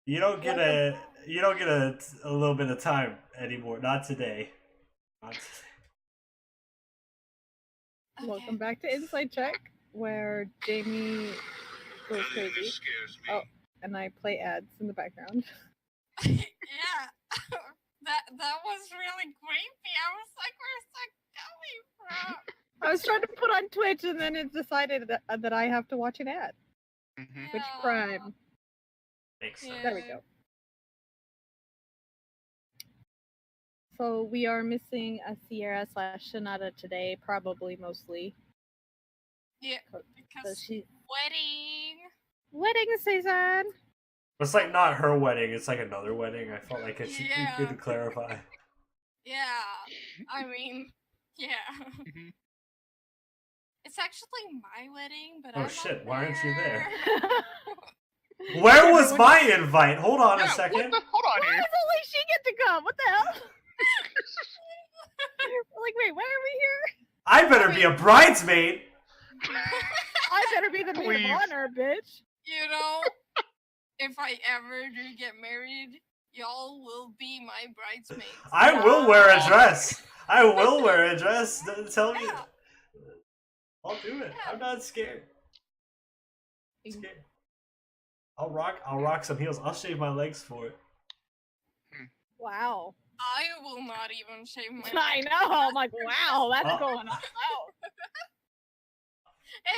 You don't get a little bit of time anymore. Not today. Not today. Okay. Welcome back to Inside Check, where Jamie goes crazy. Oh, and I play ads in the background. Yeah. that was really creepy. I was like, where's that coming from? I was trying to put on Twitch, and then it decided that I have to watch an ad. Mm-hmm. Twitch Prime. Makes sense. There we go. So we are missing a Ciara / Sonata today, probably mostly. Yeah, So because she wedding season. It's like not her wedding. It's like another wedding. I felt like it should be Yeah. good to clarify. Yeah, I mean, yeah. Mm-hmm. It's actually my wedding, but Oh I'm shit! not Why aren't you there? Why Where was my invite? Hold on a second. Hold on does here. only she get to come? What the hell? Like, wait, why are we here? I better be a bridesmaid. I better be the maid Please. of honor, bitch. You know, if I ever do get married, y'all will be my bridesmaids. I will wear a dress. I will wear a dress. Don't tell me. Yeah. I'll do it. I'm not scared. I'm scared. I'll rock some heels. I'll shave my legs for it. Wow. I will not even shave my I legs. know. I'm like, wow, that's going on.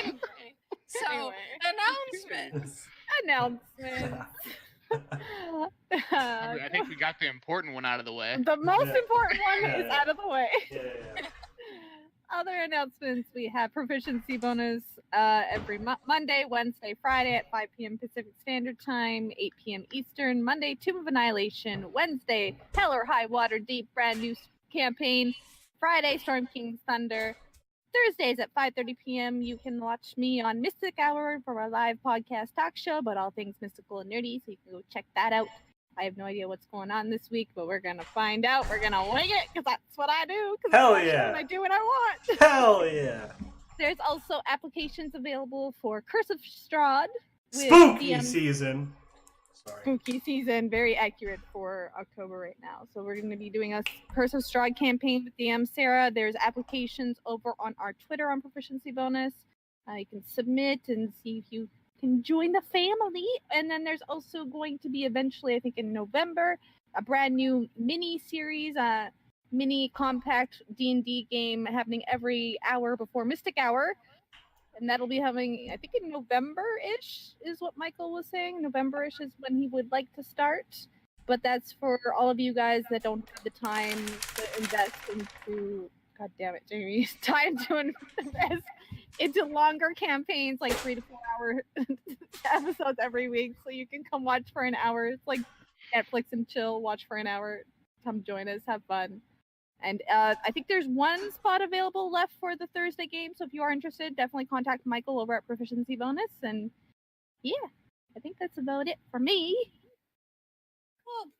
Anyway, so Anyway. announcements. Announcements. I think we got the important one out of the way. The most Yeah. important one is Yeah. out of the way. Yeah. Other announcements, we have proficiency bonus every Monday, Wednesday, Friday at 5 p.m. Pacific Standard Time, 8 p.m. Eastern. Monday, Tomb of Annihilation. Wednesday, Hell or High Water Deep, brand new campaign. Friday, Storm King's Thunder. Thursdays at 5:30 p.m. You can watch me on Mystic Hour for a live podcast talk show about all things mystical and nerdy, so you can go check that out. I have no idea what's going on this week, but we're gonna find out. We're gonna wing it, because that's what I do. Hell yeah. I do what I want. Hell yeah. There's also applications available for Curse of Strahd. with Spooky DM season. Sorry. Spooky season, very accurate for October right now. So we're going to be doing a Curse of Strahd campaign with DM Ciara. There's applications over on our Twitter on Proficiency Bonus. You can submit and see if you can join the family. And then there's also going to be eventually, I think in November, a brand new mini series, mini compact D&D game happening every hour before Mystic Hour. And that'll be having, I think in November-ish is what Michael was saying. November-ish is when he would like to start. But that's for all of you guys that don't have the time to invest into, god damn it, Jamie, time to invest into longer campaigns, like 3 to 4 hour episodes every week. So you can come watch for an hour. It's like Netflix and chill, watch for an hour. Come join us, have fun. And I think there's one spot available left for the Thursday game, so if you are interested, definitely contact Michael over at Proficiency Bonus. And yeah, I think that's about it for me. Cool.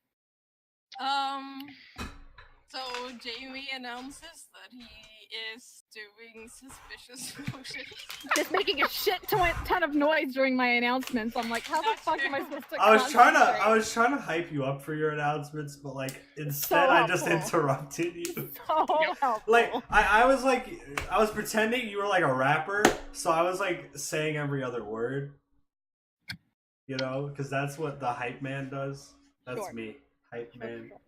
So Jamie announces that he is doing suspicious motions. Just making a shit ton of noise during my announcements. I'm like, how the fuck am I supposed to? I was trying to hype you up for your announcements, but like instead I just helpful. interrupted you. So helpful. Like I was pretending you were like a rapper, so I was like saying every other word. You know, because that's what the hype man does. That's Sure. me, hype man. Sure.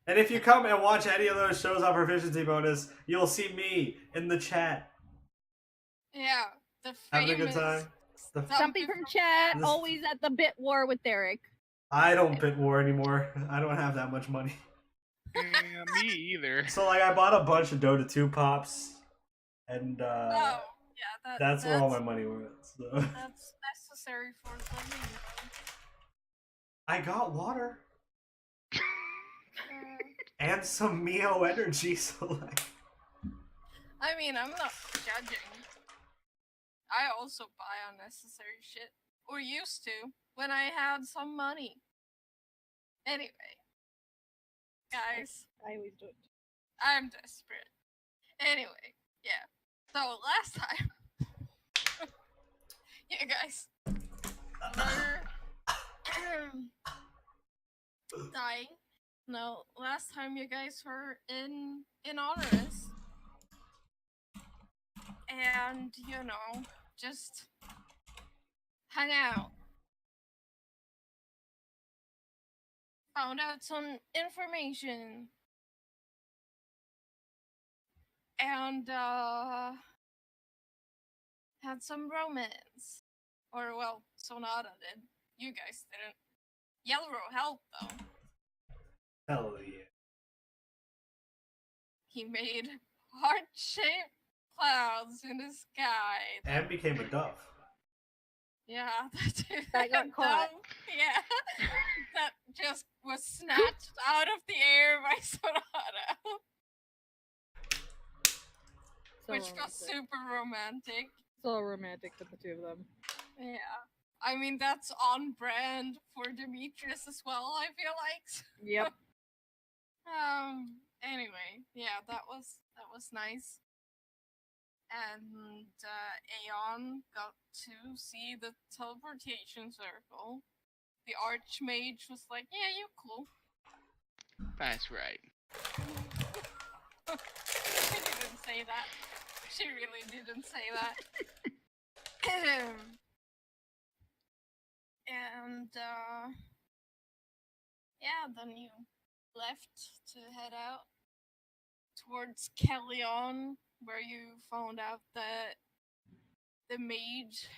And if you come and watch any of those shows on Proficiency Bonus, you'll see me in the chat. Yeah, the Having a famous good time. Something from chat, This- always at the bit war with Derek. I don't bit war anymore. I don't have that much money. Yeah, me either. So like I bought a bunch of Dota 2 pops, and yeah, that's where all my money went. So. That's necessary for the game. I got water and some Mio energy, so like. I mean, I'm not judging. I also buy unnecessary shit. Or used to, when I had some money. Anyway. Guys, I always do it. I'm desperate. Anyway, yeah. So, last time... yeah, guys. dying. No, last time you guys were in Honoris. And, you know, just hung out. Found out some information. And, had some romance. Or, well, Sonata did. You guys didn't. Yelro helped, though. Hell yeah. He made heart-shaped clouds in the sky. And became a dove. Yeah, That got caught. Yeah, that just was snatched out of the air by Sonata, So which romantic. was super romantic. So romantic for the two of them. Yeah, I mean that's on brand for Demetrius as well. I feel like. Yep. Anyway, yeah, that was nice. And Aon got to see the teleportation circle. The Archmage was like, "Yeah, you cool." That's right. She didn't say that. She really didn't say that. And yeah, then you left to head out towards Kellyon, where you found out that the mage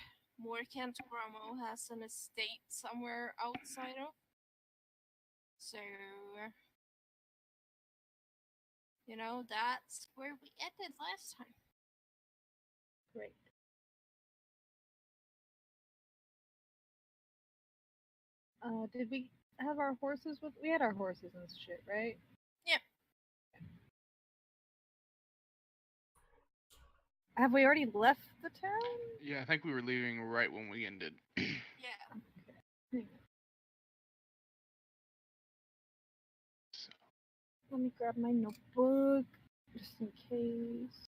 Morcantoramo has an estate somewhere outside of. So, you know, that's where we ended last time. Great. Did we have our horses with? We had our horses and shit, right? Yep. Have we already left the town? Yeah, I think we were leaving right when we ended. Yeah. So, Let me grab my notebook just in case.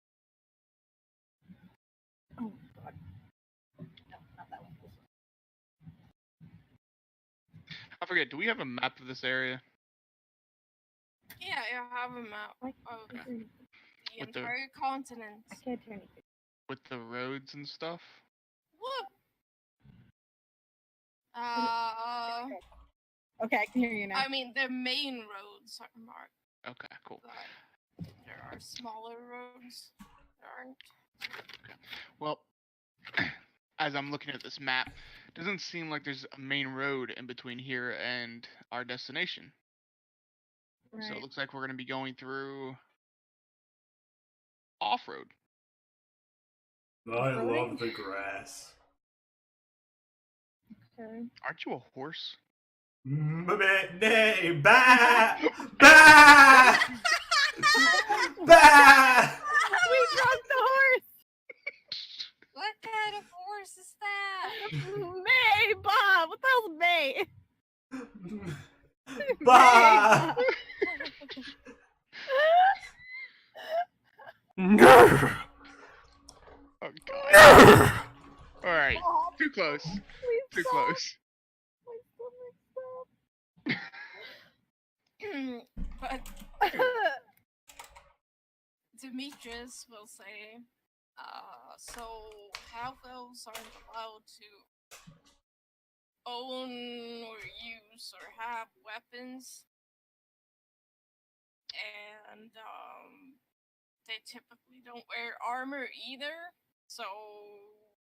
Oh my god. No, not that one. This one. I forget, do we have a map of this area? Yeah, I have a map Why of can't I hear anything? the With the- entire continent. I can't hear anything. With the roads and stuff? Whoop! Okay, I can hear you now. I mean, the main roads are marked, Okay, cool. but there are smaller roads that aren't. Well, as I'm looking at this map, it doesn't seem like there's a main road in between here and our destination. Right. So it looks like we're going to be going through off-road. I Really? love the grass. Okay. Aren't you a horse? Nay, ba, ba, ba. We dropped the horse! What kind of horse is that? May! Bob! What the hell's May? Ba. No. Oh god. Alright, Bob, too close. please Too stop. close. My stomach, But stop. Demetrius will say, so half elves aren't allowed to own or use or have weapons. And they typically don't wear armor either, so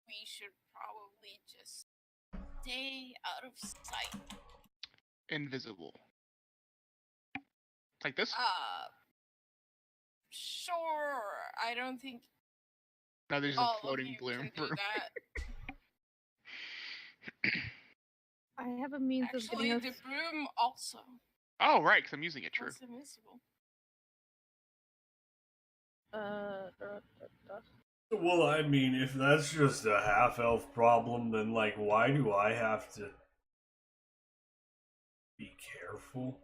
we should probably just stay out of sight. Invisible. Like this? Sure. I don't think No, there's all a floating of you bloom. can do that. I have a means Actually, of the getting us. broom also Oh, right, because I'm using it, true. was invisible. Well, I mean, if that's just a half-elf problem, then, like, why do I have to be careful?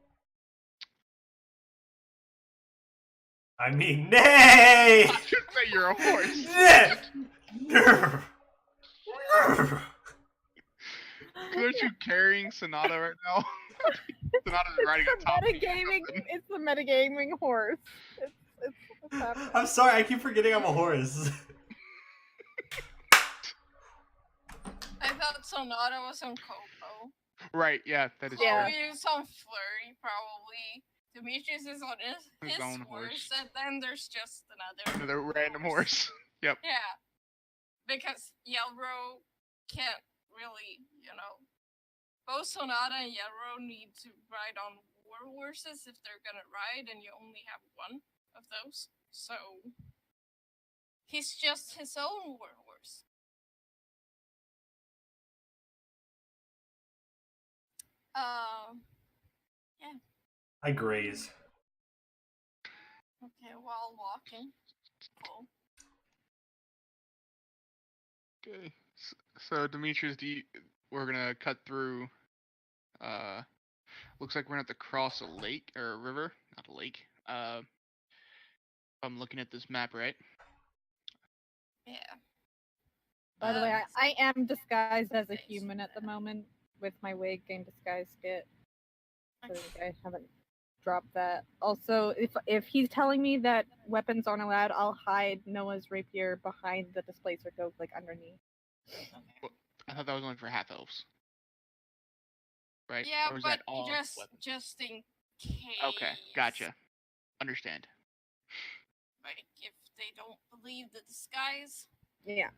I mean, nay! I should say you're a horse. Nay! Grr! Grr! Aren't you carrying Sonata right now? Sonata's riding on top of you. It's the metagaming horse. It's happening. I'm sorry, I keep forgetting I'm a horse. I thought Sonata was on Coco. Right, yeah, that is Yeah. true. Chloe is on Flurry, probably. Demetrius is on his own horse, horse. and then there's just another Another random horse. Yep. Yeah, because Yelro can't really, both Sonata and Yelro need to ride on war horses if they're gonna ride, and you only have one of those. So he's just his own war horse. Yeah. I graze. Okay, while walking. Cool. Okay. So Demetrius, we're gonna cut through. Looks like we're gonna have to cross a lake or a river, not a lake. I'm looking at this map, right? Yeah. By the way, I am disguised as a Okay, so human at the then- moment with my wig and disguise skit. So Okay. I haven't dropped that. Also, if he's telling me that weapons aren't allowed, I'll hide Noah's rapier behind the displacer go like underneath. Okay. I thought that was only for half elves. Right? Yeah, Or is but that all weapons? just in case. Okay, gotcha. Understand. Like if they don't believe the disguise, Yeah.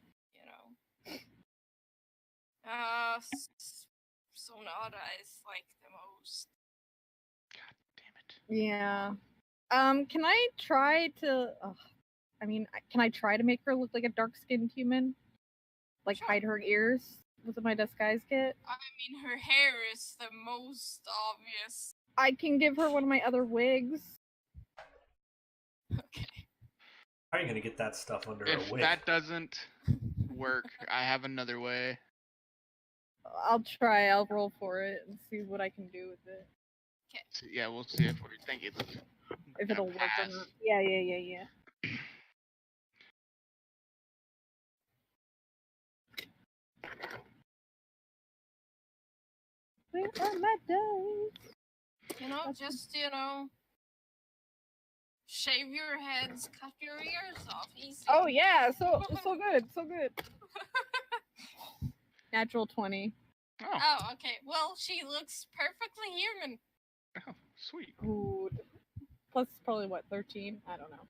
Sonata is like the most. God damn it. Yeah. Can I try to? Can I try to make her look like a dark-skinned human? Like Sure. hide her ears with my disguise kit? I mean, her hair is the most obvious. I can give her one of my other wigs. Okay. How are you gonna get that stuff under If a wig? that doesn't work, I have another way. I'll try. I'll roll for it and see what I can do with it. So, yeah, we'll see if we think it's If gonna it'll work or pass. not. Yeah. Where are my dice? Just shave your heads, cut your ears off, easy. Oh yeah, so good. Natural 20. Oh, Oh, okay. Well, she looks perfectly human. oh, sweet. Good. Plus probably what, 13? I don't know.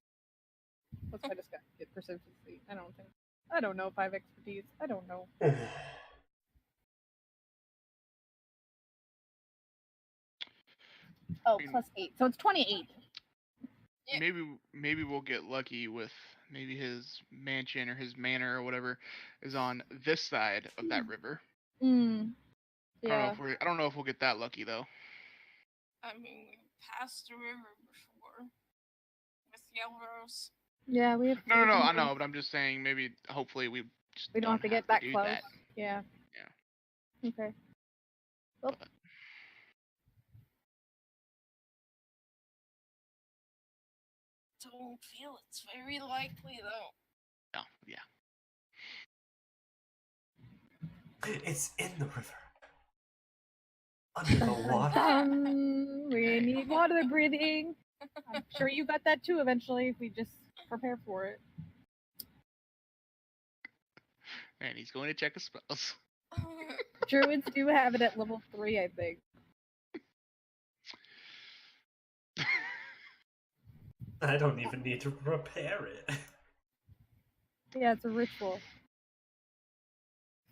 Plus I just got get proficiency. I don't know if I have expertise. I don't know. Oh, plus 8. So it's 28. Yeah. Maybe we'll get lucky with maybe his mansion or his manor or whatever is on this side of that river. Yeah. I don't know if we'll get that lucky though. I mean, we passed the river before with Yelros. Yeah, we have No, I know, but I'm just saying maybe hopefully we just We don't have to get that do close. that. Yeah. Okay. Well, Don't feel it's very likely though. No, yeah. It's in the river. Under the water. we need water breathing. I'm sure you got that too eventually if we just prepare for it. And he's going to check his spells. Druids do have it at level 3, I think. I don't even need to prepare it. Yeah, it's a ritual.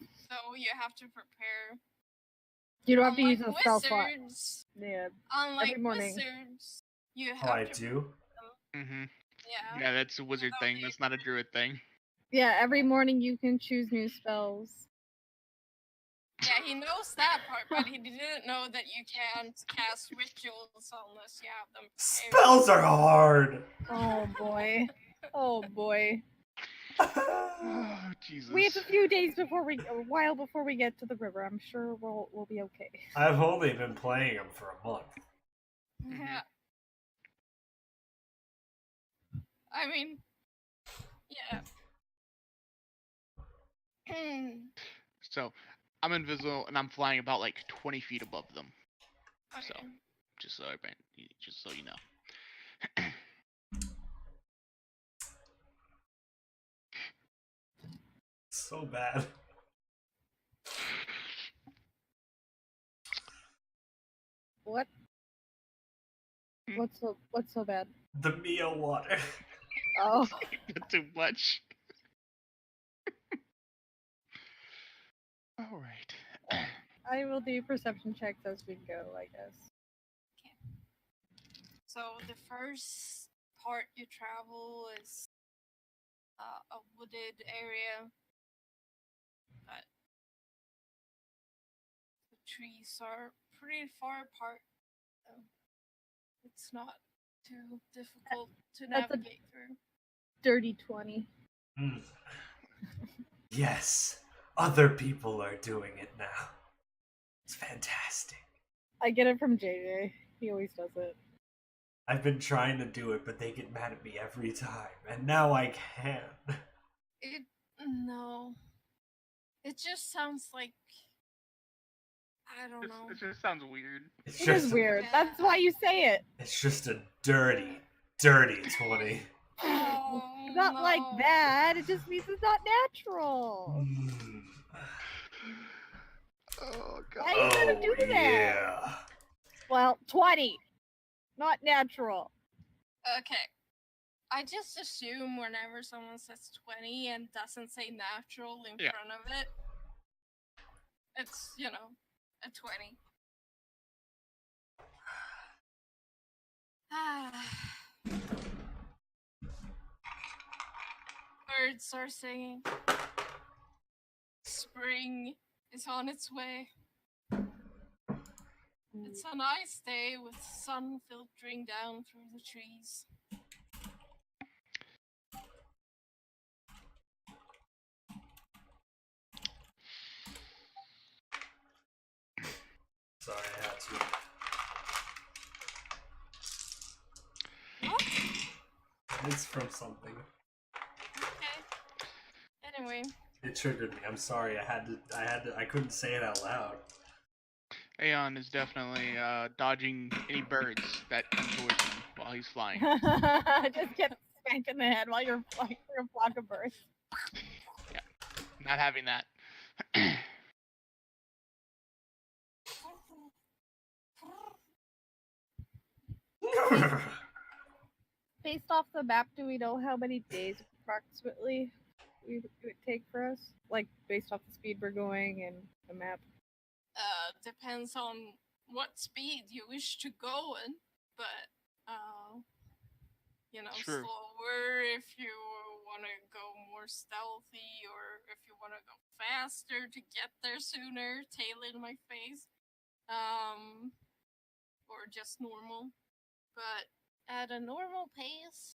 So you have to prepare. You don't have to Unlike use a spell slot. wizards, Yeah. Unlike every morning. wizards, you have Oh, I to. do? Mm-hmm. Yeah. Yeah, that's a wizard thing. That's not a druid thing. Yeah, every morning you can choose new spells. Yeah, he knows that part, but he didn't know that you can't cast rituals unless you have them prepared. Spells are hard! Oh boy. Oh boy. Oh, Jesus. We have a few days a while before we get to the river. I'm sure we'll be okay. I've only been playing them for a month. Yeah. I mean, yeah. So, I'm invisible and I'm flying about like 20 feet above them. So, Okay. just so you know. So bad. What? What's so bad? The Mio water. Oh, Too much. All right. I will do perception checks as we go, I guess. So the first part you travel is a wooded area, but the trees are pretty far apart. So it's not too difficult to That's a- navigate through. Dirty 20. Mm. Yes, other people are doing it now. It's fantastic. I get it from JJ. He always does it. I've been trying to do it, but they get mad at me every time, and now I can. No. It just sounds like, I don't know. It just sounds weird. It's It just is weird. That's why you say it. It's just a dirty, dirty 20. Oh, Not like no. that. It just means it's not natural. Mm. Oh Why are you gonna do that? Yeah. Well, 20. Not natural. Okay. I just assume whenever someone says 20 and doesn't say natural in Yeah. front of it, it's, a 20. Birds are singing. Spring is on its way. It's a nice day with sun filtering down through the trees. Sorry, I had to. What? It's from something. Okay. Anyway. It triggered me. I'm sorry. I couldn't say it out loud. Aon is definitely dodging any birds that come towards him while he's flying. Just get spanked in the head while you're flying through a flock of birds. Yeah, not having that. Based off the map, do we know how many days approximately it would take for us? Like, based off the speed we're going and the map? Depends on what speed you wish to go in, but, Sure. slower if you want to go more stealthy, or if you want to go faster to get there sooner, tail in my face, or just normal. But at a normal pace,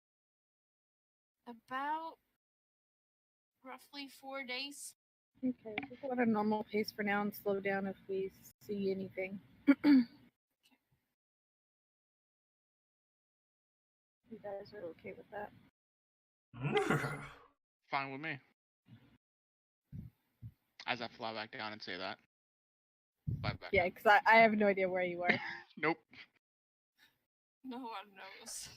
about roughly 4 days. Okay, we'll go at a normal pace for now and slow down if we see anything. You guys are okay with that? Fine with me. As I fly back down and say that. Fly back. Yeah, because I have no idea where you are. Nope. No one knows.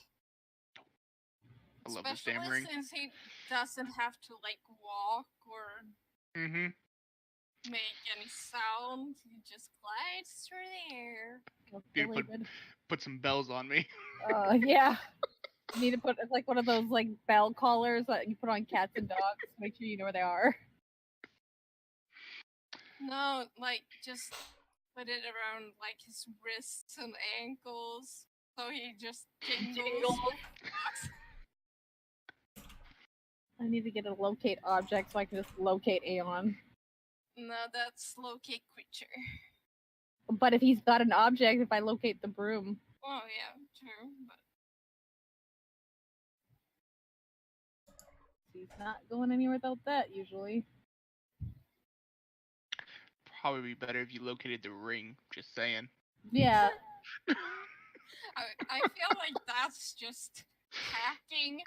I love this Especially damn ring. since he doesn't have to walk or Mm-hmm. make any sound. He just glides through the air. Dude, put some bells on me. Yeah. You need to put it's like one of those bell collars that you put on cats and dogs to make sure you know where they are. No, just put it around his wrists and ankles, so he just tingles. I need to get a locate object so I can just locate Aon. No, that's locate creature. But if he's got an object, if I locate the broom. Oh yeah, true, but He's not going anywhere without that usually. Probably be better if you located the ring. Just saying. Yeah. I feel like that's just hacking.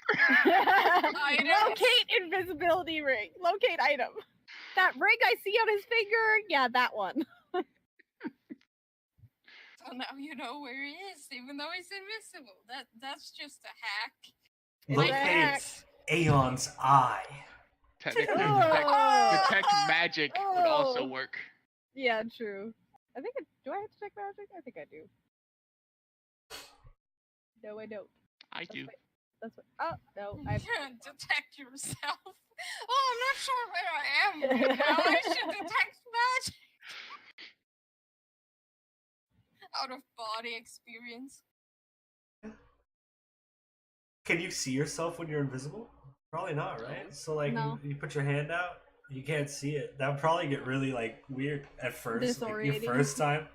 Locate invisibility ring. Locate item. that ring I see on his finger. Yeah, that one. So now you know where he is, even though he's invisible. That's just a hack. Locate Aon's eye. Technically, Oh. detect magic would also Oh. work. Yeah, true. I think do I have to check magic? I think I do. No, I don't. I do. That's what. Oh no, I. Detect yourself. Oh, I'm not sure where I am right now. I should detect magic. Out of body experience. Can you see yourself when you're invisible? Probably not, right? So like No. you put your hand out, you can't see it. That would probably get really like weird at first, like your Disorienting. first time.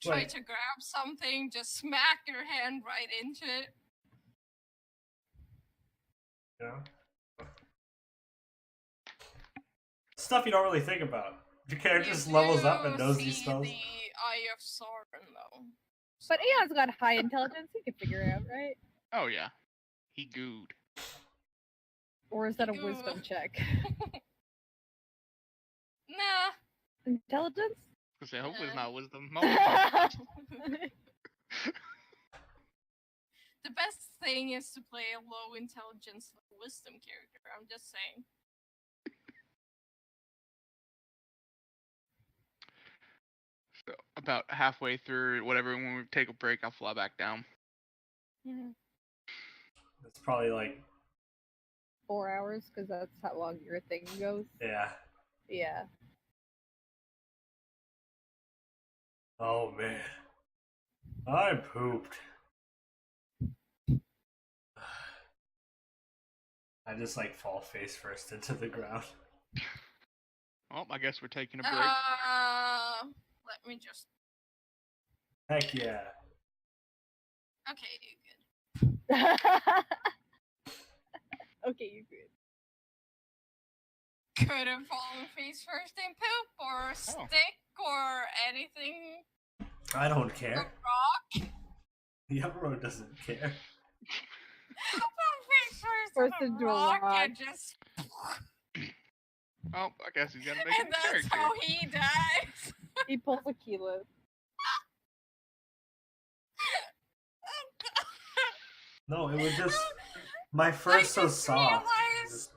Try Like, to grab something, just smack your hand right into it. you know? Stuff you don't really think about. Your character just levels up and knows these spells. The Eye of Sauron, though. But Aeon's got high intelligence. He can figure it out, right? Oh yeah, he gooed. Or is that a He wisdom gooed. check? Nah. Intelligence? I say, hopefully it's Yeah. not wisdom. No. The best thing is to play a low intelligence wisdom character. I'm just saying. So about halfway through, whatever, when we take a break, I'll fly back down. It's probably like 4 hours, because that's how long your thing goes. yeah. Yeah. Oh man. I pooped. I just like fall face first into the ground. Well, I guess we're taking a break. Let me just. Heck yeah. Okay, you good. Okay, you're good. Could have fallen face first in poop or stick or anything. I don't A care. rock. Yelro doesn't care. Fall face first First in into a a rock rock. and just. Oh, I guess he's gonna make And a that's character. how he dies. He pulls a kilo. No, it was just my I first so just soft. realized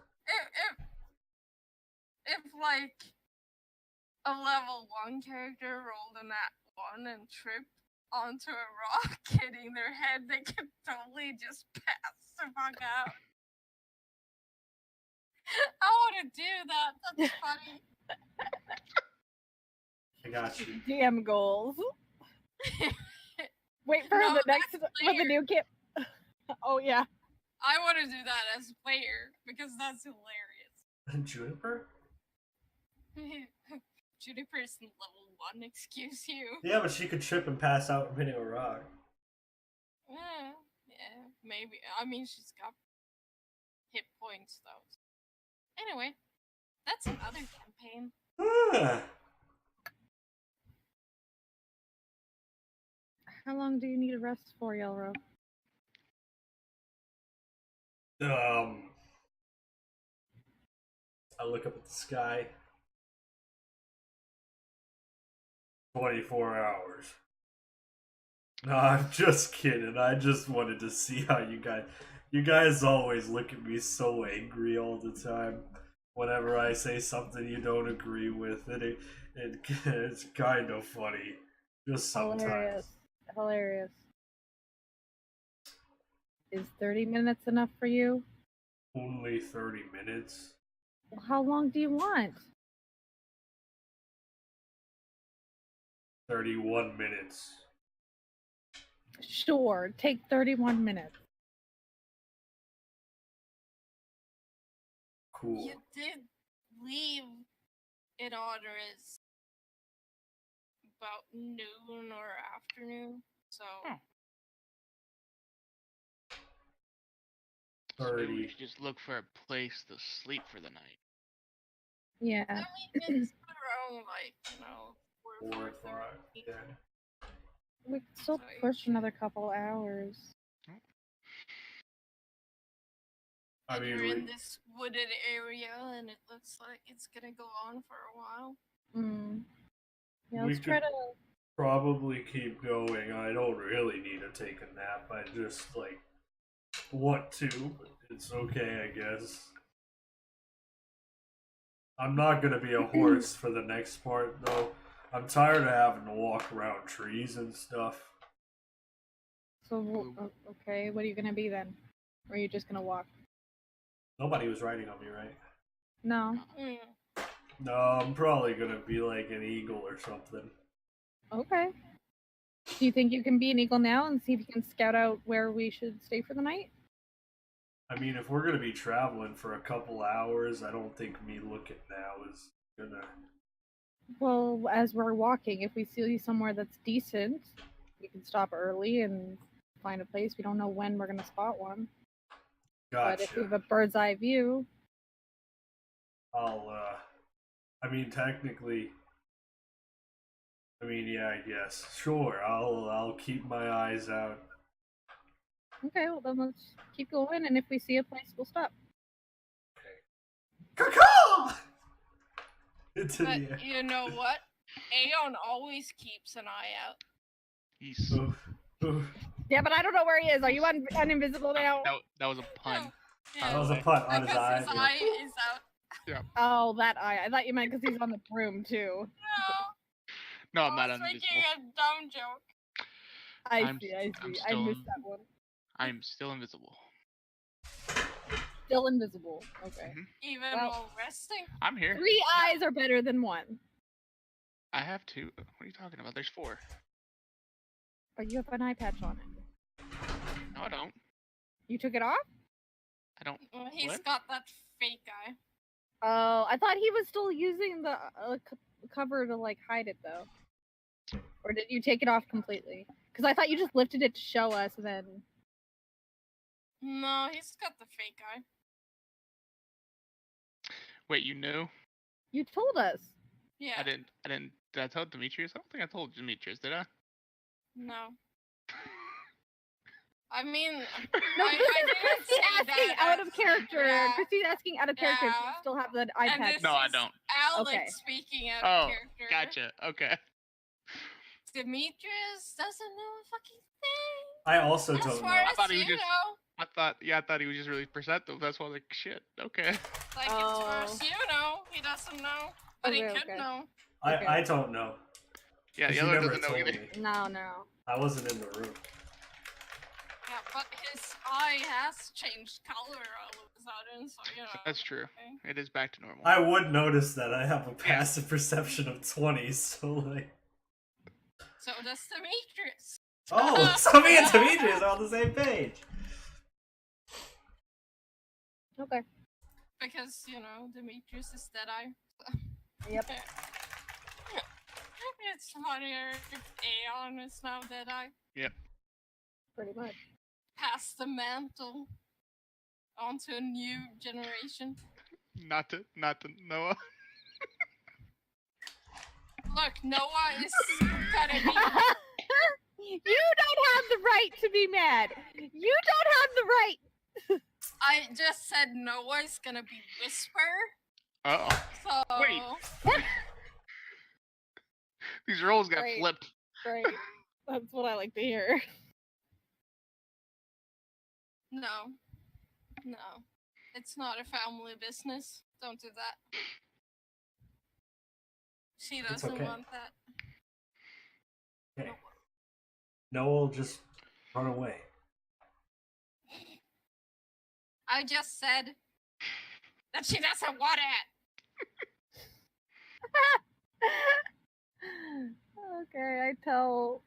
if like a level 1 character rolled a nat 1 and tripped onto a rock hitting their head, they could totally just pass the fuck out. I want to do that. That's funny. I got you. DM goals. Wait for No, the next that's with the new kit. Oh yeah. I want to do that as a player because that's hilarious. Juniper? Juniper's level 1, excuse you. Yeah, but she could trip and pass out from hitting a rock. Yeah, maybe. I mean, she's got hit points though. Anyway, that's another campaign. How long do you need a rest for, Yelro? I look up at the sky. 24 hours. No, I'm just kidding. I just wanted to see how you guys always look at me so angry all the time. Whenever I say something you don't agree with, it's kind of funny. Just sometimes. Hilarious. Is 30 minutes enough for you? Only 30 minutes. Well, how long do you want? 31 minutes. Sure, take 31 minutes. Cool. You did leave in honors about noon or afternoon, so. So maybe 30. we should just look for a place to sleep for the night. Yeah. I mean, it's around like 4 4 4:30. Yeah. We could still push another couple hours. I mean, You're we, in this wooded area, and it looks like it's gonna go on for a while. Mm. Yeah, we let's try could to. probably keep going. I don't really need to take a nap. I just like want to, but it's okay, I guess. I'm not gonna be a horse for the next part though. I'm tired of having to walk around trees and stuff. So okay, what are you gonna be then? Or are you just gonna walk? Nobody was riding on me, right? No. Mm. No, I'm probably gonna be like an eagle or something. Okay. Do you think you can be an eagle now and see if you can scout out where we should stay for the night? I mean, if we're gonna be traveling for a couple hours, I don't think me looking now is gonna. Well, as we're walking, if we see somewhere that's decent, we can stop early and find a place. We don't know when we're gonna spot one. But if we have Gotcha. a bird's eye view, I'll. I mean, technically. I mean, yeah, I guess. Sure, I'll keep my eyes out. okay, well then let's keep going, and if we see a place, we'll stop. Caw! Into But the air. you know what? Aon always keeps an eye out. Yeesh. Oof, oof. Yeah, but I don't know where he is. Are you uninvisible now? That was a pun. Yeah, That was a putt on his because eye. his yeah. eye is out. Oh, that eye. I thought you meant because he's on the broom too. No, No, I'm not I was making invisible. a dumb joke. I I'm see. I'm I still missed that one. I'm still invisible. Still invisible. Okay. Even Well- while resting. I'm here. 3 eyes are better than 1. I have 2. What are you talking about? There's 4. Oh, you have an eye patch on it. No, I don't. You took it off? I don't. Well, he's What? got that fake eye. Oh, I thought he was still using the cover to like hide it though. Or did you take it off completely? Because I thought you just lifted it to show us, and then No, he's got the fake eye. Wait, you knew? you told us. Yeah. I didn't. Did I tell Demetrius? I don't think I told Demetrius. Did I? No. I mean, No, I this is didn't Christy say asking that out of as- character. Yeah. Christy's asking out of character. If you Yeah. still have the eye And patch. this No, I is don't. Alex Okay. speaking out Oh, of character. gotcha. Okay. Demetrius doesn't know a fucking thing. I also As don't know. far I as thought he you was just- know. I thought he was just really perceptive. That's why I was like, shit. Okay. Like, as far as you know, he doesn't know. But he Okay, could okay. know. Okay. I don't know. Yeah, 'Cause the you other never doesn't know told either. me. No. I wasn't in the room. Yeah, but his eye has changed color all of a sudden, so you know. That's true. Okay. It is back to normal. I would notice that I have a passive perception of 20, so like. So does Demetrius. Oh, so me and Demetrius are on the same page. Okay. Because, you know, Demetrius is Deadeye. Yep. It's funnier if Aeon is now Deadeye. Pretty much. Pass the mantle onto a new generation. Not to Noah. Look, Noah is gonna be. You don't have the right to be mad. You don't have the right. I just said Noah is gonna be Whisper. Uh-oh. So. Wait. These roles got Great. flipped. Right. That's what I like to hear. No. It's not a family business. Don't do that. She doesn't okay. want that. Okay. Noel, just run away. I just said that she doesn't want it. Okay, I tell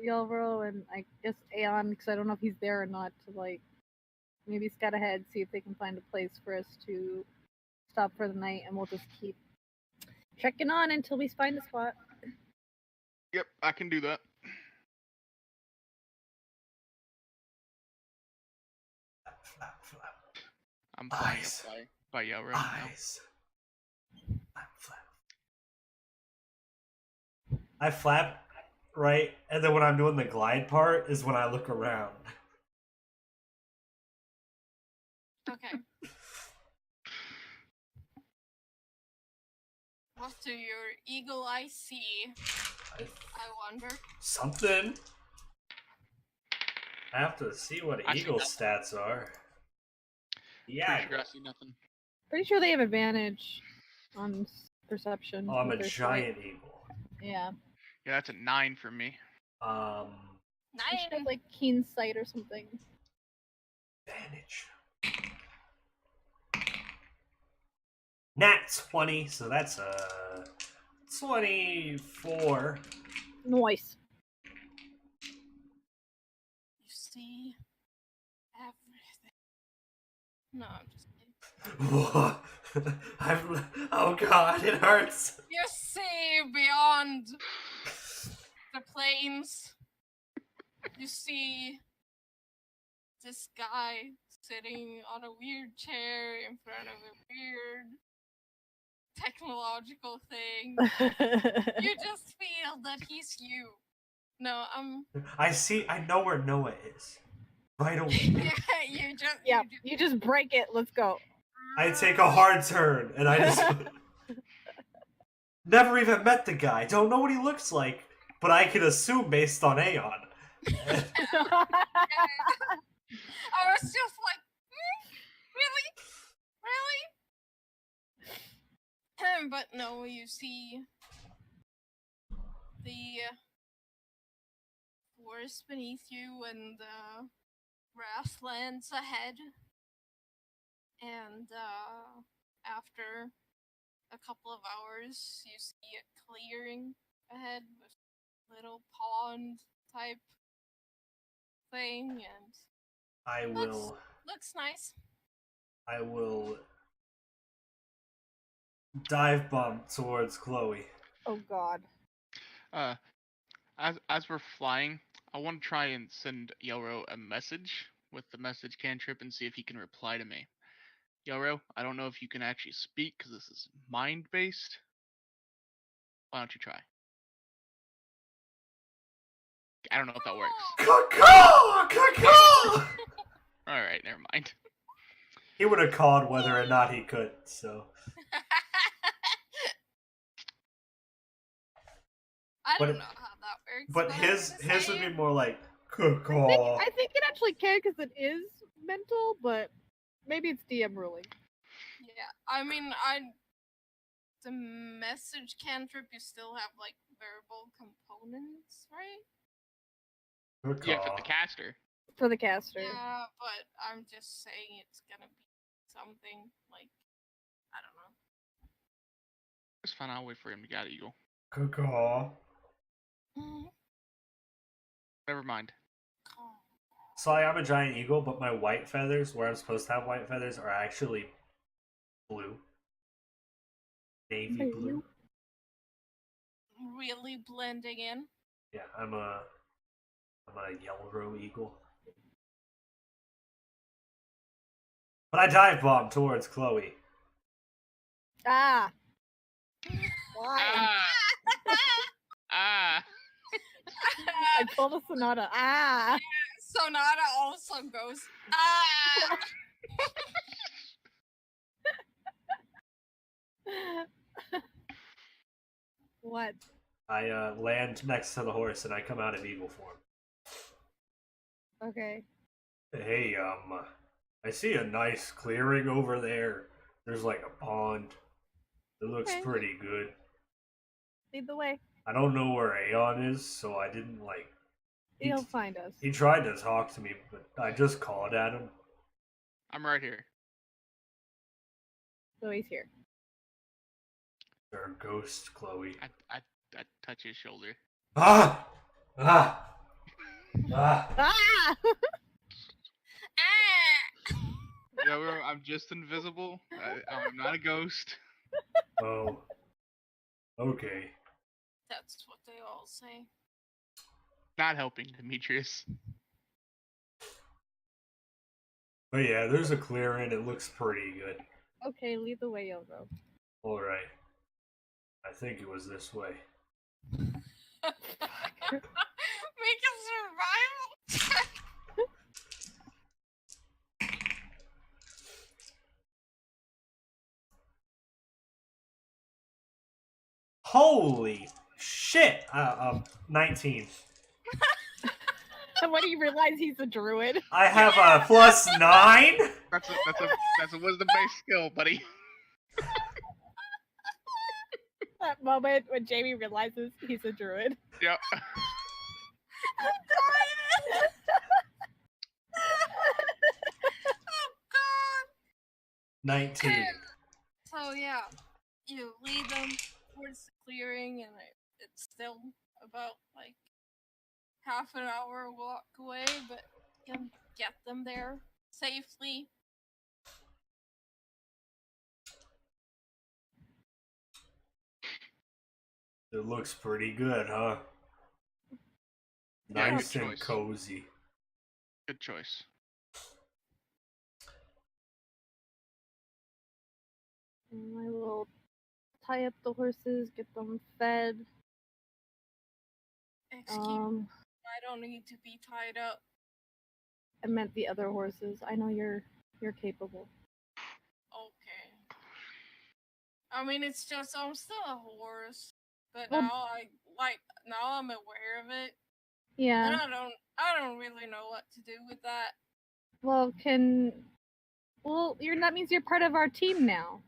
Yelro and I guess Aon, because I don't know if he's there or not, to like maybe scout ahead, see if they can find a place for us to stop for the night, and we'll just keep checking on until we find a spot. Yep, I can do that. Flap, flap. I'm flying Eyes. by Yelro now. Eyes. Flap, flap. I flap, right? And then when I'm doing the glide part is when I look around. Okay. Okay. What do your eagle eye see? I wonder. Something. I have to see what I see eagle nothing. stats are. Yeah. Pretty sure I see nothing. Pretty sure they have advantage on perception. Oh, I'm with a their sight. giant eagle. Yeah. Yeah, that's a 9 for me. They should have 9. like keen sight or something. Advantage. Nat 20, so that's a 24. Noise. You see everything. No, I'm just kidding. Oh god, it hurts. You see beyond the plains. You see this guy sitting on a weird chair in front of a weird technological thing. You just feel that he's you. No, I know where Noah is. Right away. you just Yeah, you just break it. Let's go. I take a hard turn and I just never even met the guy. Don't know what he looks like, but I can assume based on Aon. I was just like, really? But no, you see the forest beneath you and the grasslands ahead. And after a couple of hours, you see a clearing ahead with a little pond type thing, and I will looks nice. dive bomb towards Chloe. Oh god. As we're flying, I want to try and send Yelro a message with the message cantrip and see if he can reply to me. Yelro, I don't know if you can actually speak because this is mind-based. Why don't you try? I don't know if that works. Caw-caw! Caw-caw! Alright, never mind. He would have called whether or not he could, so. I But- don't know how that works. But I'm his gonna would say- be more like caw-caw. I think it actually can because it is mental, but maybe it's DM ruling. Yeah, I mean, the message cantrip, you still have like verbal components, right? Yeah, for Caw-caw. the caster. For the caster. Yeah, but I'm just saying it's gonna be something like, I don't know. It's fine, I'll wait for him to get eagle. Caw-caw. Never mind. So I'm a giant eagle, but my white feathers, where I'm supposed to have white feathers, are actually blue. Navy blue. Really blending in. Yeah, I'm a Yelro eagle. But I dive bomb towards Chloe. Ah. Why? Ah! I pulled a Sonata. Ah. Sonata also goes, ah! What? I land next to the horse and I come out in eagle form. Okay. Hey, I see a nice clearing over there. There's like a pond. It looks Okay. pretty good. Lead the way. I don't know where Aon is, so I didn't like. He'll find us. He tried to talk to me, but I just called at him. I'm right here. So he's here. You're a ghost, Chloe. I touch his shoulder. Ah! Ah! Ah! Ah! Ah! Yelro, I'm just invisible. I'm not a ghost. Oh. Okay. That's what they all say. Not helping, Demetrius. But yeah, there's a clearing. It looks pretty good. Okay, lead the way, Yelro. Alright. I think it was this way. Make a survival check. Holy shit! 19. And when you realize he's a druid, I have a plus 9. That's a wisdom-based skill, buddy. that moment when Jamie realizes he's a druid. Yeah. I'm dying. Oh god. 19. So yeah, you lead them towards the clearing, and it's still about like half an hour walk away, but you can get them there safely. It looks pretty good, huh? Yeah, Nice good and choice. cozy. Good choice. And I will tie up the horses, get them fed. Excuse me, I don't need to be tied up. I meant the other horses. I know you're capable. Okay. I mean, it's just I'm still a horse, but Well- now I'm aware of it, and Yeah. I don't really know what to do with that. Well, that means you're part of our team now.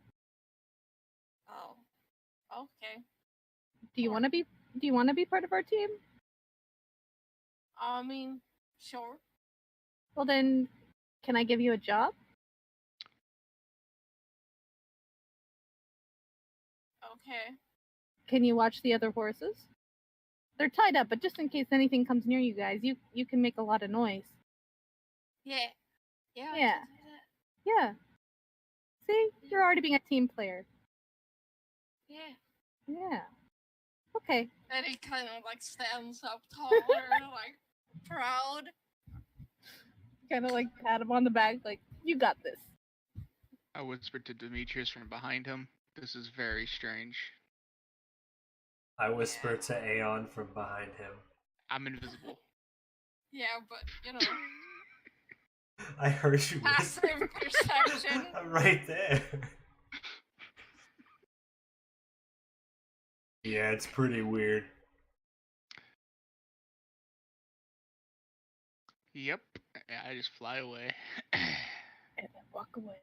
Oh, okay. Do you want to be part of our team? I mean, sure. Well then, can I give you a job? Okay. Can you watch the other horses? They're tied up, but just in case anything comes near you guys, you can make a lot of noise. Yeah. Yeah. I Yeah. can do that. Yeah. See, you're already being a team player. Yeah. Yeah. Okay. And he kind of like stands up taller, like proud. Kind of like pat him on the back, like you got this. I whispered to Demetrius from behind him. This is very strange. I whisper to Aon from behind him. I'm invisible. Yeah, but you know, I heard you passive whisper. perception. I'm right there. Yeah, it's pretty weird. Yep. I just fly away. And then walk away.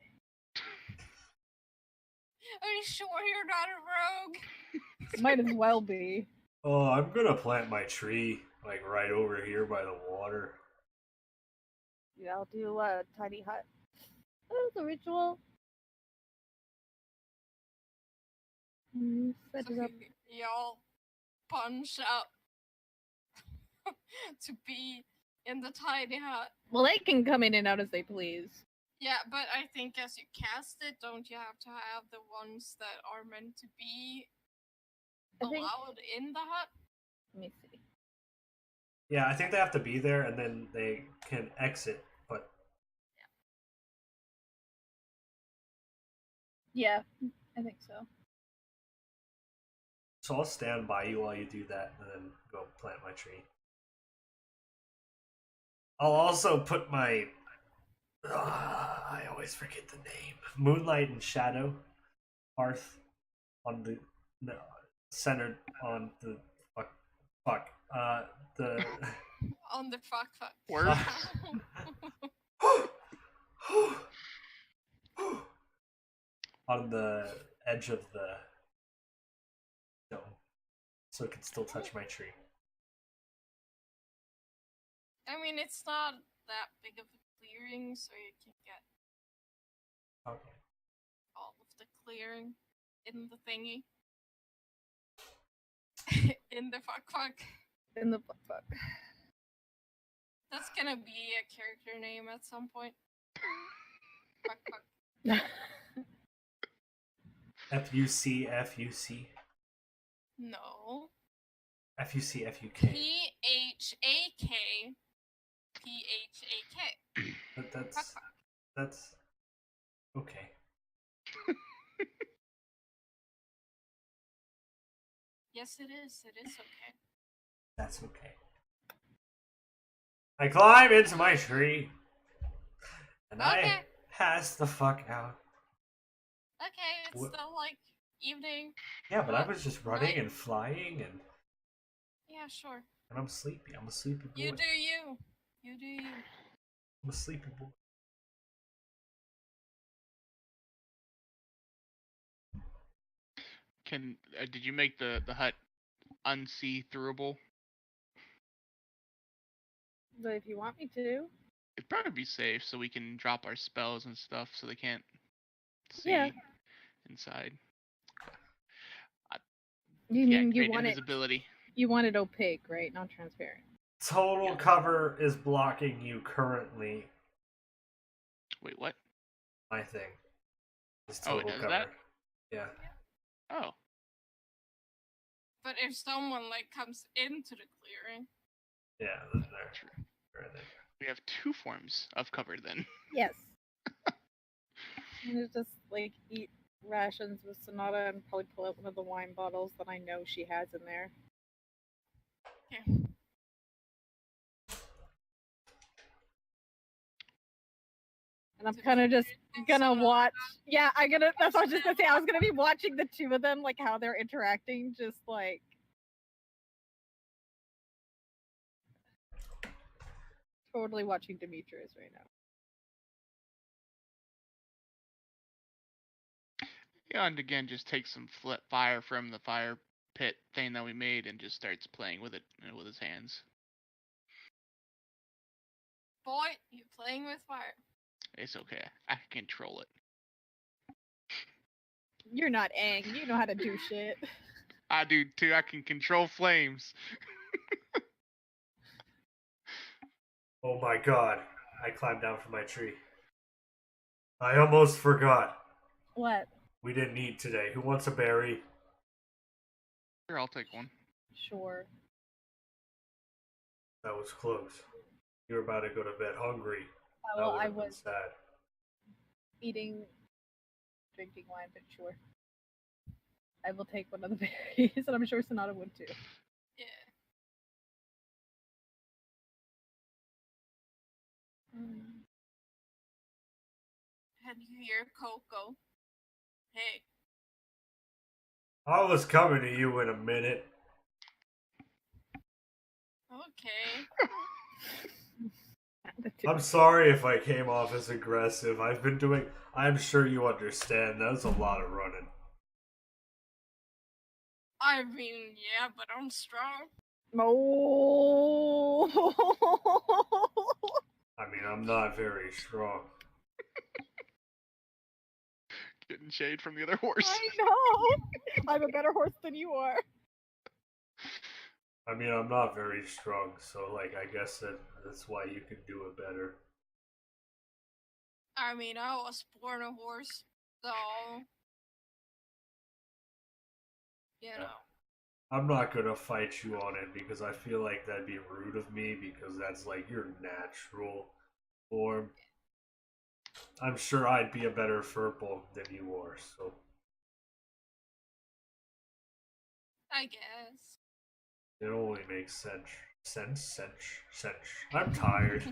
Are you sure you're not a rogue? Might as well be. Oh, I'm gonna plant my tree, like right over here by the water. Yeah, I'll do a tiny hut. Oh, the ritual. Set So it up. y'all punch up to be in the tiny hut. Well, they can come in and out as they please. Yeah, but I think as you cast it, don't you have to have the ones that are meant to be I think. allowed in the hut? Let me see. Yeah, I think they have to be there and then they can exit, but Yeah, I think so. so I'll stand by you while you do that and then go plant my tree. I'll also put my I always forget the name. Moonlight and Shadow hearth on the no, centered on the the On the fuck. Word. on the edge of the dome, so it can still touch my tree. I mean, it's not that big of a clearing, so you can get Okay. all of the clearing in the thingy. In the fuck. In the fuck. That's gonna be a character name at some point. Fuck. FUC FUC No. FUC FUK. PHAK. PHAK. But that's okay. Yes, it is. It is okay. That's okay. I climb into my tree and I Okay. pass the fuck out. Okay, it's Wh- still like evening. Yeah, but I was just running Night. and flying, and Yeah, sure. I'm sleepy. I'm a sleepy boy. You do you. You do you. I'm a sleepy boy. Did you make the hut unsee-throughable? But if you want me to. It'd probably be safe so we can drop our spells and stuff so they can't see Yeah. inside. You Yeah, mean you create want it? invisibility. You want it opaque, right? Not transparent. Total Yeah. cover is blocking you currently. Wait, what? My thing is Oh, it total does cover. that? Yeah. Oh, But if someone like comes into the clearing, Yeah, then true. they're there. We have two forms of cover then. Yes. I'm gonna just like eat rations with Sonata and probably pull out one of the wine bottles that I know she has in there. okay. And I'm To kind of just think gonna Sonata- watch. Yeah, I was just gonna say I was gonna be watching the two of them, like how they're interacting, just like. Totally watching Demetrius right now. Yeah, and again, just take some fire from the fire pit thing that we made and just starts playing with it with his hands. Boy, you playing with fire. It's okay. I can control it. You're not Aang. You know how to do shit. I do too. I can control flames. Oh my god. I climbed down from my tree. I almost forgot. What? We didn't eat today. Who wants a berry? Here, I'll take one. Sure. That was close. You were about to go to bed hungry. That Well, would I have been was sad. drinking wine, but sure. I will take one of the berries, and I'm sure Sonata would too. Yeah. And you hear Coco. Hey, I was coming to you in a minute. okay. I'm sorry if I came off as aggressive. I'm sure you understand. That was a lot of running. I mean, yeah, but I'm strong. Oh. I mean, I'm not very strong. Getting shade from the other horse. I know. I'm a better horse than you are. I mean, I'm not very strong, so like, I guess that's why you can do it better. I mean, I was born a horse, so. You know. I'm not gonna fight you on it because I feel like that'd be rude of me because that's like your natural form. I'm sure I'd be a better furbolg than you are, so. I guess. It only makes sense. Sense. I'm tired.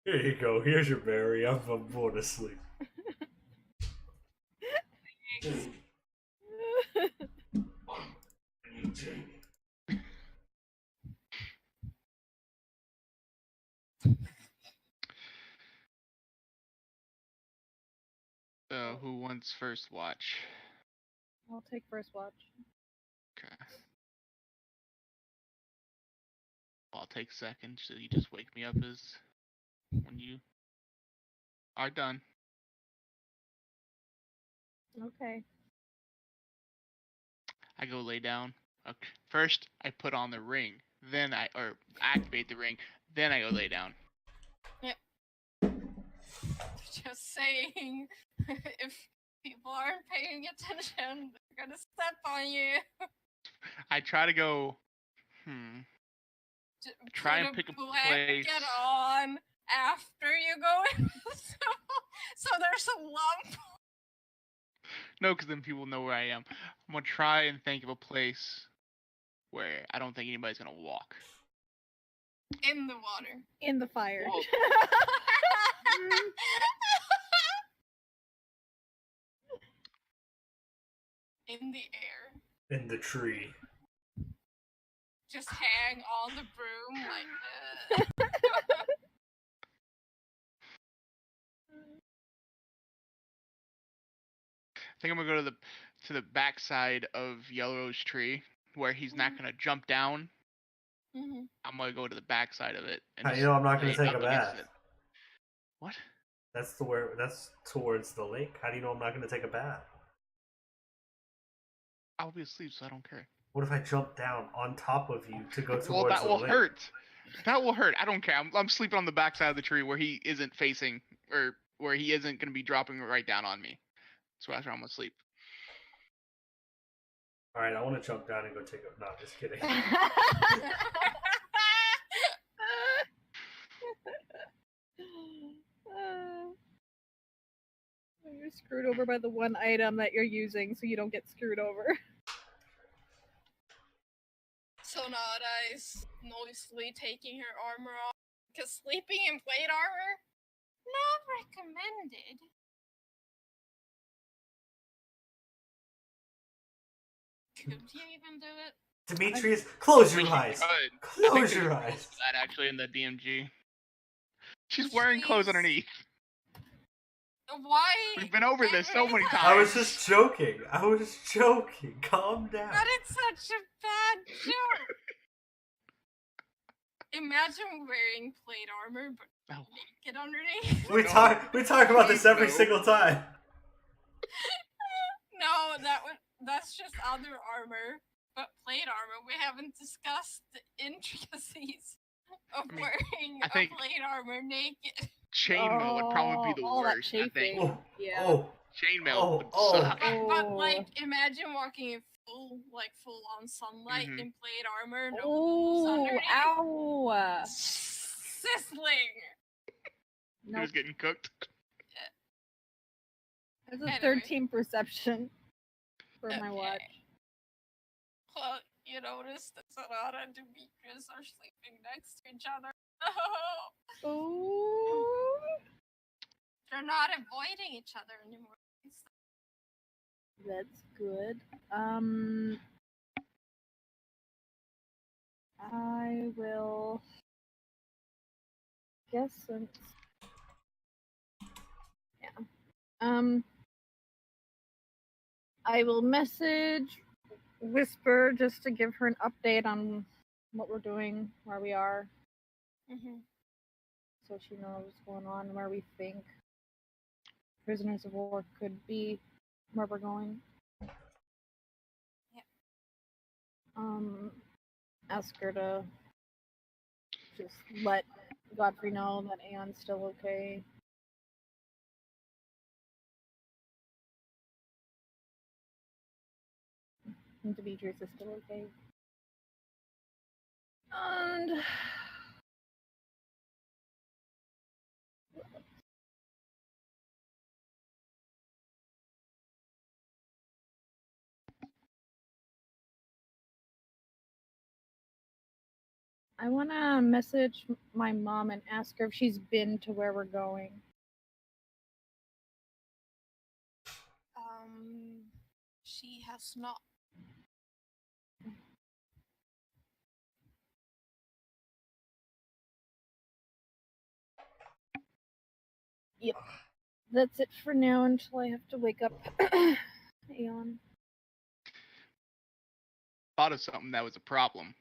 Here you go. Here's your berry. I'm going to sleep. So, who wants first watch? I'll take first watch. Okay. I'll take second, so you just wake me up as when you are done. Okay. I go lay down. Okay. First, I put on the ring. Then or activate the ring. Then I go lay down. Just saying, if people aren't paying attention, they're gonna step on you. I try to go. Try and Put pick a blanket place. on after you go in, so there's a lump. No, because then people know where I am. I'm gonna try and think of a place where I don't think anybody's gonna walk. In the water. In the fire. in the air. In the tree. Just hang on the broom like I think I'm gonna go to the backside of Yellow's tree where he's not gonna jump down. Mm-hmm. I'm gonna go to the backside of it and How just you know I'm not gonna lay take a up against bath? it. What? That's towards the lake. How do you know I'm not gonna take a bath? I'll be asleep, so I don't care. What if I jump down on top of you to go Well, towards that the will lake? hurt. That will hurt. I don't care. I'm sleeping on the backside of the tree where he isn't facing, or where he isn't gonna be dropping right down on me. So that's where I'm gonna sleep. All right, I want to jump down and go take a. No, just kidding. You're screwed over by the one item that you're using, so you don't get screwed over. Sonata is noisily taking her armor off because sleeping in plate armor not recommended. Could you even do it? Demetrius, close your Wish you eyes. could. I think Close there's your rules eyes. for that actually in the DMG. She's wearing clothes She's- underneath. Why? We've been over this so many times. I was just joking. Calm down. That is such a bad joke. Meimagine wearing plate armor but Oh. naked underneath. We No. talk about this every No. single time. No, that's just other armor. But plate armor, we haven't discussed the intricacies of wearing I think- a plate armor naked. Chainmail would probably be the all that worst. I think. chafing. Oh, Yeah. oh, Chainmail would oh. suck. But like, imagine walking in full on sunlight Mhm. in plate armor. No Oh, underneath. ow! Sizzling. He Nope. was getting cooked. That's a Anyway. 13 perception for my Okay. watch. Well, you notice that Sonata and Demetrius are sleeping next to each other. Oh. They're not avoiding each other anymore. That's good. I will guess since I will message Whisper just to give her an update on what we're doing, where we are, Mm-hmm. so she knows what's going on, where we think prisoners of war could be, where we're going. Yep. Ask her to just let Godfrey know that Aon's still okay. And Demetrius is still okay. And I want to message my mom and ask her if she's been to where we're going. She has not. Yep. That's it for now until I have to wake up Aon. Thought of something that was a problem.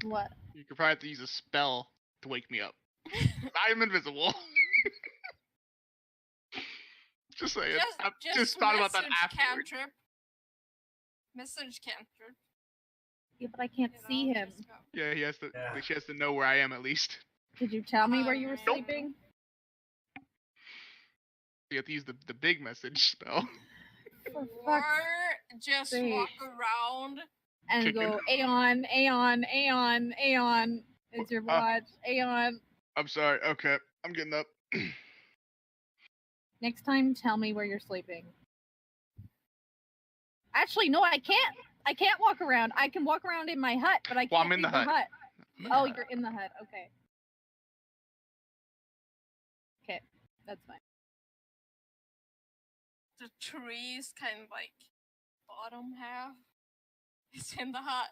What? You could probably have to use a spell to wake me up. I am invisible. Just saying. I just thought about that message afterward. Cantrip. Message cantrip. Yeah, but I can't you see know, him. just go. Yeah, he has to. Yeah. She has to know where I am at least. Did you tell me where you were Nope. sleeping? You have to use the big message spell. For Or fuck's just sake. walk around. And Chicken. go, Aon, Aon, Aon, Aon. It's your watch. Aon. I'm sorry. Okay, I'm getting up. Next time, tell me where you're sleeping. Actually, no, I can't. I can't walk around. I can walk around in my hut, but I can't Well, I'm in leave the hut. Oh, you're in the hut. Okay. Okay, that's fine. The trees kind of like bottom half is in the hut,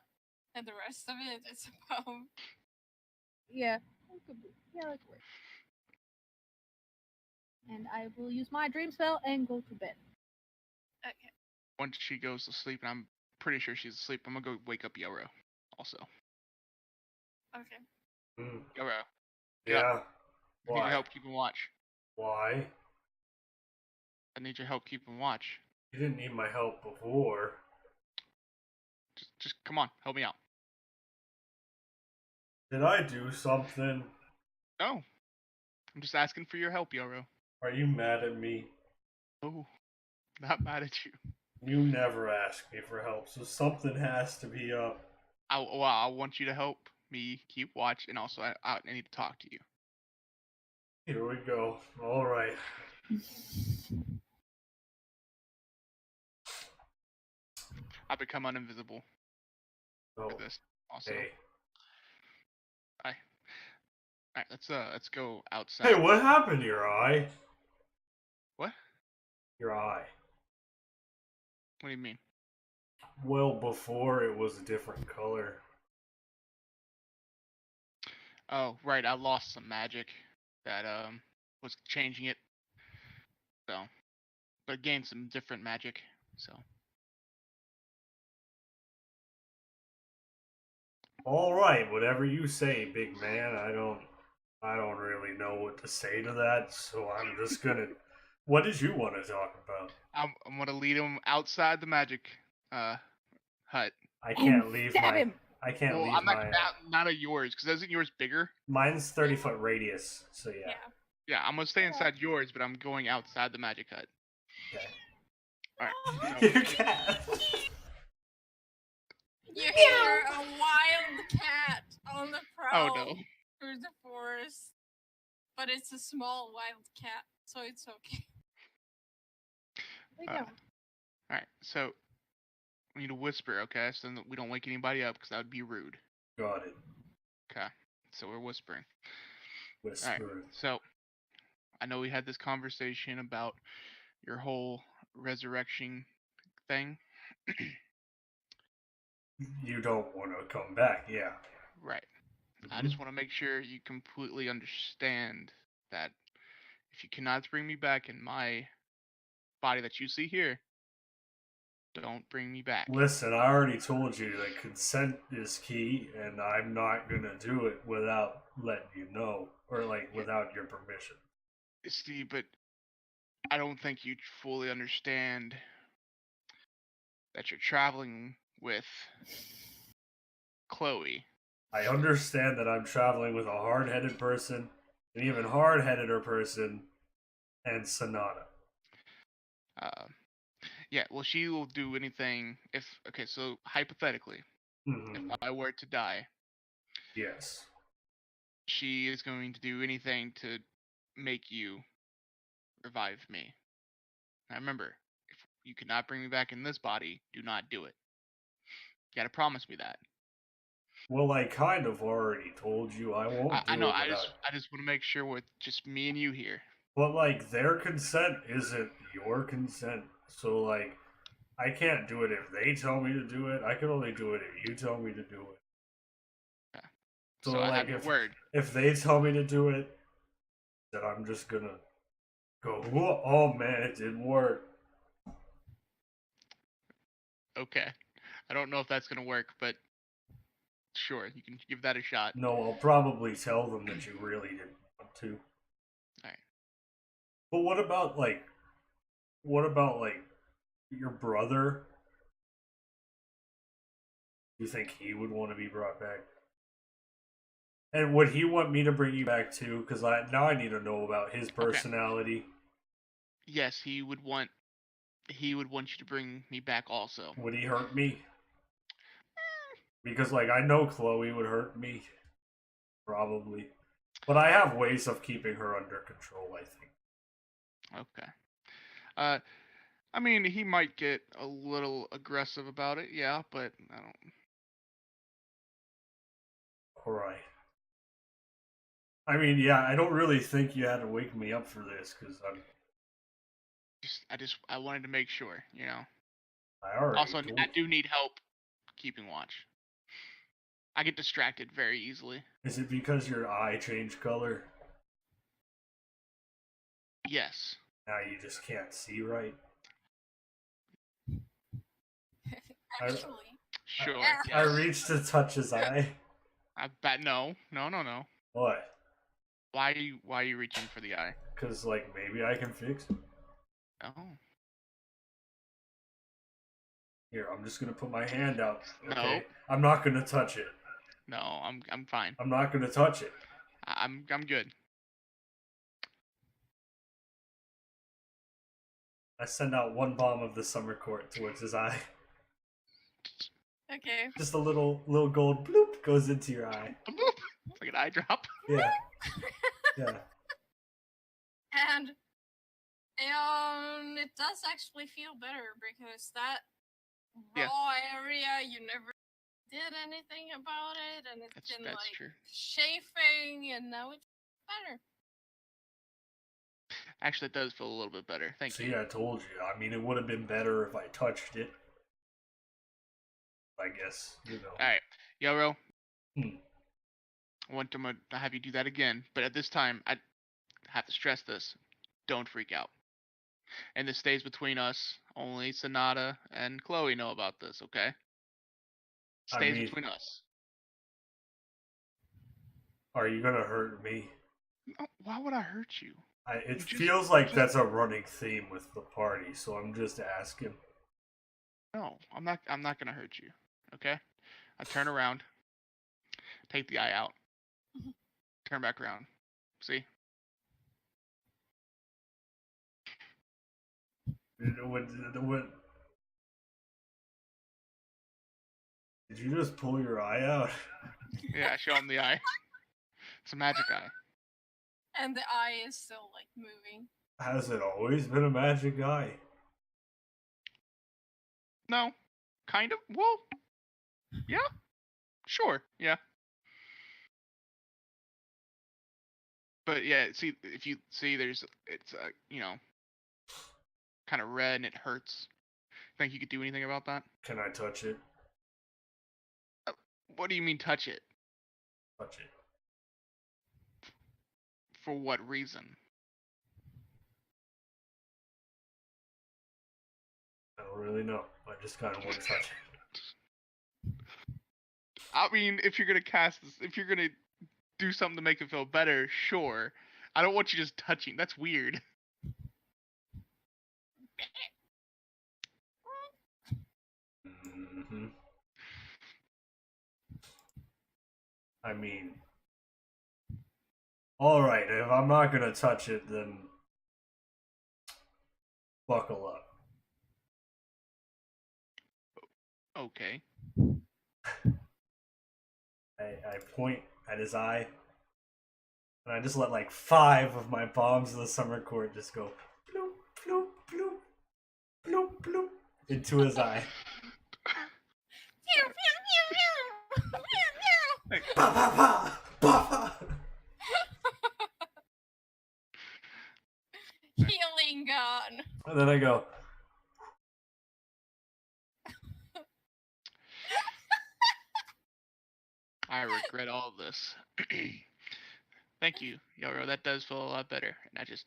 and the rest of it is above. Yeah, that could be. Yeah, that could work. And I will use my dream spell and go to bed. Okay. Once she goes to sleep, and I'm pretty sure she's asleep, I'm gonna go wake up Yelro. Also, Okay. Mm, Yelro, get yeah. up. I need your Why? help keeping watch. Why? I need your help keeping watch. You didn't need my help before. Just come on, help me out. Did I do something? No, I'm just asking for your help, Yelro. Are you mad at me? Oh, not mad at you. You never ask me for help, so something has to be up. I want you to help me keep watch, and also I need to talk to you. Here we go. All right. I become uninvisible Oh, for this. Also, hey. all right, let's go outside. Hey, what happened to your eye? What? Your eye. What do you mean? Well, before it was a different color. Oh, right. I lost some magic that was changing it. So, but gained some different magic. So, All right, whatever you say, big man. I don't really know what to say to that, so I'm just gonna. What did you want to talk about? I'm gonna lead him outside the magic hut. I can't And leave stab my. him. I can't Well, leave I'm not my. not of yours, because isn't yours bigger? Mine's 30-foot radius, so yeah. Yeah. Yeah, I'm gonna stay inside yours, but I'm going outside the magic hut. Okay. All right. You can't. You hear a wild cat on the Oh prowl no. through the forest, but it's a small wild cat, so it's okay. There you Uh, go. All right. So we need to whisper, okay? So that we don't wake anybody up, because that would be rude. Got it. Okay. So we're whispering. Whisper. All right. So I know we had this conversation about your whole resurrection thing. You don't want to come back, yeah. Right. I just want to make sure you completely understand that if you cannot bring me back in my body that you see here, don't bring me back. Listen, I already told you that consent is key, and I'm not gonna do it without letting you know, or like without your permission. See, but I don't think you fully understand that you're traveling with Chloe. I understand that I'm traveling with a hard-headed person, an even hard-headeder person, and Sonata. Yeah, well, she will do anything if. Okay, so hypothetically, if Mhm. I were to die, Yes. she is going to do anything to make you revive me. Now remember, if you cannot bring me back in this body, do not do it. You gotta promise me that. Well, I kind of already told you I won't I do know. it I without. just want to make sure with just me and you here. But like their consent isn't your consent, so like I can't do it if they tell me to do it. I can only do it if you tell me to do it. Okay. So, So I like have your word. if they tell me to do it, then I'm just gonna go. Oh man, it didn't work. Okay. I don't know if that's gonna work, but sure, you can give that a shot. No, I'll probably tell them that you really didn't want to. Alright. But what about your brother? You think he would want to be brought back? And would he want me to bring you back too? Because now I need to know about his personality. Yes, he would want you to bring me back also. Would he hurt me? Because like I know Chloe would hurt me, probably. But I have ways of keeping her under control, I think. Okay. I mean, he might get a little aggressive about it, yeah, but I don't. Alright. I mean, yeah, I don't really think you had to wake me up for this, because I wanted to make sure, you know. I already Also, told I you. do need help keeping watch. I get distracted very easily. Is it because your eye changed color? Yes. Now you just can't see right? Actually, Sure. yeah. I Yes. reached to touch his eye. I bet no. What? Why are you reaching for the eye? Because, like, maybe I can fix it. Oh. Here, I'm just gonna put my hand out. Okay? Nope. I'm not gonna touch it. No, I'm fine. I'm not gonna touch it. I'm good. I send out one bomb of the summer court towards his eye. Okay. Just a little gold bloop goes into your eye. It's like an eye drop. Yeah. Yeah. And it does actually feel better because that Yeah. raw area, you never did anything about it, and it's been That's like true. chafing, and now it's better. Actually, it does feel a little bit better. Thank you. See, I told you. I mean, it would have been better if I touched it. I guess, you know. All right, Yelro. Hmm. I want to have you do that again, but at this time, I have to stress this: don't freak out. And this stays between us. Only Sonata and Chloe know about this. Okay? I Stays mean, between us. are you gonna hurt me? No, why would I hurt you? It You just- feels like that's a running theme with the party, so I'm just asking. No, I'm not gonna hurt you. Okay? I turn around, take the eye out, turn back around. See? What, did you just pull your eye out? Yeah, I show him the eye. It's a magic eye. And the eye is still like moving. Has it always been a magic eye? No, kind of. Well, yeah, sure, yeah. But yeah, see, if you see, it's kind of red and it hurts. Think you could do anything about that? Can I touch it? What do you mean touch it? Touch it. For what reason? I don't really know. I just kind of want to touch it. I mean, if you're gonna cast this, if you're gonna do something to make it feel better, sure. I don't want you just touching. That's weird. Mm-hmm. I mean, alright, if I'm not gonna touch it, then buckle up. Okay. I point at his eye, and I just let like 5 of my bombs of the summer court just go bloop, bloop, bloop, bloop, bloop into his eye. Pew, pew, pew, pew. Pew, pew. Pa pa pa! Pa pa! Healing gun. And then I go, I regret all this. Thank you, Yoro. That does feel a lot better. And I just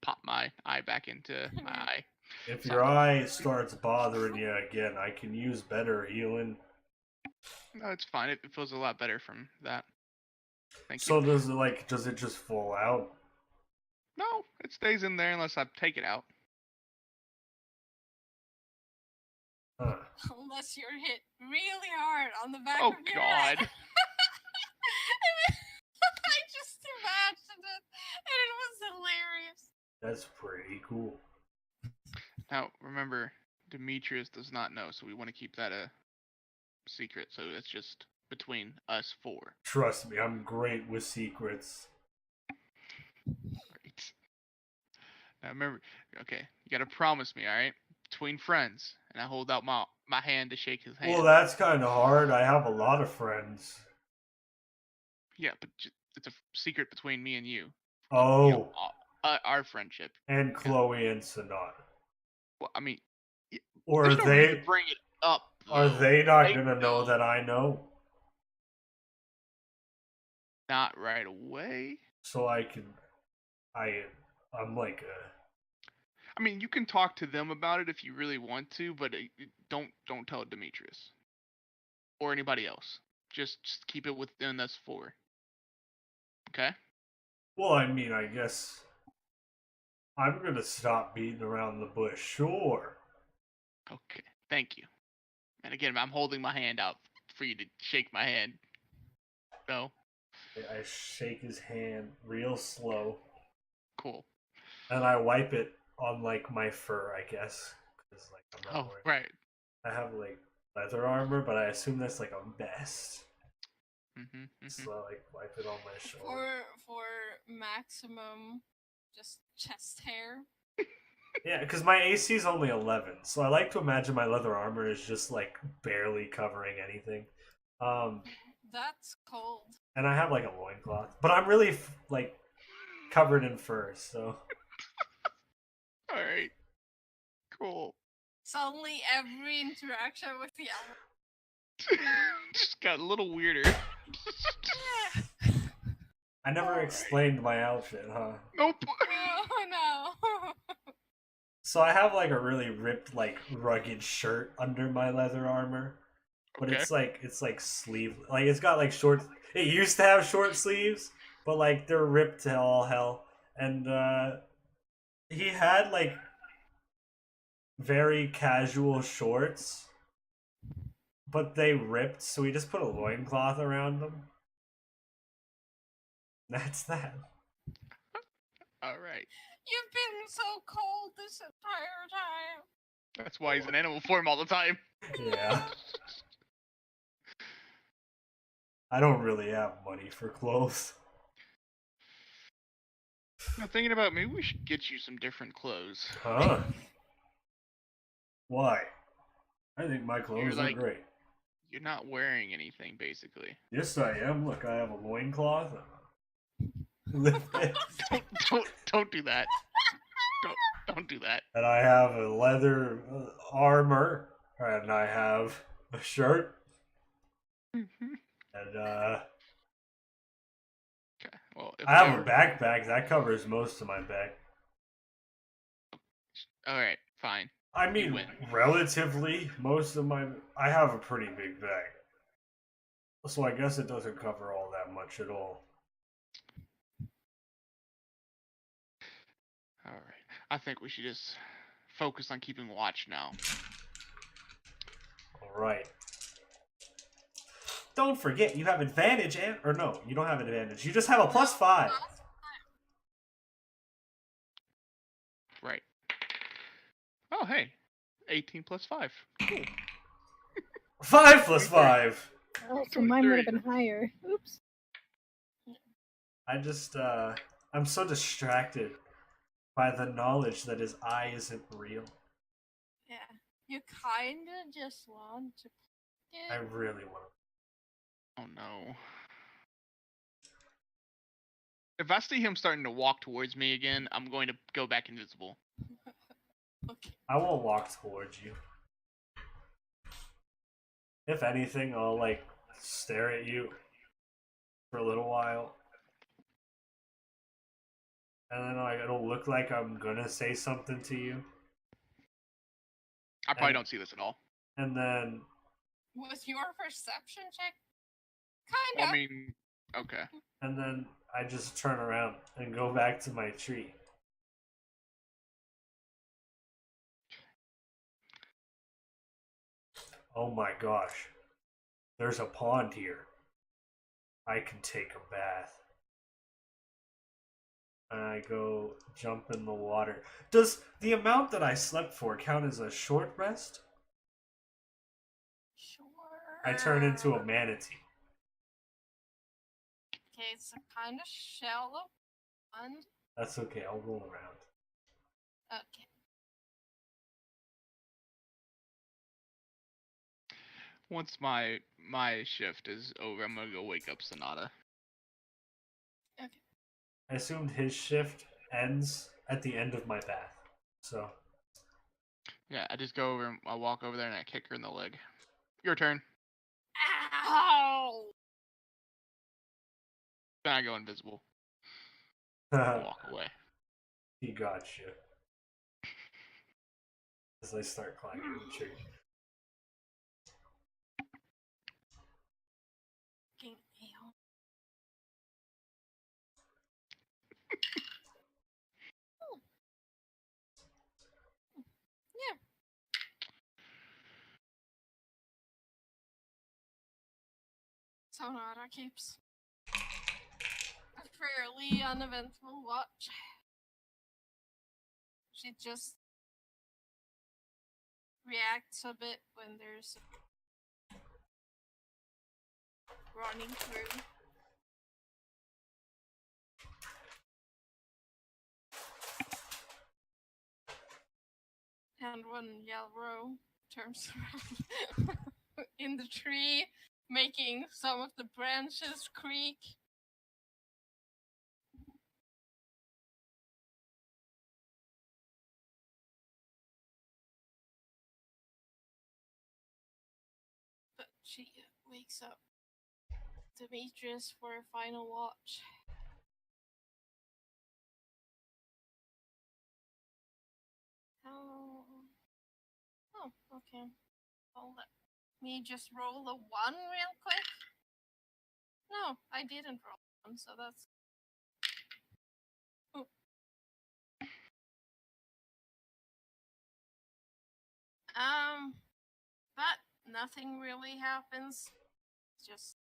pop my eye back into my eye. if your eye starts bothering you again, I can use better healing. No, it's fine. It feels a lot better from that. Thank So you. does it just fall out? No, it stays in there unless I take it out. Huh. Unless you're hit really hard on the back Oh, of your God. head. I just imagined it, and it was hilarious. That's pretty cool. Now, remember, Demetrius does not know, so we want to keep that a secret. So it's just between us 4. Trust me, I'm great with secrets. Right. Now, remember, okay, you got to promise me, all right? Between friends. And I hold out my hand to shake his hand. Well, that's kind of hard. I have a lot of friends. Yeah, but it's a secret between me and you. Oh, You know, our friendship. and Chloe and Sonata. Well, I mean, Or There's are no reason they to bring it up. are though. they not They gonna know that I know? Not right away. So I'm like I mean, you can talk to them about it if you really want to, but don't tell Demetrius or anybody else. Just keep it within us four. Okay. well, I mean, I guess I'm gonna stop beating around the bush. Sure. Okay. Thank you. And again, I'm holding my hand out for you to shake my hand. No. I shake his hand real slow, Cool. and I wipe it on like my fur, I guess, because like I'm not Oh, wearing. right. I have like leather armor, but I assume that's like a vest. So I like wipe it on my shoulder. For maximum, just chest hair. Yeah, because my AC is only 11, so I like to imagine my leather armor is just like barely covering anything. That's cold. And I have like a loincloth, but I'm really like covered in fur, so. All right. Cool. Suddenly, every interaction with the element. Just got a little weirder. I never explained my outfit, huh? Nope. Oh no. So I have like a really ripped, like rugged shirt under my leather armor, but Okay. it's like sleeve, like it's got like short. It used to have short sleeves, but like they're ripped to all hell. And he had like very casual shorts, but they ripped, so we just put a loincloth around them. That's that. All right. You've been so cold this entire time. That's why he's in animal form all the time. Yeah. I don't really have money for clothes. I'm thinking about maybe we should get you some different clothes. Huh? Why? I think my clothes like- are great. You're not wearing anything, basically. Yes, I am. Look, I have a loincloth. Lift it. Don't do that. Don't do that. And I have a leather armor. And I have a shirt. And Okay. Well, if I have we a ever- backpack. That covers most of my back. All right. Fine. I mean, win. relatively, most of my... I have a pretty big bag. So I guess it doesn't cover all that much at all. All right. I think we should just focus on keeping watch now. Alright. Don't forget, you have advantage and... Or no, you don't have advantage. You just have a +5. Right. Oh, hey. 18 plus 5. Cool. 5 plus 5! Oh, so mine would have been higher. Oops. I just, I'm so distracted by the knowledge that his eye isn't real. Yeah. You kinda just want to I pick it. really want Oh, no. If I see him starting to walk towards me again, I'm going to go back invisible. Okay. I won't walk towards you. If anything, I'll, like, stare at you for a little while. And then, like, it'll look like I'm gonna say something to you. I probably And- don't see this at all. And then, Was your perception check? Kinda. I mean, okay. and then I just turn around and go back to my tree. Oh my gosh. There's a pond here. I can take a bath. And I go jump in the water. Does the amount that I slept for count as a short rest? Sure. I turn into a manatee. Okay, it's a kind of shallow pond. That's okay, I'll roll around. Okay. Once my shift is over, I'm gonna go wake up Sonata. I assumed his shift ends at the end of my bath. So, Yeah, I just go over and I walk over there and I kick her in the leg. Your turn. Ow! Then I go invisible. Walk away. He got you. As I start climbing the tree. Fucking Aon. Yeah. Sonata keeps a fairly uneventful watch. She just reacts a bit when there's running through. And when Yelro turns around in the tree, making some of the branches creak. But she wakes up Demetrius for a final watch. Oh, okay. Well, let me just roll a 1 real quick. No, I didn't roll 1, so that's... Oh. But nothing really happens. It's just,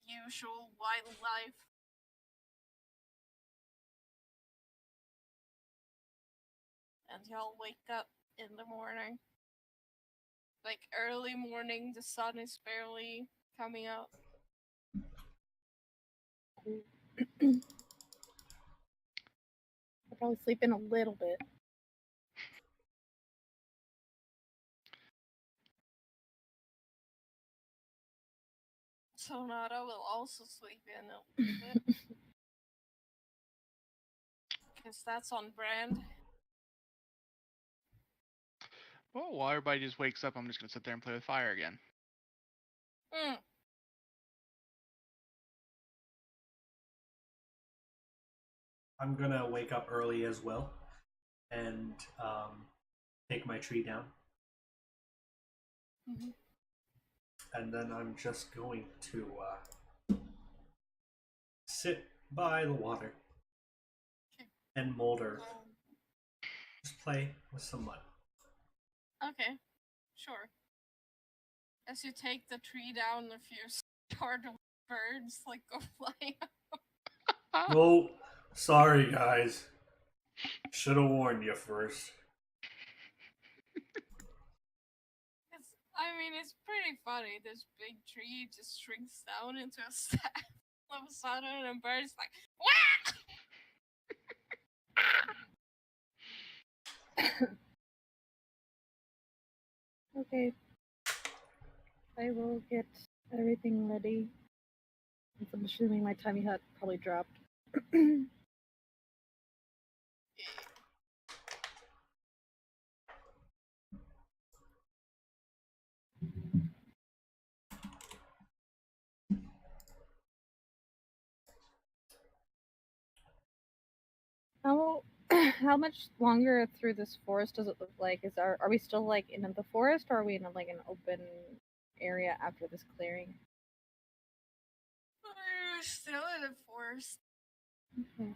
usual wildlife. And y'all wake up in the morning. Like early morning, the sun is barely coming out. I'll probably sleep in a little bit. Sonata will also sleep in a little bit. Because that's on brand. Well, while everybody just wakes up, I'm just gonna sit there and play with fire again. I'm gonna wake up early as well and take my tree down. Mm-hmm. And then I'm just going to sit by the water and molder. Just play with some mud. Okay, sure. As you take the tree down, a few startled birds like go flying. Oh, sorry guys. Should have warned you first. It's pretty funny. This big tree just shrinks down into a staff. All of a sudden, and birds like, wah! Okay. I will get everything ready. I'm assuming my tiny hut probably dropped. How much longer through this forest does it look like? Are we still like in the forest, or are we in like an open area after this clearing? We're still in the forest. Okay.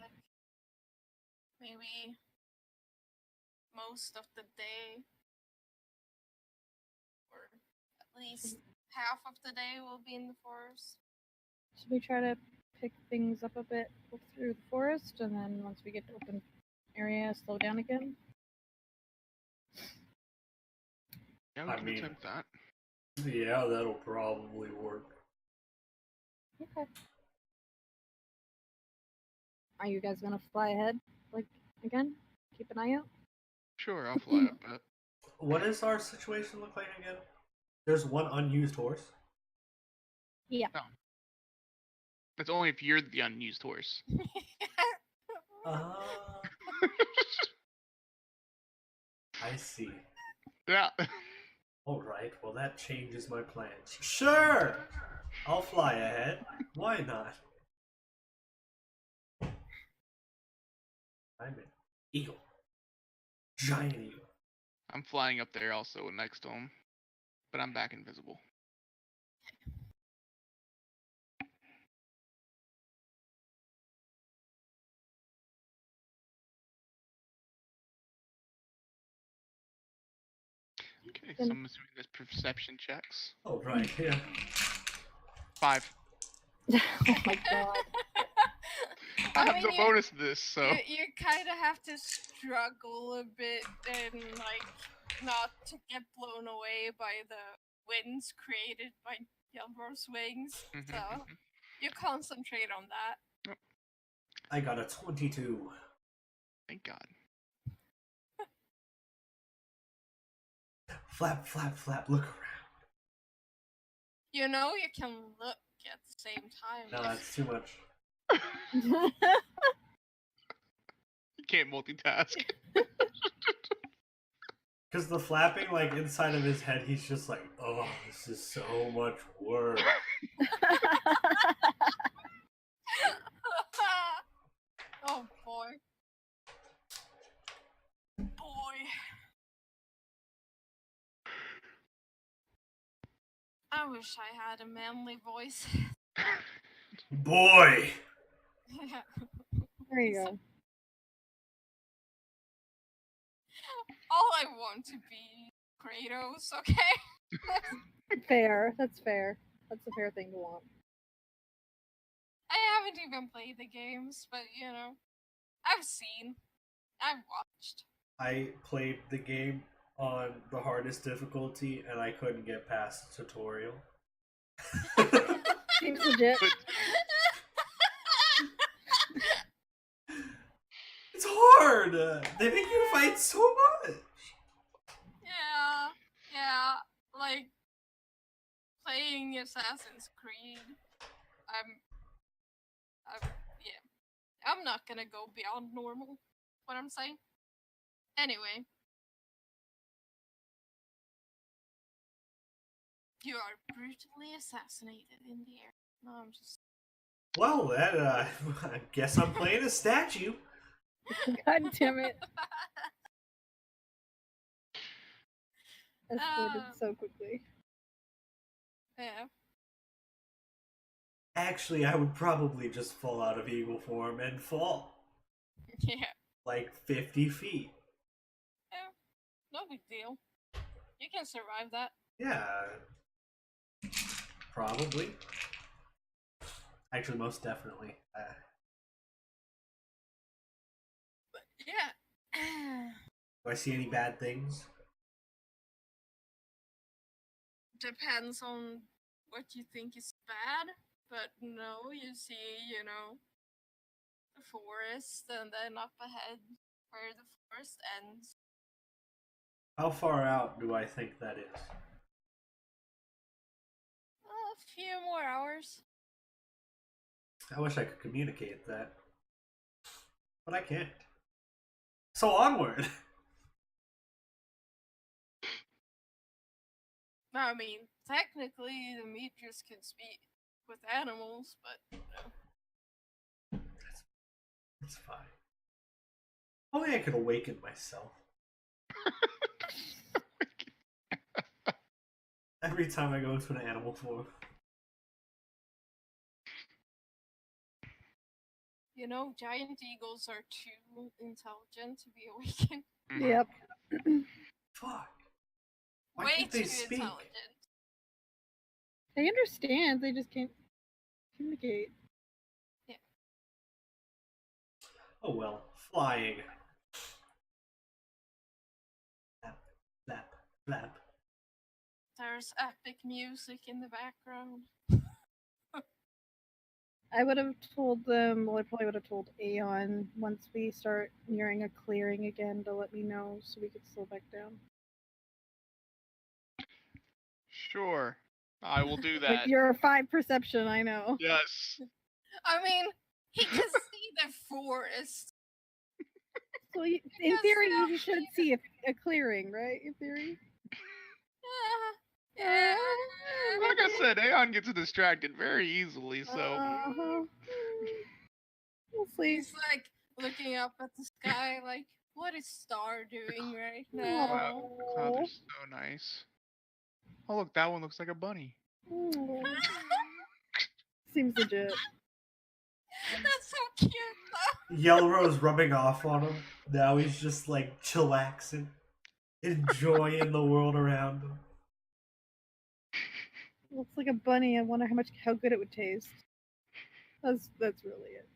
Maybe most of the day, or at least half of the day, will be in the forest. Should we try to pick things up a bit through the forest, and then once we get to open area, slow down again? Yeah, we can attempt that. Yeah, that'll probably work. Okay. Are you guys gonna fly ahead, like, again? Keep an eye out? Sure, I'll fly up that. What does our situation look like again? There's one unused horse. Yeah. No. That's only if you're the unused horse. I see. Yeah. Alright, well that changes my plans. Sure! I'll fly ahead. Why not? I'm an eagle. Giant eagle. I'm flying up there also next to him, but I'm back invisible. Okay, so I'm assuming there's perception checks. Oh, right, yeah. 5. Oh my god. I have mean, no bonus to this, so. You kind of have to struggle a bit and, like, not to get blown away by the winds created by Yelro's wings. So, you concentrate on that. I got a 22. Thank God. Flap, flap, flap, look around. You know, you can look at the same time. No, that's too much. You can't multitask. Because the flapping, like, inside of his head, he's just like, oh, this is so much work. Oh, boy. Boy. I wish I had a manly voice. Boy! There you go. All I want to be Kratos, okay? Fair. That's fair. That's a fair thing to want. I haven't even played the games, but you know, I've seen, I've watched. I played the game on the hardest difficulty, and I couldn't get past the tutorial. Seems legit. But It's hard! They make you fight so much! Yeah, like playing Assassin's Creed. I'm not gonna go beyond normal. What I'm saying. Anyway, you are brutally assassinated in the air. No, I'm just. Well, that, I guess I'm playing a statue. God damn it. Escalated so quickly. Yeah. Actually, I would probably just fall out of eagle form and fall. Yeah. Like 50 feet. Yeah. No big deal. You can survive that. Yeah. Probably. Actually, most definitely. But yeah. Do I see any bad things? Depends on what you think is bad. But no, you see, you know, the forest and then up ahead where the forest ends. How far out do I think that is? A few more hours. I wish I could communicate that. But I can't. So onward! I mean, technically, the Demetrius can speak with animals, but you know. It's fine. Only I could awaken myself. Every time I go into an animal form. You know, giant eagles are too intelligent to be awakened. Yep. Fuck. Why Way can't they too speak? intelligent. They understand, they just can't communicate. Oh well. Flying. Flap, flap, flap. There's epic music in the background. I would have told them, well, I probably would have told Aon once we start nearing a clearing again to let me know so we could slow back down. Sure. I will do With that. your 5 perception, I know. Yes. I mean, he can see the forest. So in Because theory, now- you should see a clearing, right? In theory. Yeah. Like I said, Aon gets distracted very easily, so Uh-huh. We'll see. He's like looking up at the sky, like, what is Star doing right wow, now? the clouds are so nice. Oh look, that one looks like a bunny. Aw. Seems legit. That's so cute, though. Yelro's rubbing off on him. Now he's just like chillaxing, enjoying the world around him. Looks like a bunny. I wonder how good it would taste. That's really it.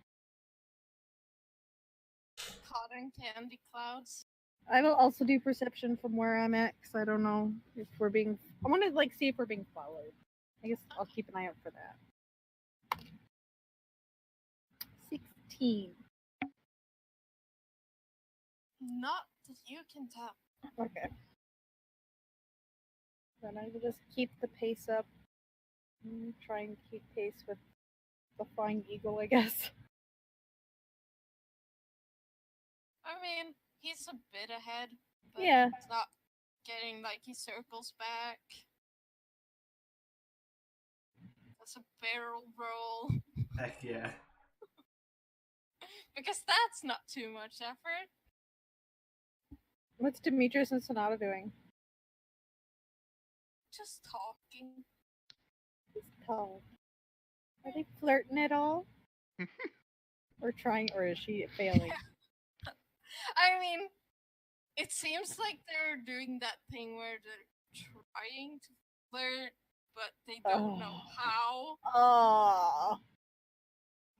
Cotton candy clouds. I will also do perception from where I'm at because I don't know if we're being. I want to like see if we're being followed. I guess I'll keep an eye out for that. 16. Not that you can tell. Okay. Then I will just keep the pace up. Try and keep pace with the flying eagle, I guess. I mean, he's a bit ahead, but Yeah. it's not getting like he circles back. That's a barrel roll. Heck yeah. Because that's not too much effort. What's Demetrius and Sonata doing? Just talking. Just tall. Are they flirting at all? Or trying, or is she failing? I mean, it seems like they're doing that thing where they're trying to flirt, but they don't know Oh. how. Oh.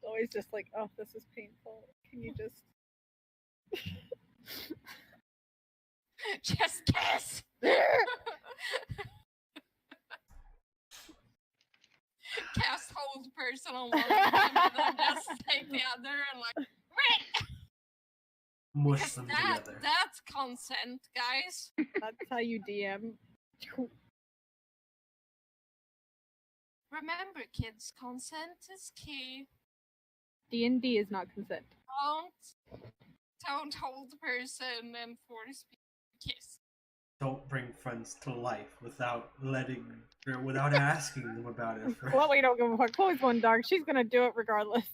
Always just like, oh, this is painful. Can you just. Just kiss! Cast hold person on one of them and then just take the other and like, Mush because them that, together. that's consent, guys. That's how you DM. Remember, kids, consent is key. D&D is not consent. Don't hold the person and force kiss. Don't bring friends to life without asking them about it first. Chloe don't give a fuck. Chloe's going dark. She's gonna do it regardless.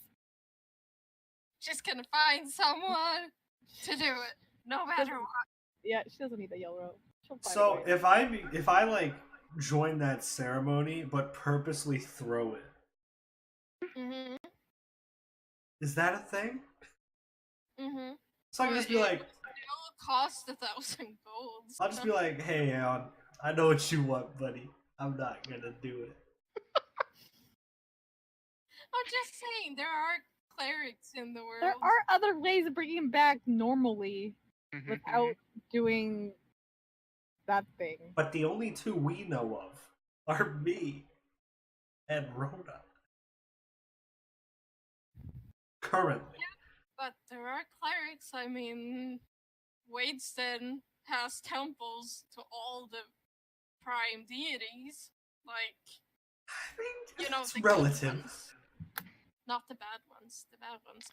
She's gonna find someone to do it, no matter what. Yeah, she doesn't need the Yelro. She'll find a So way. if I like join that ceremony but purposely throw it, Mm-hmm. is that a thing? Mm-hmm. So I can just be like, It'll cost 1,000 golds. I'll just be like, hey, Aon, I know what you want, buddy. I'm not gonna do it. I'm just saying, there are clerics in the world. There are other ways of bringing him back normally without doing that thing. But the only two we know of are me and Rhoda. Currently. But there are clerics. I mean, Wadeston has temples to all the prime deities. Like, I mean, you know, it's the good relative. ones. Not the bad ones. The bad ones.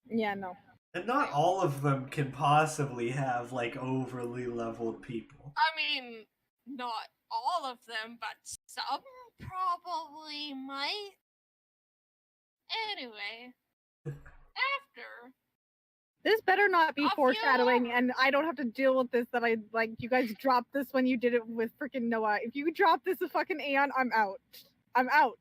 Yeah, no. And not all of them can possibly have, like, overly leveled people. I mean, not all of them, but some probably might. Anyway, after. This better not be Off you foreshadowing, go. and I don't have to deal with this. That I like. You guys dropped this when you did it with freaking Noah. If you drop this with fucking Aon, I'm out. I'm out.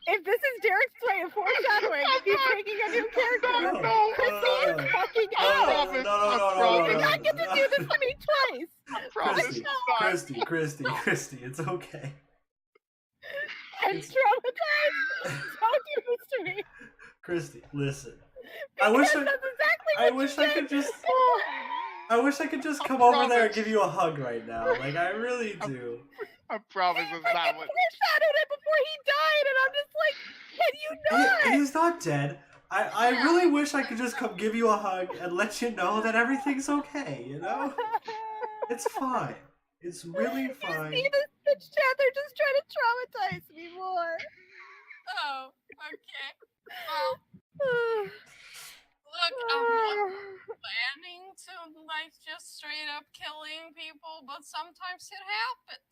If this is Derek's way of foreshadowing, he's making a new character. No, Christy is fucking I out. promise, No, I no, promise. You not get to do this to me twice. I promise. Christy, it's okay. I'm traumatized. Don't do this to me. Christy, listen. Because wish that's exactly what I you wish I did. could just come over there and give you a hug right now. Like, I really do. I promise He it's not freaking what. foreshadowed it before he died, and I'm just like, can you not? He's not dead. I really wish I could just come give you a hug and let you know that everything's okay, you know? It's fine. It's really fine. You see this bitch chat? They're just trying to traumatize me more. Oh, okay. Well, look, I'm not a fan sometimes it happens.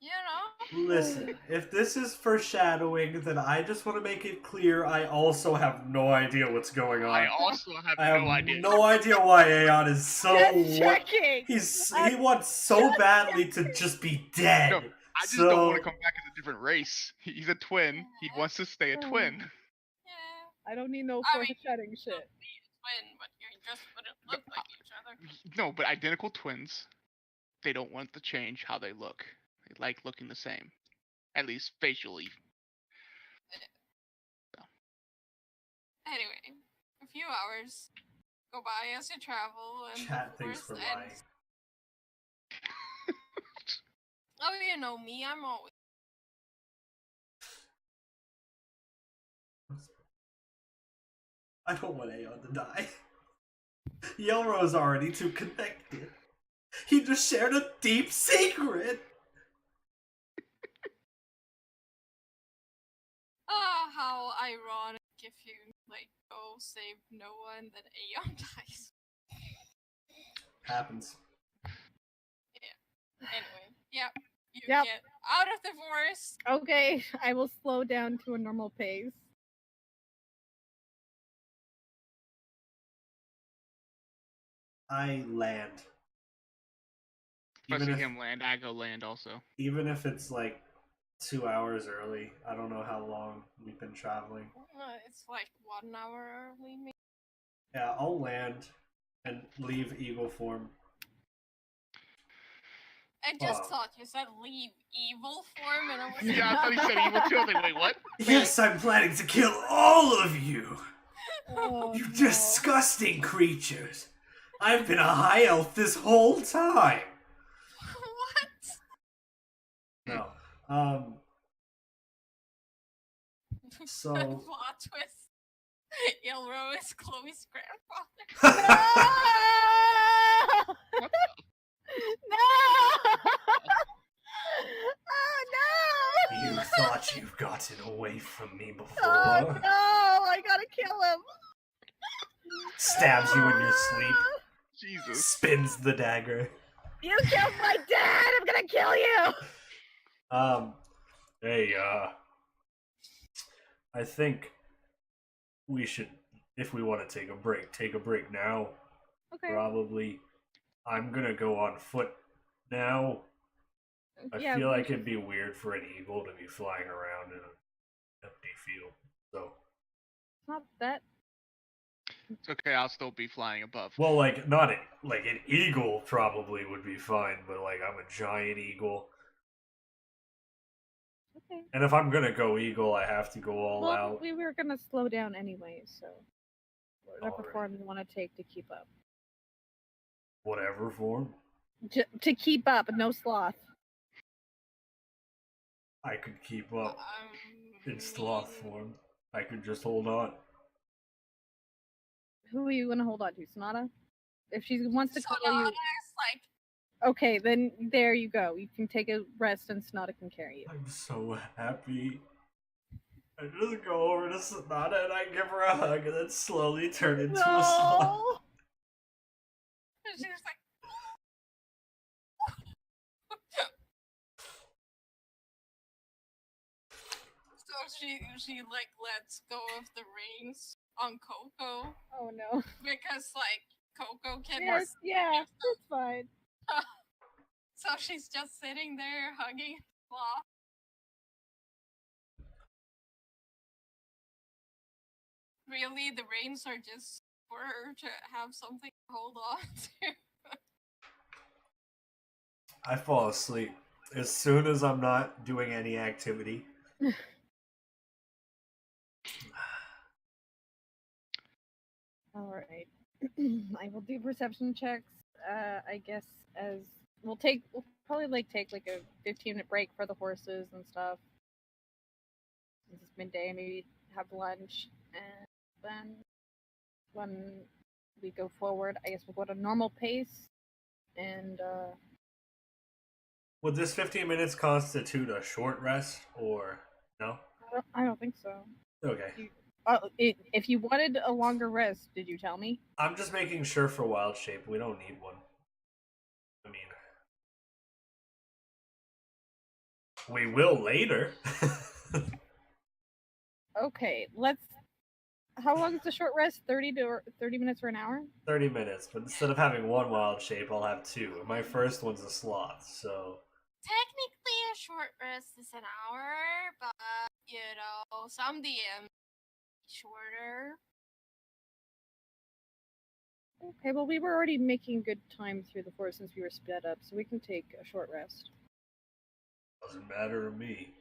You know? Listen, if this is foreshadowing, then I just want to make it clear I also have no idea what's going on. I also have I have no idea. no idea why Aon is so. Just checking. He wants so badly to just be dead. No, I just don't want to come back as a different race. He's a twin. He wants to stay a twin. Yeah. I don't need no I mean, foreshadowing shit. Twin, but you just wouldn't look like each other. No, but identical twins, they don't want to change how they look. They like looking the same, at least facially. So. Anyway, a few hours go by as you travel, and Chat the thinks forest we're lying. ends. Oh, you know me. I'm always. I don't want Aon to die. Yelro's already too connected. He just shared a deep secret. Ah, how ironic if you go save Noah and then Aeon dies. Happens. Anyway, yep. You Yep. get out of the forest. Okay, I will slow down to a normal pace. I land. Especially him land, I go land also. Even if it's like 2 hours early, I don't know how long we've been traveling. It's like 1 hour early, maybe. Yeah, I'll land and leave eagle form. I just thought you said leave evil form, and I was Yeah, I thought he said evil too. I was like, wait, what? Yes, I'm planning to kill all of you! Oh, You no. disgusting creatures! I've been a high elf this whole time! What? No. So... Plot twist. Yelro is Chloe's grandfather. No! What the? No! Oh no! You thought you've gotten away from me before. Oh no! I gotta kill him. Stabs you in your sleep. Jesus. Spins the dagger. You killed my dad! I'm gonna kill you! Hey, I think we should, if we want to take a break now. Okay. Probably. I'm gonna go on foot now. I Yeah, feel like it'd be weird for an eagle to be flying around in an empty field. So. It's not that. It's okay, I'll still be flying above. Well, like, not like an eagle probably would be fine, but like I'm a giant eagle. Okay. And if I'm gonna go eagle, I have to go all out. We were gonna slow down anyway, so whatever Alright. form you want to take to keep up. Whatever form. To keep up, no sloth. I could keep up in sloth form. I could just hold on. Who are you gonna hold on to, Sonata? If she wants to call you, Sonata's like, okay, then there you go. You can take a rest, and Sonata can carry you. I'm so happy. I just go over to Sonata and I give her a hug and then slowly turn into a sloth. she's like, so she like lets go of the reins on Coco Oh no. because like Coco can. Yes, yeah, it's fine. So she's just sitting there hugging Sloth. Really, the reins are just for her to have something to hold on to. I fall asleep as soon as I'm not doing any activity. All right. I will do perception checks. I guess as we'll probably take like a 15-minute break for the horses and stuff. Since it's midday, maybe have lunch, and then when we go forward, I guess we'll go at a normal pace. And Would this 15 minutes constitute a short rest or no? I don't think so. Okay. If you wanted a longer rest, did you tell me? I'm just making sure for wild shape we don't need one. I mean, We will later. Okay, let's. How long is the short rest? 30 minutes or an hour? 30 minutes, but instead of having one wild shape, I'll have two. My first one's a sloth, so Technically, a short rest is an hour, but some DM shorter. Okay, well, we were already making good time through the forest since we were sped up, so we can take a short rest. doesn't matter to me.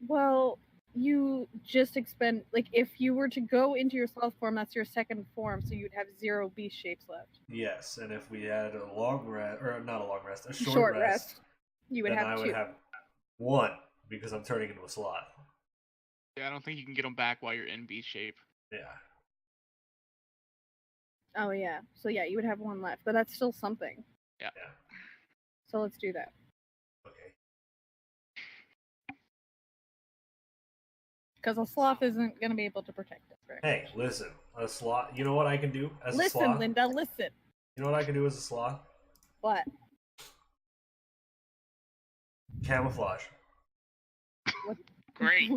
Well, you just expend, like, if you were to go into your sloth form, that's your second form, so you'd have 0 beast shapes left. Yes, and if we had a long rest, or not a long rest, a short, Short rest, rest. You would then have I 2. would have one because I'm turning into a sloth. Yeah, I don't think you can get them back while you're in beast shape. Yeah. Oh, yeah. So, yeah, you would have 1 left, but that's still something. Yeah. Yeah. So let's do that. Okay. Because a sloth isn't going to be able to protect us, right? Hey, listen, a sloth. You know what I can do as a Listen, sloth? Linda, listen. You know what I can do as a sloth? What? Camouflage. Great.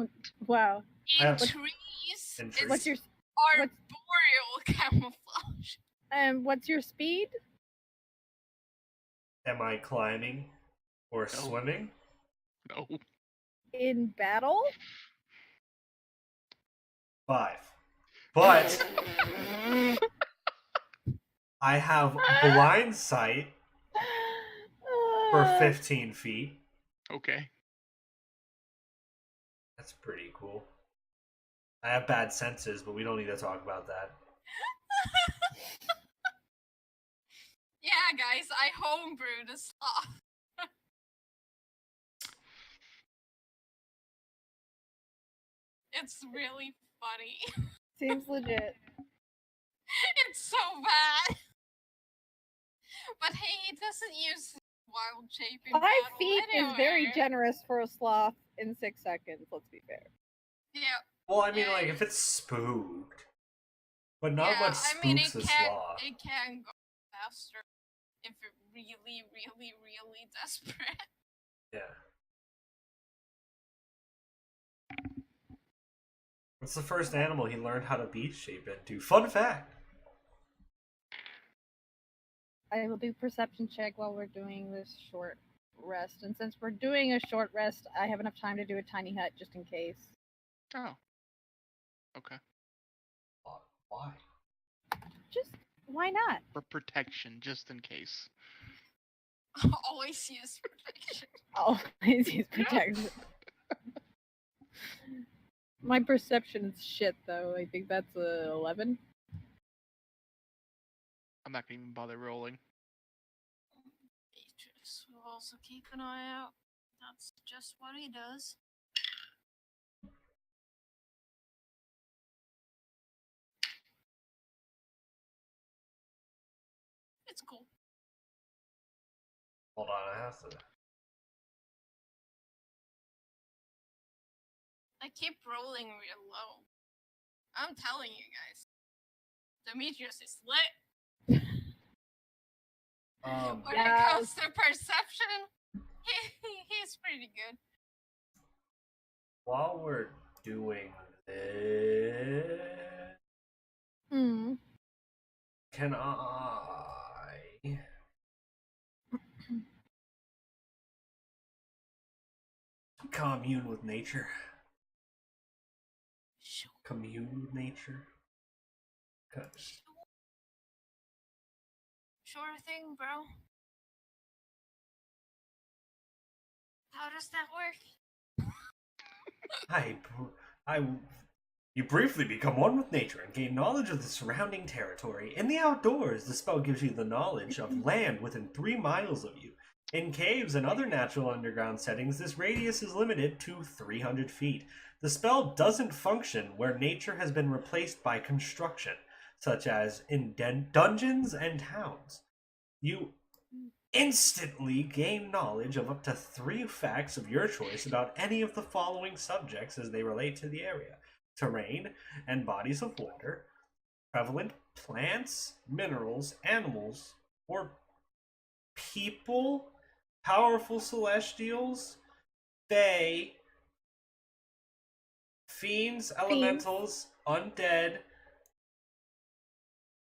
Wow. I In have- trees, In it's trees. What's your arboreal camouflage. what's your speed? Am I climbing or No. swimming? No. In battle? 5. But I have blind sight for 15 feet. Okay. That's pretty cool. I have bad senses, but we don't need to talk about that. Yeah, guys, I homebrewed a sloth. It's really funny. Seems legit. It's so bad. But hey, it doesn't use wild shape in 5 battle feet is very anyway. generous for a sloth in 6 seconds, let's be fair. Yeah. Well, I mean, like, if it's spooked. But not yeah, much I mean, spooks a sloth. it can go faster if it really, really, really desperate. Yeah. What's the first animal he learned how to beast shape into? Fun fact. I will do perception check while we're doing this short rest. And since we're doing a short rest, I have enough time to do a tiny hut just in case. Oh. Okay. Why? Just why not? For protection, just in case. Always use protection. Always use protection. My perception is shit, though. I think that's a 11. I'm not gonna even bother rolling. Beatrice will also keep an eye out. That's just what he does. It's cool. Hold on, I have to. I keep rolling real low. I'm telling you guys. Demetrius is lit. When it comes to perception, he's pretty good. While we're doing this, Hmm. can I commune with nature? Sure. Commune with nature? 'Cause Sure thing, bro. How does that work? you briefly become one with nature and gain knowledge of the surrounding territory. In the outdoors, the spell gives you the knowledge of land within 3 miles of you. In caves and other natural underground settings, this radius is limited to 300 feet. The spell doesn't function where nature has been replaced by construction, such as in dungeons and towns. You instantly gain knowledge of up to 3 facts of your choice about any of the following subjects as they relate to the area: terrain and bodies of water, prevalent plants, minerals, animals, or people, powerful celestials, fae, fiends, elementals, undead,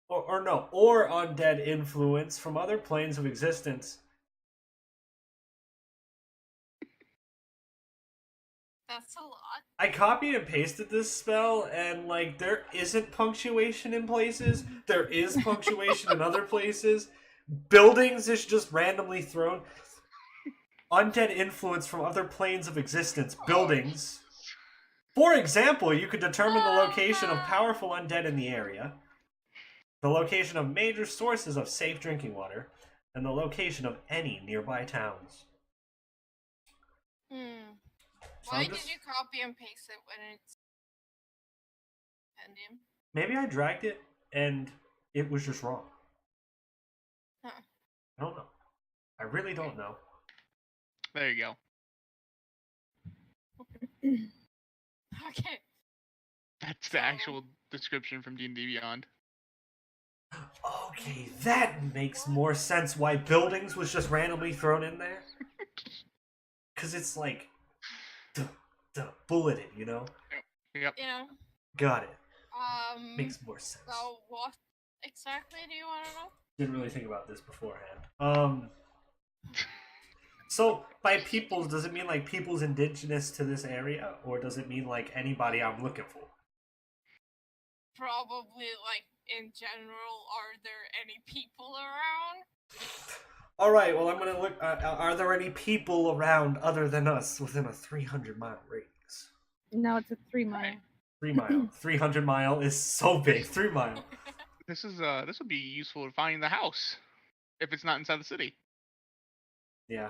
or undead influence from other planes of existence. That's a lot. I copied and pasted this spell, and like there isn't punctuation in places. There is punctuation in other places. Buildings is just randomly thrown. Undead influence from other planes of existence. Buildings. For example, you could determine the location of powerful undead in the area, the location of major sources of safe drinking water, and the location of any nearby towns. So Why did you copy and paste it when it's pending? Maybe I dragged it and it was just wrong. Huh. I don't know. I really don't know. There you go. Okay. That's the actual description from D&D Beyond. Okay, that makes more sense why buildings was just randomly thrown in there. Because it's like, bulleted, you know? Yep. You know. Got it. Makes more sense. So what exactly do you want to know? Didn't really think about this beforehand. So by peoples, does it mean like peoples indigenous to this area, or does it mean like anybody I'm looking for? Probably like in general, are there any people around? All right. Well, I'm gonna look. Are there any people around other than us within a 300-mile radius? No, it's a 3 mile. 3 mile. 300 mile is so big. 3 mile. This would be useful to find the house if it's not inside the city. Yeah.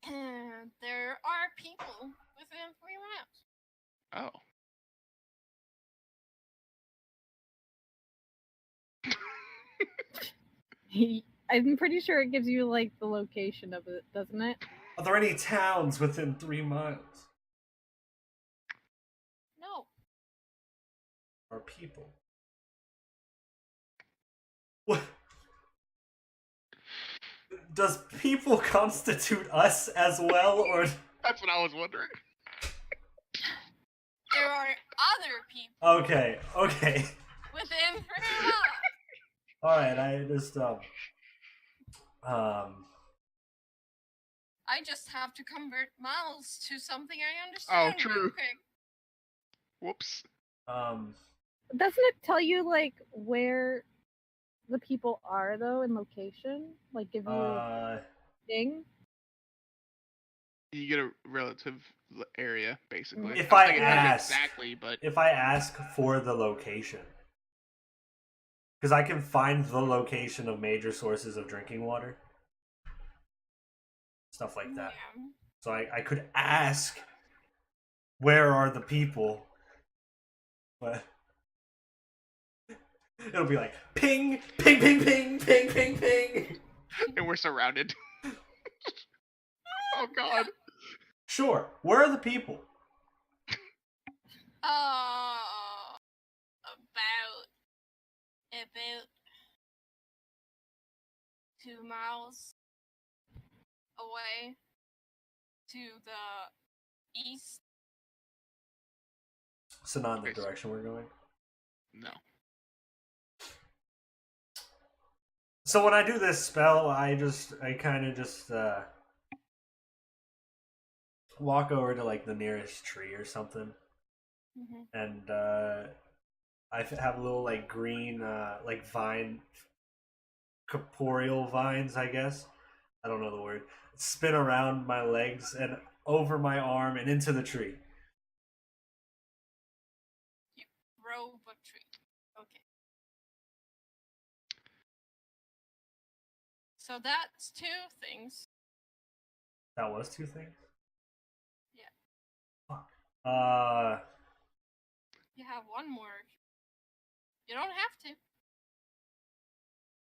There are people within 3 miles. Oh. I'm pretty sure it gives you like the location of it, doesn't it? Are there any towns within 3 miles? No. Or people? What? Does people constitute us as well, or? That's what I was wondering. There are other people. Okay. Within 3 miles. All right. I just have to convert miles to something I understand. Oh, true. Real quick. Whoops. Doesn't it tell you like where the people are though in location? Like give you a thing? You get a relative area, basically. If I I don't think it says ask, exactly, but if I ask for the location, because I can find the location of major sources of drinking water, stuff like that. Yeah. So I could ask, where are the people? But it'll be like, ping, ping, ping, ping, ping, ping, ping. and we're surrounded. Oh God. Sure. Where are the people? About 2 miles away to the east. So not in the Okay, so- direction we're going. No. So when I do this spell, I kind of just walk over to like the nearest tree or something, and I have a little like green like vine, corporeal vines, I guess. I don't know the word. Spin around my legs and over my arm and into the tree. You robe a tree. Okay. So that's 2 things. That was 2 things? Yeah. Fuck. You have 1 more. You don't have to.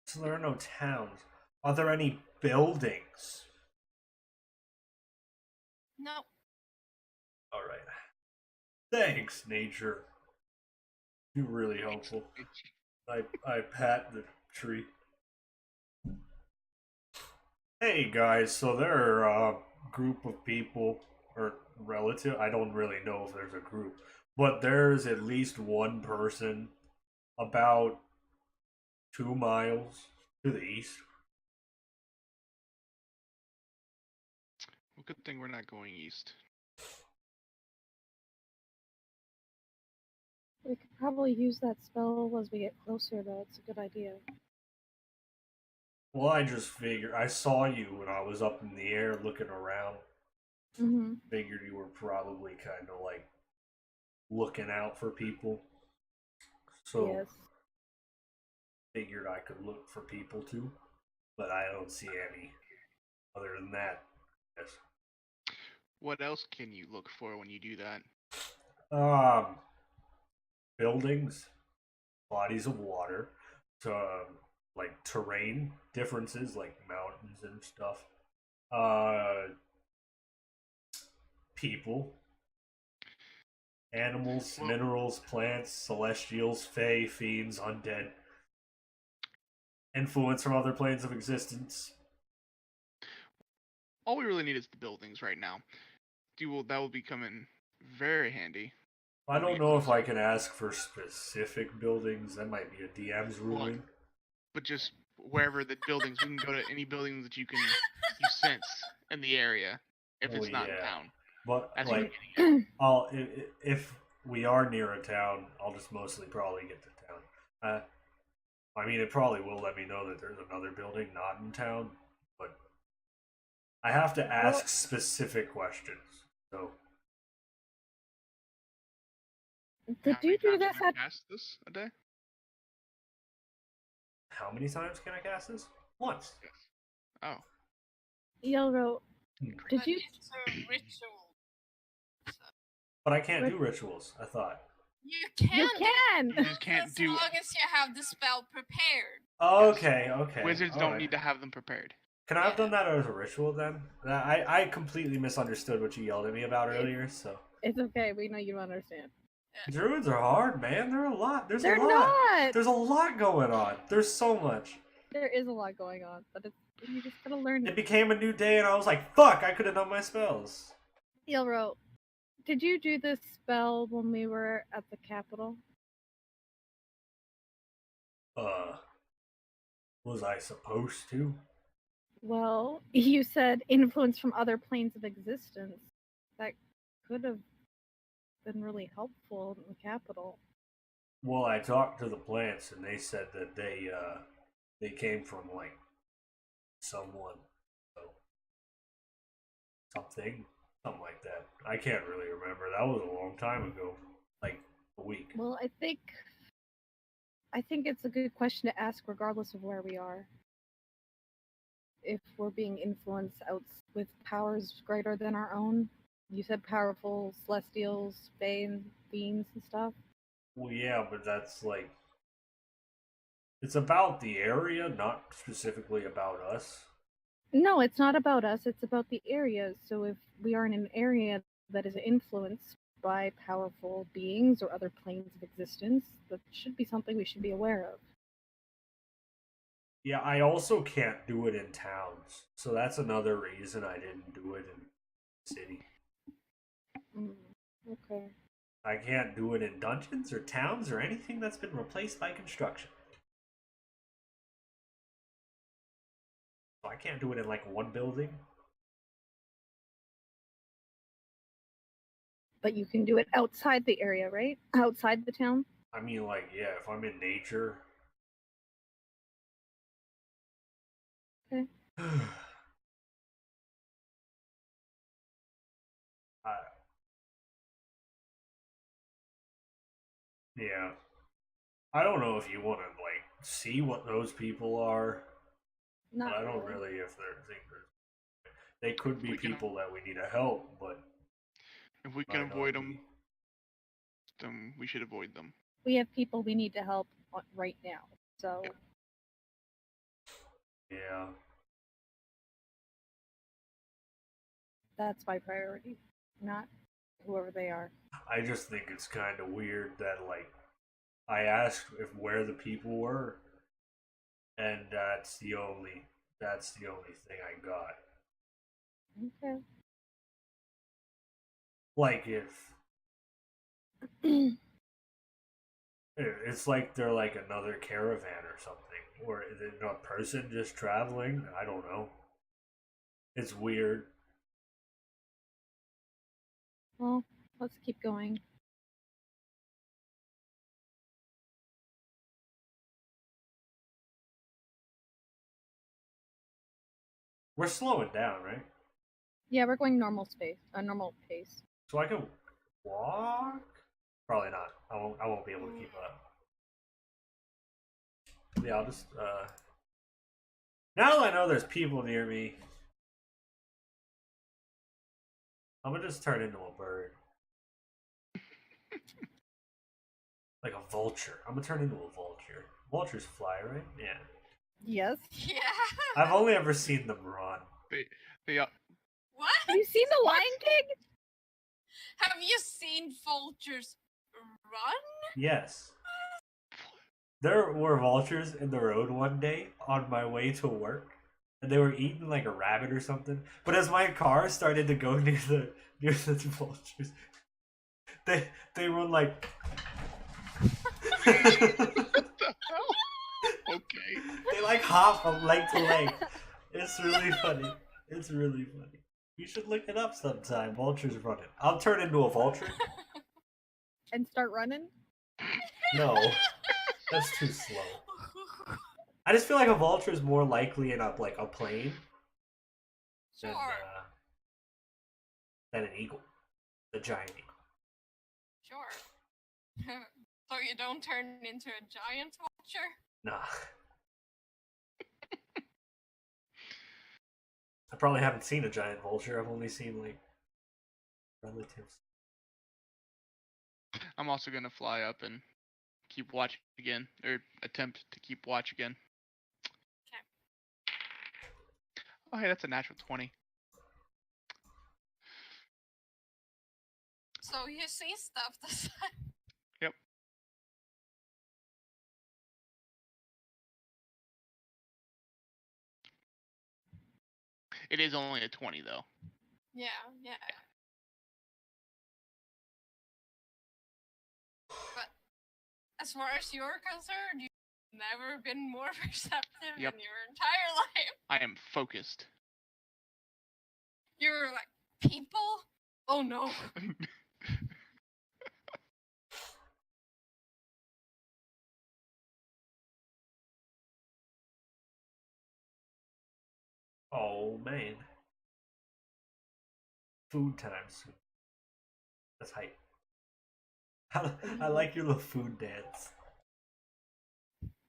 So there are no towns. Are there any buildings? No. Alright. Thanks, nature. You're really helpful. I pat the tree. Hey guys, so there are a group of people or relative. I don't really know if there's a group, but there's at least one person about 2 miles to the east. Well, good thing we're not going east. We could probably use that spell as we get closer, though. It's a good idea. Well, I just figured I saw you when I was up in the air looking around. Mm-hmm. Figured you were probably kind of like looking out for people. So Yes. figured I could look for people too, but I don't see any other than that. Yes. What else can you look for when you do that? Buildings, bodies of water, to like terrain differences, like mountains and stuff. People, animals, Well, minerals, plants, celestials, fae, fiends, undead. Influence from other planes of existence. all we really need is the buildings right now. That will be coming very handy. I when we don't get know if closer. I can ask for specific buildings. That might be a DM's ruling. But just wherever the buildings, we can go to any buildings that you sense in the area if Oh it's not in yeah, town. but That's like, what I'm getting if we are near a town, I'll just mostly probably get to town. I mean, it probably will let me know that there's another building not in town, but I have to ask specific questions. So Did How you many do times this can I at? cast this a day? how many times can I cast this? Once. Yes. Oh, Yelro, did But you? it's a ritual. So But I can't do rituals. I thought. you can. You can. you just can't as do. long as you have the spell prepared. Okay, okay. Wizards all don't right. need to have them prepared. Can I have Yeah. done that as a ritual then? I completely misunderstood what you yelled at me about earlier. So It's okay. We know you don't understand. druids are hard, man. They're a lot. There's They're a lot. not. There's a lot going on. There's so much. There is a lot going on, but you just gotta learn It it. became a new day, and I was like, "Fuck! I could have done my spells." Yelro, did you do this spell when we were at the Capitol? Was I supposed to? Well, you said influence from other planes of existence. That could have been really helpful in the Capitol. Well, I talked to the plants, and they said that they came from like someone, so something like that. I can't really remember. That was a long time ago, like a week. Well, I think it's a good question to ask, regardless of where we are. If we're being influenced out with powers greater than our own, you said powerful celestials, fiends, and stuff. Well, yeah, but that's like it's about the area, not specifically about us. No, it's not about us. It's about the areas. So if we are in an area that is influenced by powerful beings or other planes of existence, that should be something we should be aware of. Yeah, I also can't do it in towns, so that's another reason I didn't do it in the city. Okay. I can't do it in dungeons or towns or anything that's been replaced by construction. So I can't do it in like one building. But you can do it outside the area, right? Outside the town? I mean, like, yeah, if I'm in nature. Okay. I, yeah. I don't know if you want to, like, see what those people are. Not But I don't really. really if they're thinkers. They could be We can- people that we need to help, but If we might can not avoid be. them, then we should avoid them. We have people we need to help right now. So Yep. Yeah. that's my priority, not whoever they are. I just think it's kind of weird that like I asked if where the people were, and that's the only thing I got. Okay. Like if it's like they're like another caravan or something, or is it a person just traveling? I don't know. It's weird. Well, let's keep going. We're slowing down, right? Yeah, we're going normal space, a normal pace. So I can walk? Probably not. I won't be able to keep up. Yeah, I'll just now that I know there's people near me, I'm gonna just turn into a bird. Like a vulture. I'm gonna turn into a vulture. Vultures fly, right? Yeah. Yes. Yeah. I've only ever seen them run. They What? Have you seen the Lion King? Have you seen vultures run? Yes. There were vultures in the road one day on my way to work, and they were eating like a rabbit or something. But as my car started to go near the vultures, they run like. Okay. They like hop from leg to leg. It's really funny. It's really funny. You should look it up sometime. Vultures running. I'll turn into a vulture. And start running? No, that's too slow. I just feel like a vulture is more likely in a plane than Sure. than an eagle, a giant eagle. Sure. So you don't turn into a giant vulture? Nah. I probably haven't seen a giant vulture. I've only seen like relatives. I'm also gonna fly up and keep watch again, or attempt to keep watch again. Oh, hey, that's a natural 20. So you see stuff this time. Yep. It is only a 20 though. Yeah, yeah. But as far as you're concerned, you've never been more perceptive Yep. in your entire life. I am focused. You're like, people? Oh no. Oh man. Food time soon. That's hype. I like your little food dance.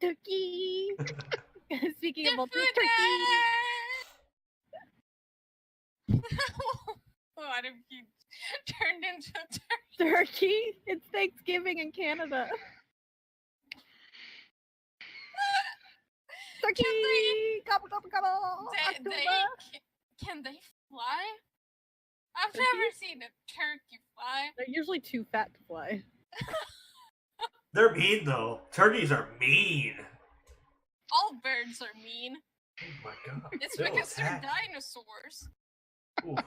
Turkey! Speaking The of vultures, food turkey! What if you turned into a turkey? Turkey! It's Thanksgiving in Canada. Turkey! Gobble, gobble, gobble! Can they fly? I've Turkeys? never seen a turkey fly. They're usually too fat to fly. They're mean though. Turkeys are mean. All birds are mean. Oh my god. It's They'll because they're attack. dinosaurs. Oof.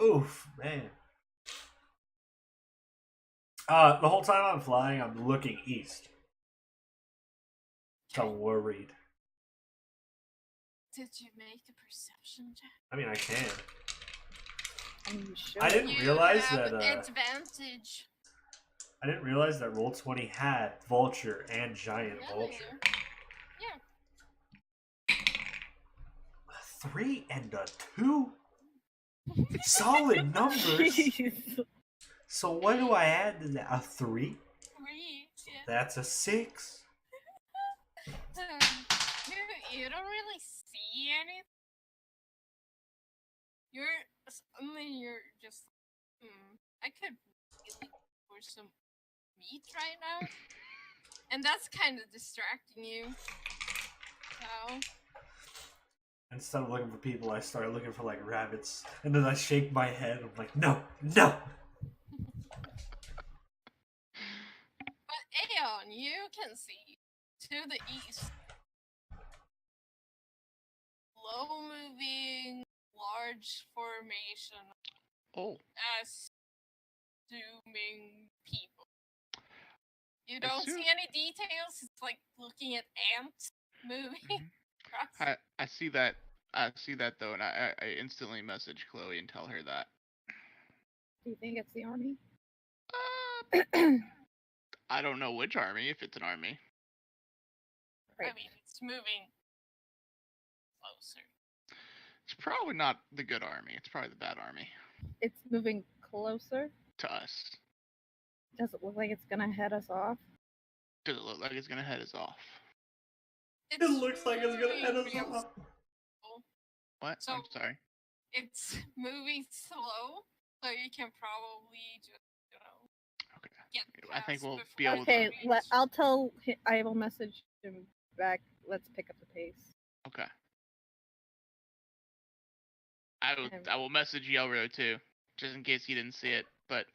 Oof, man. The whole time I'm flying, I'm looking east. So I'm worried. Did you make a perception check? I mean, I can. I mean, you should. I didn't You realize have that. advantage. I didn't realize that Roll20 had Vulture and Giant Really? Vulture. Yeah. A 3 and a 2? Solid numbers. Jeez. So what do I add to that? A 3? 3. Yeah. That's a 6. You don't really see anything. You're just, I could really go for some meat right now. And that's kind of distracting you. So, Instead of looking for people, I start looking for like rabbits. And then I shake my head. I'm like, no, no. but Aon, you can see to the east. Slow moving, large formation Oh. as consuming people. You I don't assume- see any details. It's like looking at ants moving. across. I see that. I see that though, and I instantly message Chloe and tell her that. Do you think it's the army? I don't know which army, if it's an army. Right. I mean, it's moving closer. It's probably not the good army. It's probably the bad army It's moving closer. to us. Does it look like it's gonna head us off? Does it look like it's gonna head us off? It looks like it's gonna head us moving real off. slow. What? So- I'm sorry. It's moving slow, so you can probably just, Okay. get I think past we'll before be able to- Okay, reach. I'll tell. I will message him back. Let's pick up the pace. Okay. I And- will message Yelro too, just in case he didn't see it. But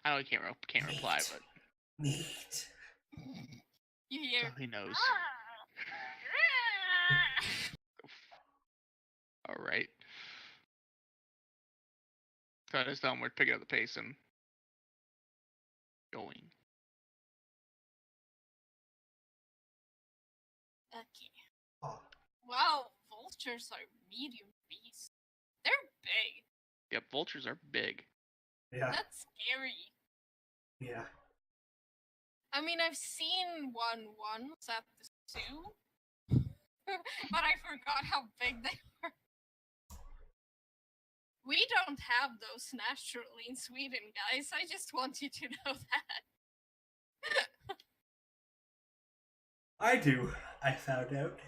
I know he can't reply, Neat. but Neat. You hear. he knows. "Ah!" All right. So I just tell him we're picking up the pace and going. Okay. Oh, Wow, vultures are medium beasts. They're big. Yep, vultures are big. yeah, That's scary. yeah. I mean, I've seen one once at the zoo, but I forgot how big they are. We don't have those naturally in Sweden, guys. I just want you to know that. I do. I found out.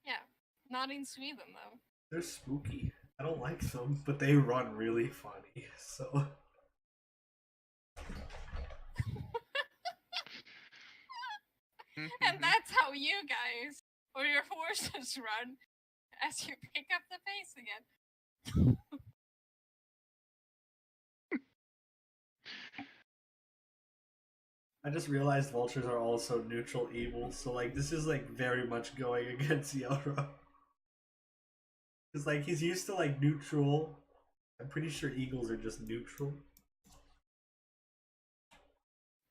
Yeah, not in Sweden though. They're spooky. I don't like them, but they run really funny. So And that's how you guys or your horses run as you pick up the pace again. I just realized vultures are also neutral evil. So like this is like very much going against Yelro. Cause like he's used to like neutral. I'm pretty sure eagles are just neutral.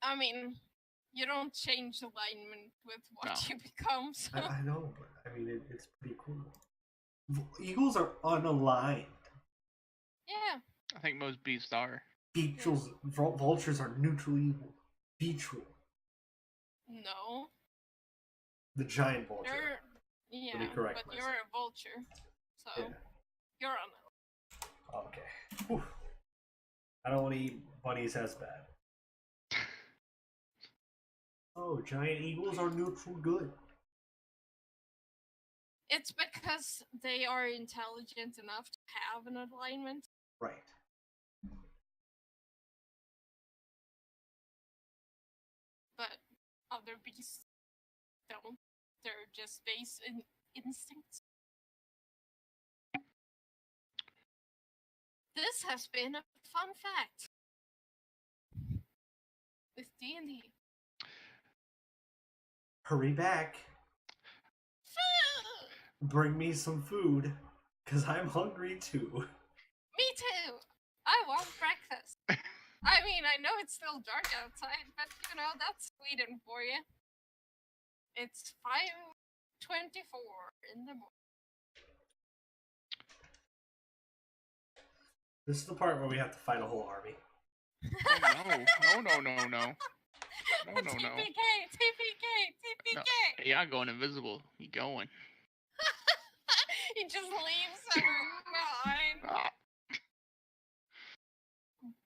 I mean, you don't change alignment with what No. you become, so I know, but I mean it's pretty cool. Eagles are unaligned. yeah. I think most beasts are. Beetrels, vultures are neutral evil. Beetrel, No. the giant vulture. You're yeah, me correct but you're myself. a vulture. So Yeah. you're on Okay. Whew. I don't want to eat bunnies as bad. Oh, giant eagles are neutral good. It's because they are intelligent enough to have an alignment. Right. But other beasts don't. They're just based in instincts. This has been a fun fact with D&D. Hurry back. Bring me some food, cause I'm hungry too. Me too. I want breakfast. I mean, I know it's still dark outside, but you know that's Sweden for you. It's 5:24 in the morning. This is the part where we have to fight a whole army. Oh, no. No. TPK, TPK, TPK. Hey, I'm going invisible. He going. He just leaves everyone behind. Ah,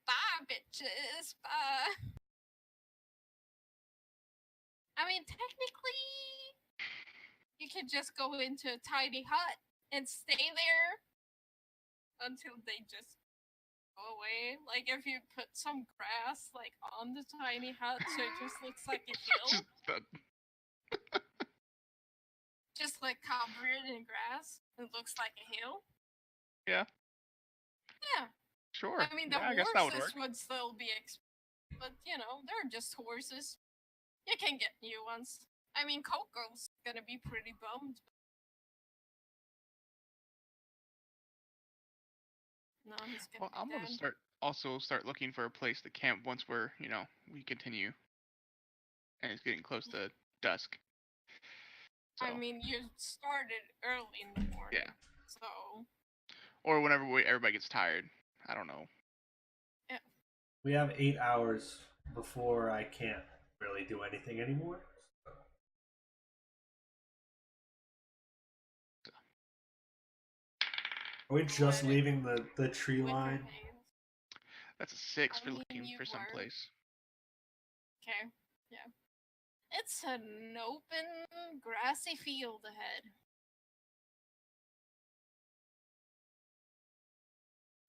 Bye, bitches. Bye. I mean, technically, you could just go into a tiny hut and stay there until they just go away. Like if you put some grass like on the tiny hut, so it just looks like a hill, just that- just like covered in grass. It looks like a hill. Yeah. Yeah. Sure. I mean, the yeah, I guess that would horses work. would still be, but you know, they're just horses. You can get new ones. I mean, Coco's gonna be pretty bummed. No, he's gonna Well, be I'm gonna dead. start also start looking for a place to camp once we're, we continue and it's getting close to dusk. So, I mean, you started early in the morning. yeah. So. Or whenever everybody gets tired. I don't know. Yeah. We have 8 hours before I can't really do anything anymore. Are we just leaving the tree line? That's a 6 for I mean, looking you for some were. place. Okay, yeah. It's an open, grassy field ahead.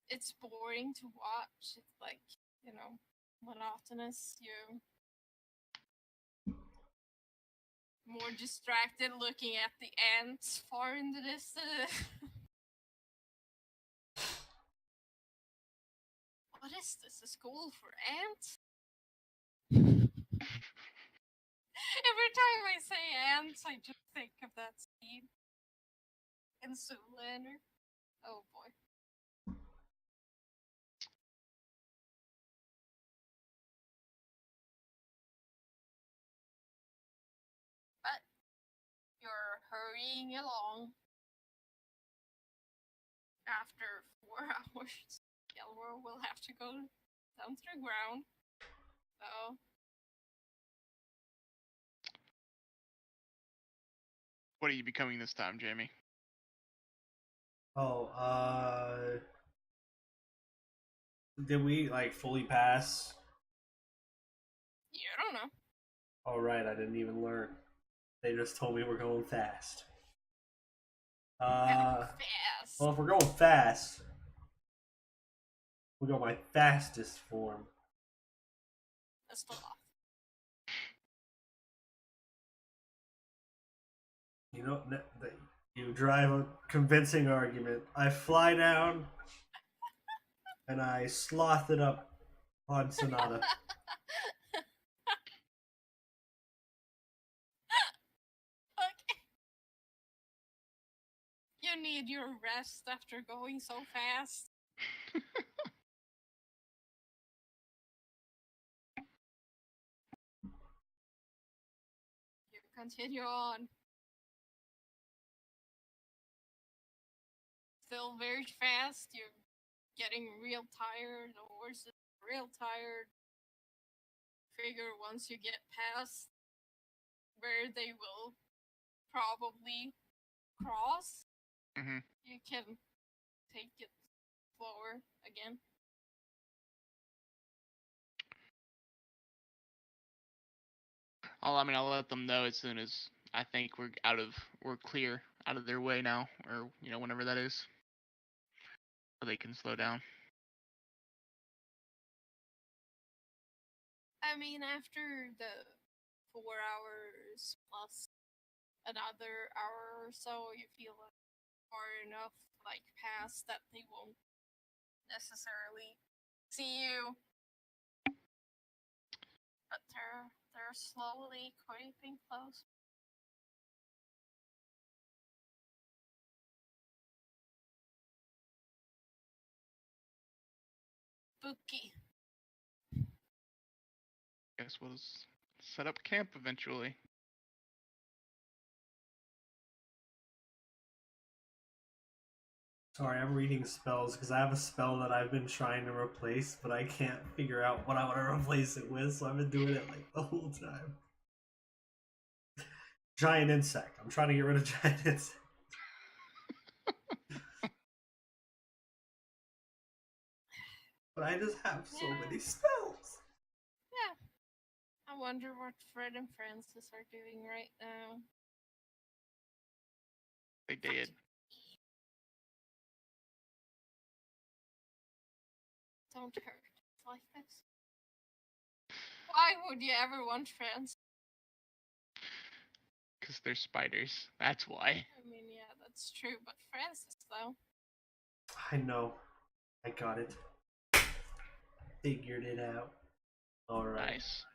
It's boring to watch. It's like, monotonous. You're more distracted looking at the ants far in the distance. What is this? A school for ants? Every time I say ants, I just think of that scene in Zoolander. Oh boy. But you're hurrying along. After 4 hours, Yelro will have to go down to the ground. So. What are you becoming this time, Jamie? Oh, did we fully pass? You don't know. All right, I didn't even learn. They just told me we're going fast. Fast. Well, if we're going fast, we go my fastest form. A sloth. You know, you drive a convincing argument. I fly down and I sloth it up on Sonata. Okay. You need your rest after going so fast. You continue on. Still very fast. You're getting real tired. The horse is real tired. Figure once you get past where they will probably cross, you can take it slower again. I'll let them know as soon as I think we're clear out of their way now, or whenever that is, so they can slow down. I mean, after the 4 hours plus another hour or so, you feel like far enough past that they won't necessarily see you. But they're slowly creeping close. Spooky. Guess we'll set up camp eventually. Sorry, I'm reading spells because I have a spell that I've been trying to replace, but I can't figure out what I want to replace it with, so I've been doing it the whole time. Giant insect. I'm trying to get rid of giant insect. But I just have so many spells. Yeah. I wonder what Fred and Francis are doing right now. They did. Don't hurt like this. Why would you ever want Francis? Because they're spiders. That's why. I mean, yeah, that's true, but Francis, though. I know. I got it. Figured it out. Alright. Nice.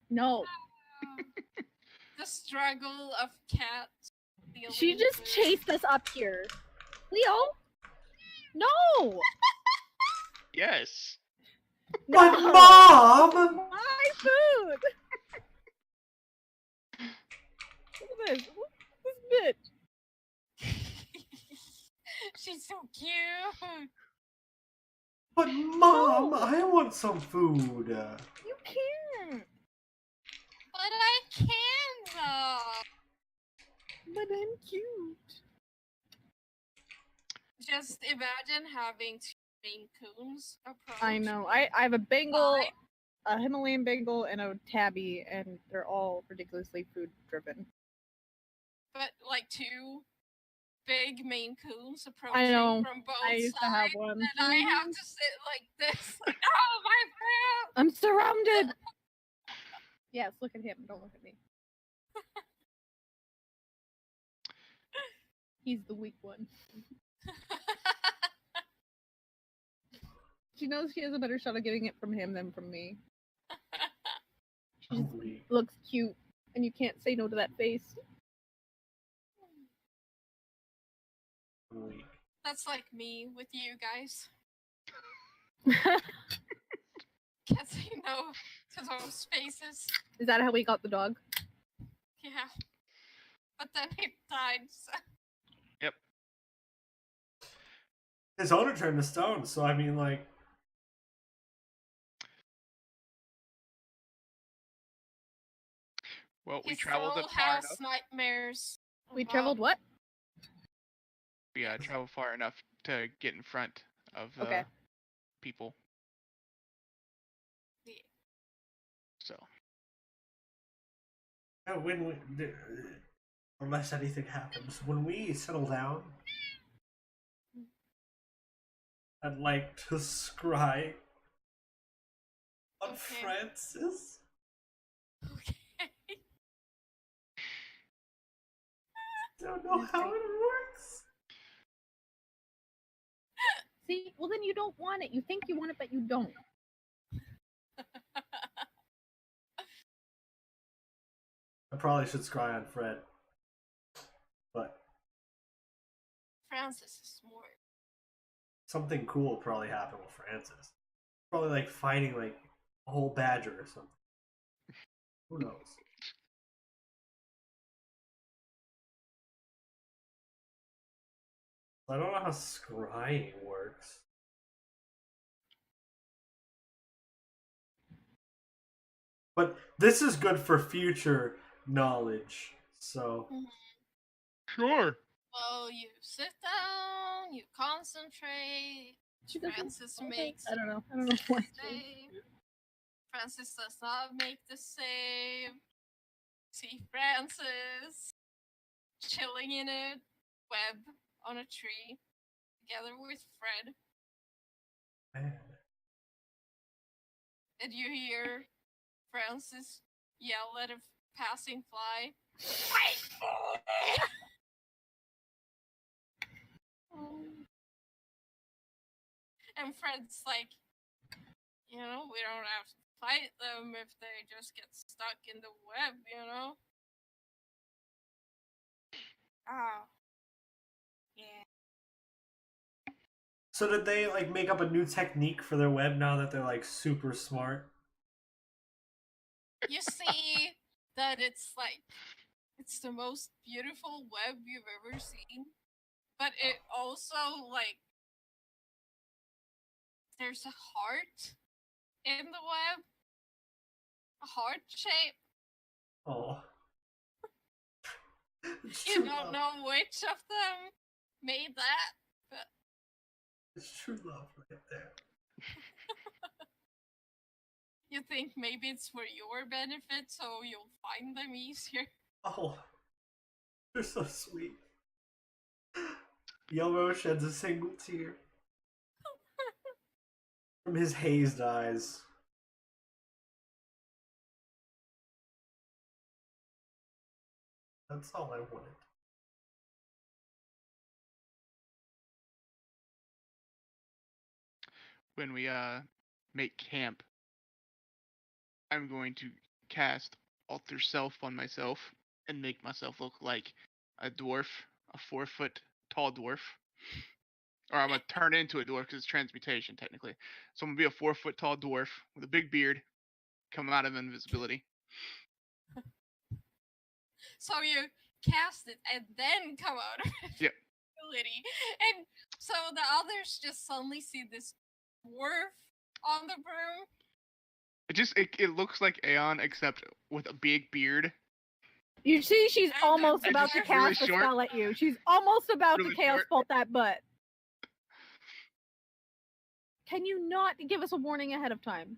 No. The struggle of cats. She dealing just with- chased us up here. Leo? No! Yes. But No! Mom! My food! Look at this. Look at this bitch. She's so cute. But Mom, No. I want some food. You can't. But I can though. But I'm cute. Just imagine having two Maine Coons approach. I know. I have a Bengal, Fine. a Himalayan Bengal, and a Tabby, and they're all ridiculously food driven. But like two big Maine Coons approaching know. from both I used to sides. have one. And I have to sit like this. Like, oh, my food! I'm surrounded. Yes, look at him. Don't look at me. He's the weak one. She knows she has a better shot of getting it from him than from me. She just Hungry. looks cute, and you can't say no to that face. Hungry. That's like me with you guys. Can't say no to those faces. Is that how we got the dog? Yeah. But then he died, so. His owner turned to stone, so I mean, like, Well, we His traveled soul it far has enough. nightmares. We about- traveled what? We traveled far enough to get in front of Okay. people. Yeah. So when we, unless anything happens, when we settle down, I'd like to scry on Okay. Francis. Okay. Don't know how it works. See, well then you don't want it. You think you want it, but you don't. I probably should scry on Fred, but Francis is smart. something cool will probably happen with Francis. Probably like fighting like a whole badger or something. Who knows? I don't know how scrying works. But this is good for future knowledge. So sure. Well, you sit down, you concentrate. She doesn't- Francis okay. makes I don't know. I don't know why. save. Francis does not make the save. See Francis chilling in a web on a tree together with Fred. man, And you hear Francis yell at a passing fly. Fight for me! And Fred's like, you know, we don't have to fight them if they just get stuck in the web, you know? Oh. Yeah. so did they like make up a new technique for their web now that they're like super smart? You see that it's like, it's the most beautiful web you've ever seen. But it also, like, there's a heart in the web. A heart shape. Oh. It's You true don't love. know which of them made that, but It's true love right there. you think maybe it's for your benefit so you'll find them easier. Oh, they're so sweet. Yelro sheds a single tear from his hazed eyes. That's all I wanted. When we make camp, I'm going to cast Alter Self on myself and make myself look like a dwarf, a 4-foot tall dwarf. Or I'm gonna turn into a dwarf because it's transmutation technically. So I'm gonna be a 4-foot tall dwarf with a big beard, coming out of invisibility. So you cast it and then come out of Yep. invisibility. And so the others just suddenly see this dwarf on the broom. It looks like Aon except with a big beard. You see, she's And almost they're about to just really cast a short. spell at you. She's almost about Really to chaos short. bolt that butt. Can you not give us a warning ahead of time?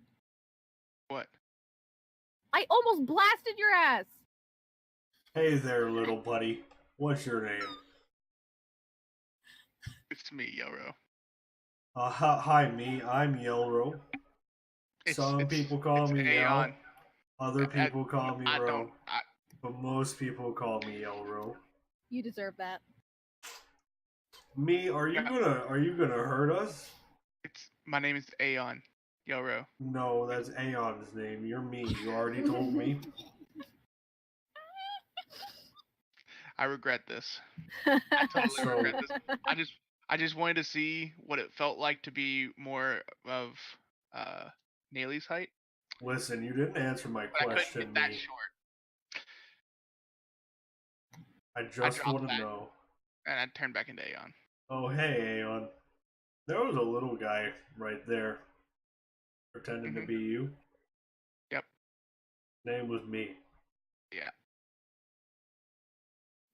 What? I almost blasted your ass. Hey there, little buddy. What's your name? It's me, Yelro. Hi, me. I'm Yelro. Some people call me Yel. Aon. Other people call me I Ro. don't. But most people call me Yelro. You deserve that. Me, are you gonna hurt us? My name is Aon. Yelro. No, that's Aon's name. You're me. You already told me. I regret this. I totally So- regret this. I just wanted to see what it felt like to be more of Nayli's height. Listen, you didn't answer my But I couldn't question, get that me. short. I just dropped want to that. know. And I turned back into Aon. Oh, hey, Aon. There was a little guy right there pretending to be you. Yep. Name was me. Yeah.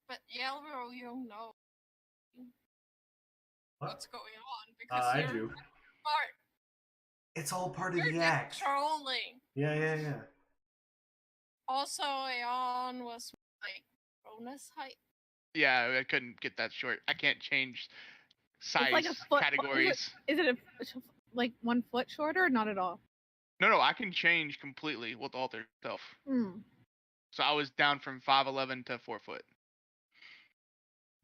But Yelro, you don't know What? what's going on because I you're do. part. It's all part of You're the just act. trolling. Yeah. Also, Aeon was like bonus height. Yeah, I couldn't get that short. I can't change size like a foot- categories. Is it like 1 foot shorter or not at all? No, I can change completely with alter stuff. Hmm. So I was down from 5'11" to 4 foot.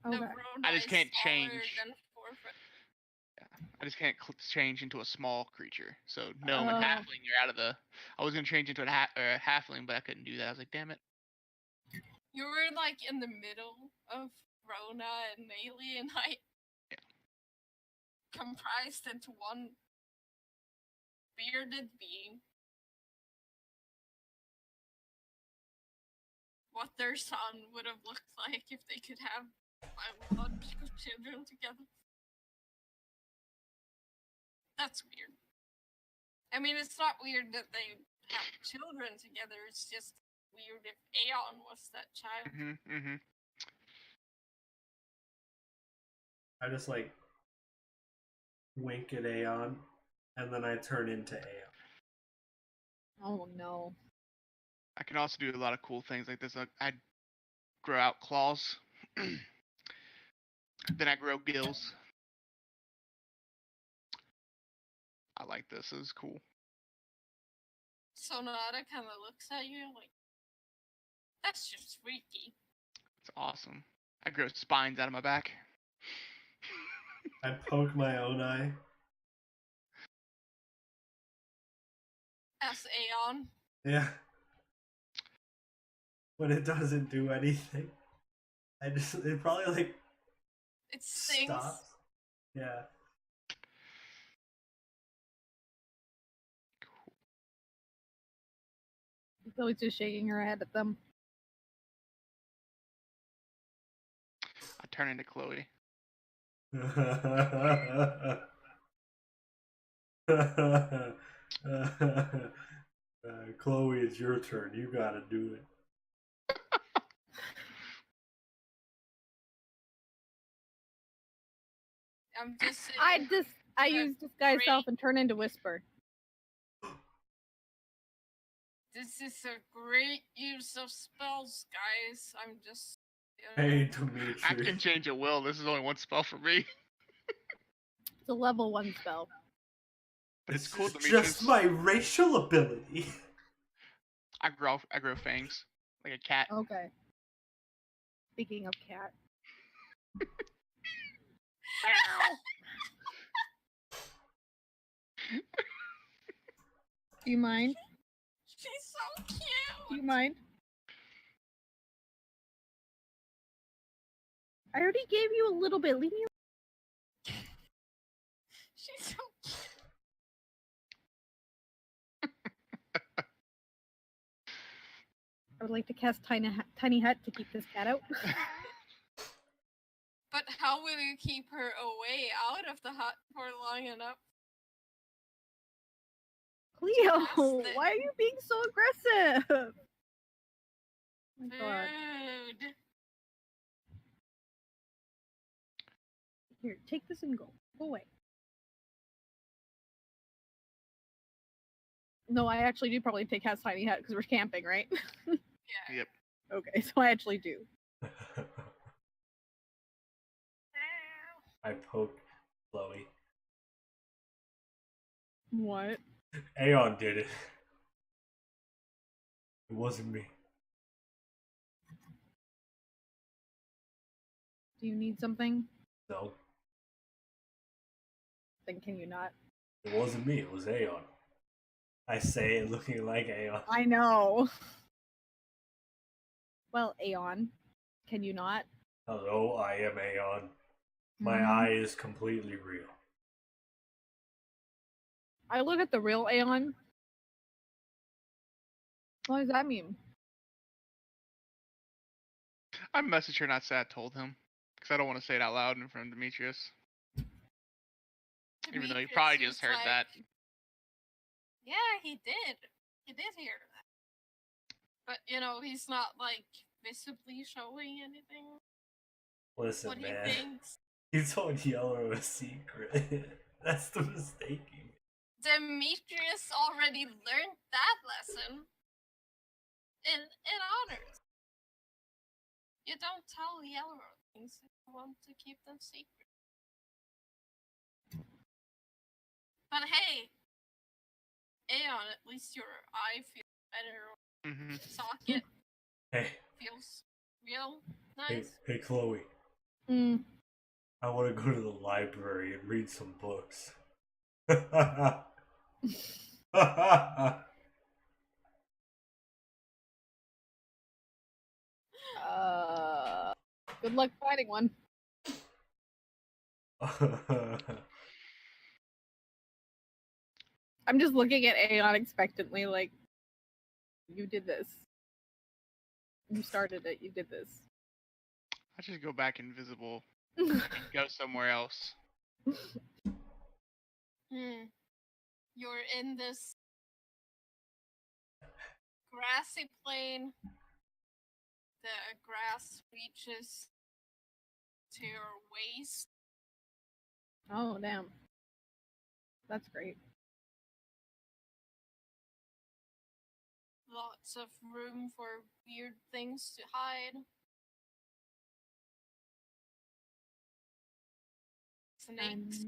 Okay. The I just can't is taller change. than 4 foot. I just can't change into a small creature. So gnome Oh. and halfling, you're out of the. I was gonna change into a halfling, but I couldn't do that. I was like, damn it. You were like in the middle of Rona and alien height. Yeah. Comprised into one bearded being. What their son would have looked like if they could have biological children together. That's weird. I mean, it's not weird that they have children together. It's just weird if Aeon was that child. I just like wink at Aeon, and then I turn into Aeon. Oh no. I can also do a lot of cool things like this. I grow out claws. Then I grow gills. I like this. This is cool. Sonata kind of looks at you like, that's just freaky. It's awesome. I grow spines out of my back. I poke my own eye. As Aeon. Yeah. But it doesn't do anything. It probably like It stings. stops. Yeah. Chloe's just shaking her head at them. I turn into Chloe. Chloe, it's your turn. You gotta do it. I'm just saying. I use disguise self and turn into Whisper. This is a great use of spells, guys. I'm just. Hey, I Dimitri. can change at will. This is only one spell for me. It's a level 1 spell. But it's cool, It's Demetrius. just my racial ability. I grow fangs like a cat. Okay. Speaking of cat. Do you mind? She's so cute. Do you mind? I already gave you a little bit. Leave me. She's so cute. I would like to cast tiny hut to keep this cat out. But how will you keep her away out of the hut for long enough? Cleo, Cast it. why are you being so aggressive? Oh my god. Food. Here, take this and go. Go away. No, I actually do probably take cast tiny hut because we're camping, right? Yeah. Yep. Okay, so I actually do. I poked Chloe. What? Aon did it. It wasn't me. Do you need something? No, Then can you not? it wasn't me. It was Aon. I say it looking like Aon. I know. Well, Aeon, can you not? Hello, I am Aon. My Mhm. eye is completely real. I look at the real Aeon. What does that mean? I messaged her and I said I told him. Because I don't want to say it out loud in front of Demetrius. Even though he Demetrius probably was just heard like, that. Yeah, he did. He did hear that. But, you know, he's not, like, visibly showing anything. Listen, What man. he thinks. You told Yelro a secret. That's the mistake. Demetrius already learned that lesson. In honors. You don't tell Yelro things if you want to keep them secret. But hey, Aeon, at least your eye feels better. Mm-hmm. Socket Hey, feels real hey, nice. hey, Chloe. Mm. I want to go to the library and read some books. Good luck finding one. I'm just looking at Aeon expectantly, like, you did this. You started it, you did this. I just go back invisible and go somewhere else. You're in this grassy plain. The grass reaches to your waist. Oh, damn. That's great. Lots of room for weird things to hide. Snakes.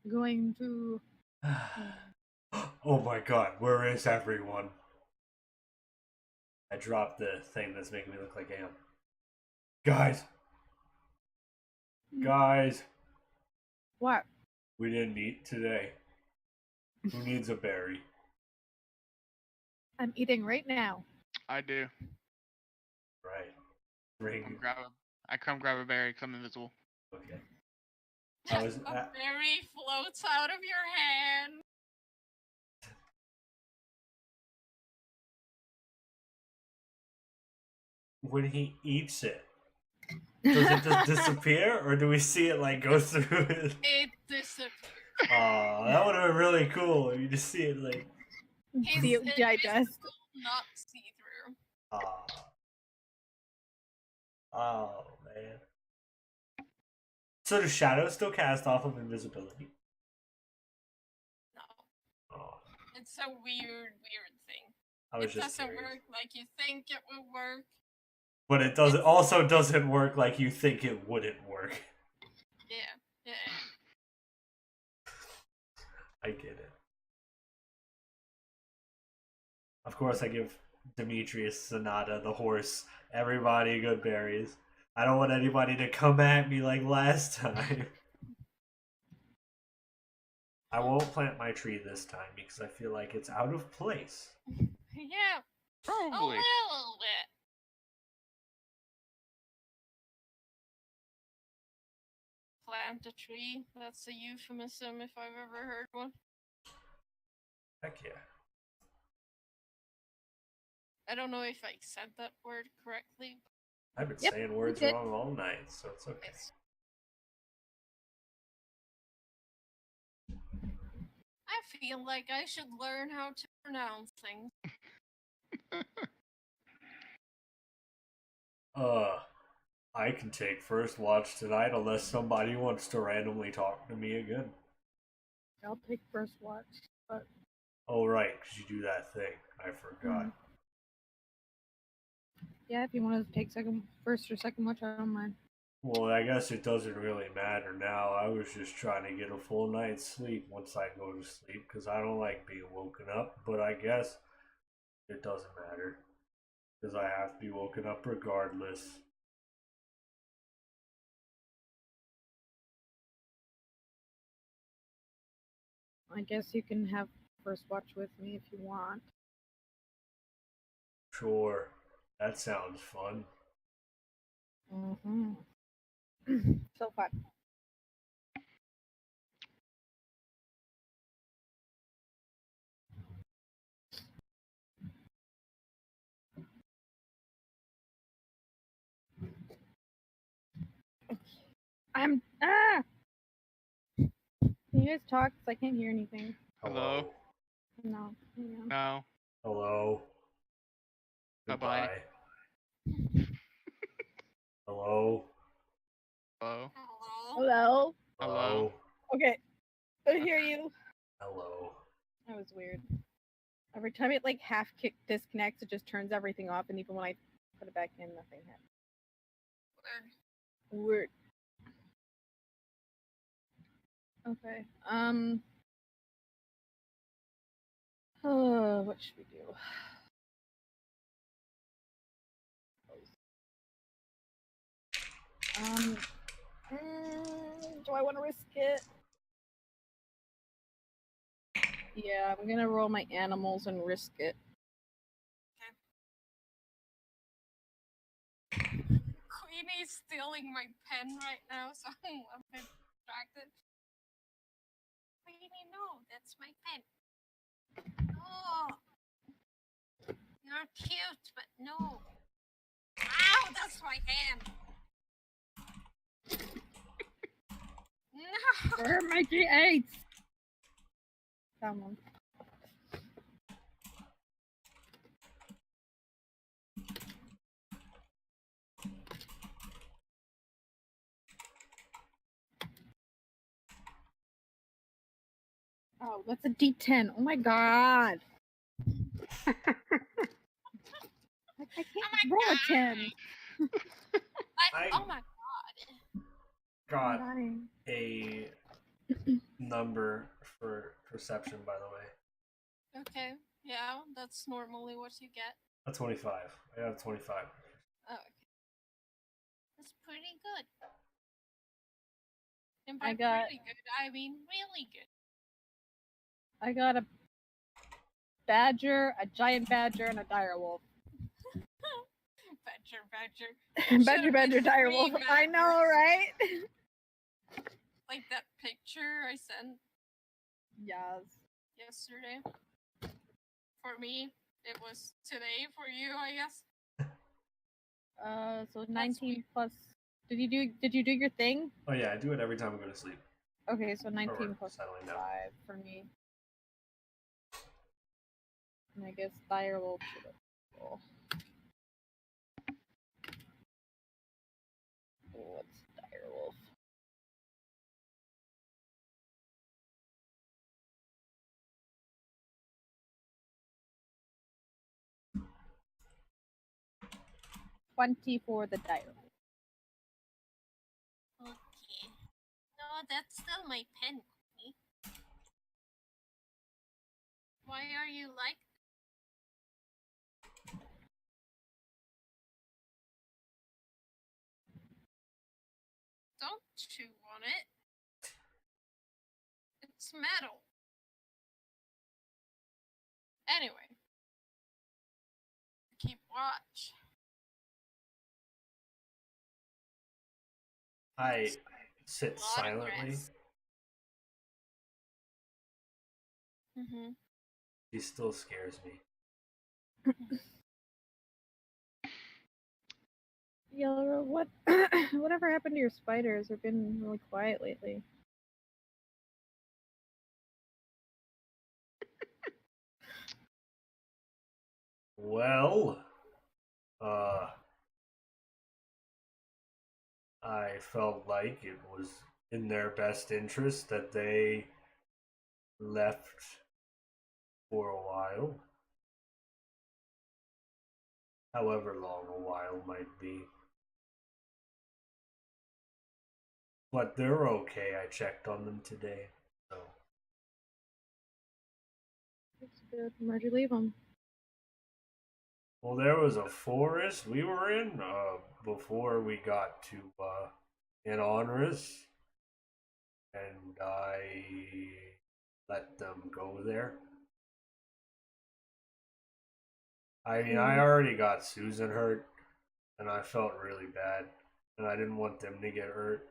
I'm going to... Oh my god, where is everyone? I dropped the thing that's making me look like Am. Guys! Guys! What? We didn't eat today. Who needs a berry? I'm eating right now. I do. Right. Bring. I come grab a berry because I'm invisible. Okay. I was. A berry floats out of your hand. When he eats it, does it just disappear, or do we see it like go through it? It disappears. Aw, that would have been really cool. You just see it like. See it digest. Invisible, not see through. Aw. Oh man. So does shadow still cast off of invisibility? No. Oh, It's a weird thing. I was It just doesn't curious. work like you think it will work. But it doesn't. Also doesn't work like you think it wouldn't work. Yeah. I get it. Of course, I give Demetrius, Sonata, the horse, everybody good berries. I don't want anybody to come at me like last time. I won't plant my tree this time because I feel like it's out of place. Yeah. A Probably. little bit. plant a tree. That's a euphemism if I've ever heard one. Heck yeah. I don't know if I said that word correctly. I've been Yep, saying you words did. wrong all night, so it's okay. I feel like I should learn how to pronounce things. I can take first watch tonight unless somebody wants to randomly talk to me again. I'll take first watch. But Oh, right, because you do that thing. I forgot. yeah, if you want to take first or second watch, I don't mind. Well, I guess it doesn't really matter now. I was just trying to get a full night's sleep once I go to sleep because I don't like being woken up, but I guess it doesn't matter because I have to be woken up regardless. I guess you can have first watch with me if you want. Sure, that sounds fun. Mm-hmm. So fun. I'm Can you guys talk? 'Cause I can't hear anything. Hello? No. Yeah. No. Hello. Bye-bye. Goodbye. Hello. Hello? Hello? Hello. Hello? Okay. I hear you. Hello. That was weird. Every time it like half kick disconnects, it just turns everything off, and even when I put it back in, nothing happens. Weird. Okay. Oh, what should we do? Do I want to risk it? Yeah, I'm gonna roll my animals and risk it. Queenie's stealing my pen right now, so I'm a bit distracted. Queenie, no, that's my pen. Oh, you're cute, but no. Ow, that's my hand. No. Where are my D8s? Found one. Oh, that's a D10. Oh my god. I can't roll a 10. Oh my god. Got I'm dying. a number for perception, by the way. Okay, yeah, that's normally what you get. A 25. I got a 25. Oh, okay. That's pretty good. And I by got- pretty good, I mean really good. I got a badger, a giant badger, and a dire wolf. Badger. badger, dire wolf. I know, right? Like that picture I sent Yes. yesterday. For me, it was today for you, I guess. So 19 plus. Did you do your thing? Oh yeah, I do it every time I go to sleep. Okay, so 19 Or plus settling 5 down. for me. And I guess dire wolf should have. Cool. What's dire wolf? $20 for the dire wolf. Okay. No, that's still my pen. Queenie. Why are you like Don't chew on it. It's metal. Anyway. Keep watch. sit Lot of silently. grass. Mm-hmm. He still scares me. Yelro, what whatever happened to your spiders? They've been really quiet lately. Well, I felt like it was in their best interest that they left for a while. However long a while might be. But they're okay. I checked on them today. So That's good. Where'd you leave them? well, there was a forest we were in before we got to Inonris, and I let them go there. I mean, I already got Susan hurt, and I felt really bad, and I didn't want them to get hurt.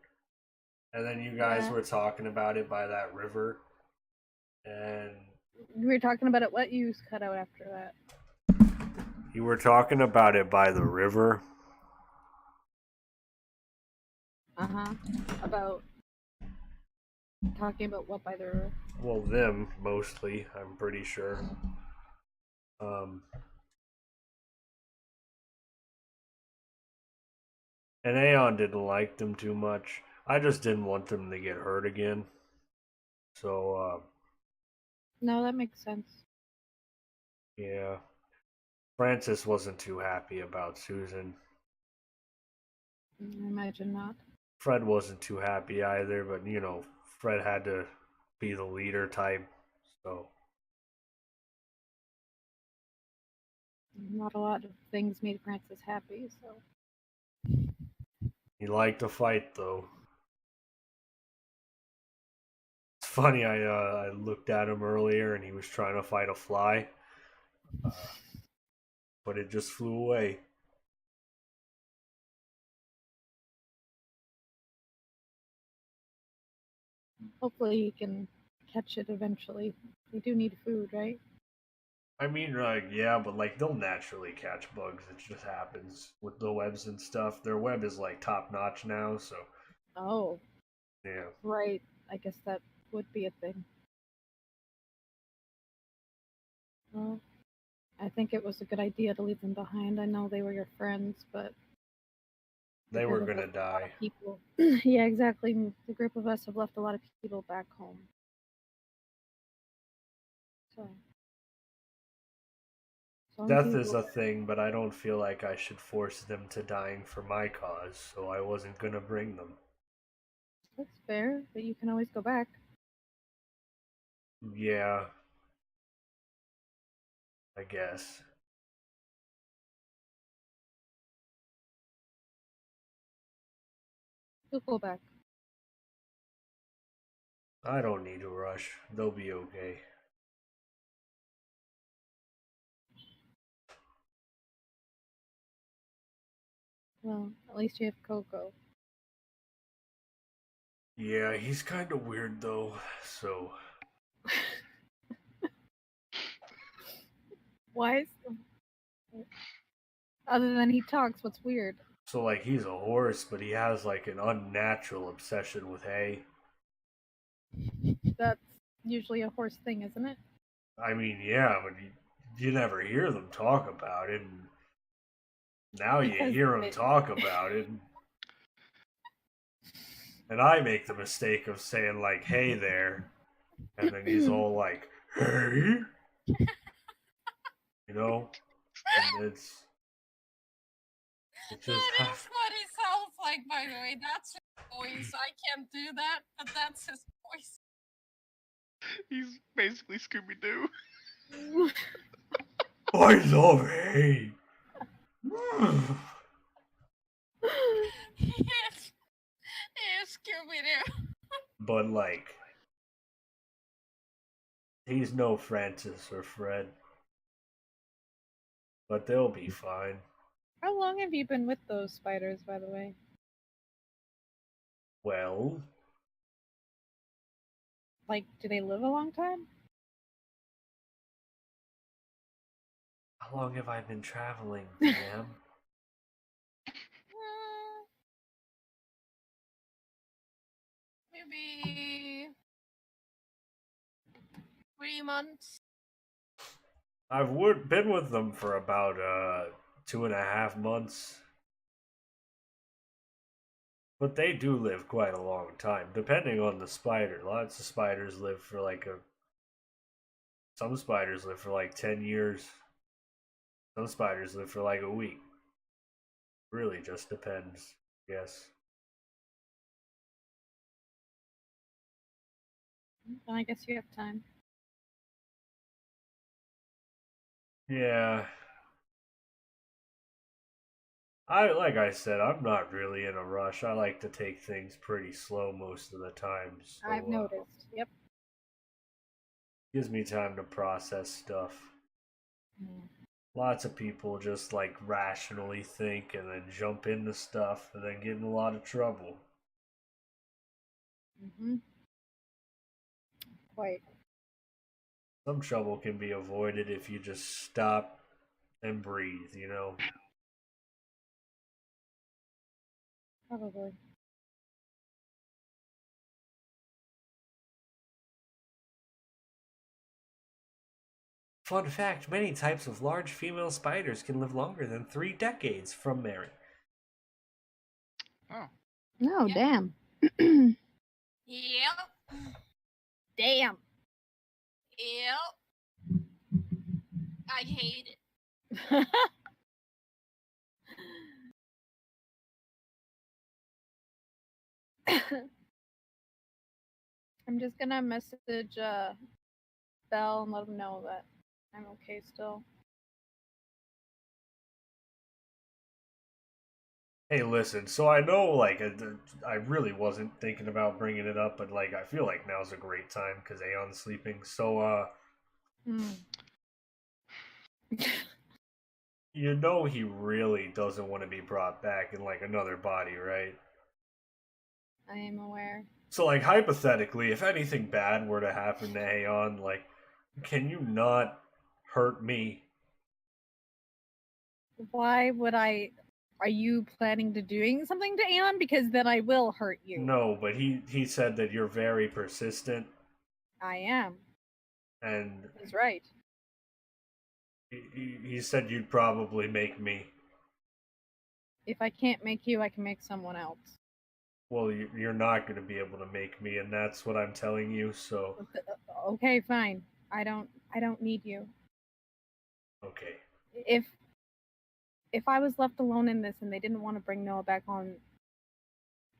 And then you guys Yeah. were talking about it by that river, and We were talking about it. What you cut out after that? you were talking about it by the river. About talking about what by the Well, them mostly, I'm pretty sure. And Aon didn't like them too much. I just didn't want them to get hurt again. So, No, that makes sense. yeah. Francis wasn't too happy about Susan. I imagine not. Fred wasn't too happy either, but you know, Fred had to be the leader type, so. Not a lot of things made Francis happy, so. He liked to fight, though. It's funny, I looked at him earlier and he was trying to fight a fly, but it just flew away. Hopefully he can catch it eventually. They do need food, right? I mean, like, yeah, but like they'll naturally catch bugs. It just happens with the webs and stuff. Their web is like top notch now, so Oh, yeah. right. I guess that would be a thing. Well, I think it was a good idea to leave them behind. I know they were your friends, but They the were group of gonna us, a lot die. of people. Yeah, exactly. The group of us have left a lot of people back home. So, as long as Death you is a thing, but I don't feel like I should force them to dying for my cause, so I wasn't gonna bring them. that's fair, but you can always go back. Yeah, I guess. You'll go back. I don't need to rush. They'll be okay. Well, at least you have Coco. Yeah, he's kind of weird though, so. Why is other than he talks, what's weird? So, like, he's a horse, but he has, like, an unnatural obsession with hay. That's usually a horse thing, isn't it? I mean, yeah, but you never hear them talk about it. And now you Because hear them talk about it. And I make the mistake of saying, like, hey there. And then he's all like, hey? You know? And it just That is what he sounds like, by the way. That's his voice. I can't do that, but that's his voice. He's basically Scooby Doo. I love hay. He is Scooby-Doo. But, like, he's no Francis or Fred. But they'll be fine. How long have you been with those spiders, by the way? Well, Like, do they live a long time? How long have I been traveling, DM? Maybe 3 months. I've been with them for about 2.5 months. But they do live quite a long time, depending on the spider. Lots of spiders live for some spiders live for like 10 years. Some spiders live for like a week. Really just depends, yes. Then I guess you have time. Yeah. Like I said, I'm not really in a rush. I like to take things pretty slow most of the time. So I've noticed. Yep. gives me time to process stuff. Mm. Lots of people just like rationally think and then jump into stuff and then get in a lot of trouble. Mm-hmm. Quite. Some trouble can be avoided if you just stop and breathe, you know? Probably. Fun fact, many types of large female spiders can live longer than 3 decades from Mary. Oh. No, Yep. damn. Yep. Damn. Yep. I hate it. I'm just gonna message Belle and let him know that I'm okay still. Hey, listen, so I know, like, I really wasn't thinking about bringing it up, but, like, I feel like now's a great time because Aon's sleeping. So, Mm. you know he really doesn't want to be brought back in, like, another body, right? I am aware. So, like, hypothetically, if anything bad were to happen to Aon, like, can you not hurt me? Why would I? Are you planning to doing something to Aon? Because then I will hurt you. No, but he said that you're very persistent, I am. and He's right. he said you'd probably make me. If I can't make you, I can make someone else. Well, you're not going to be able to make me, and that's what I'm telling you. So, Okay, fine. I don't need you. okay. If I was left alone in this and they didn't want to bring Noah back on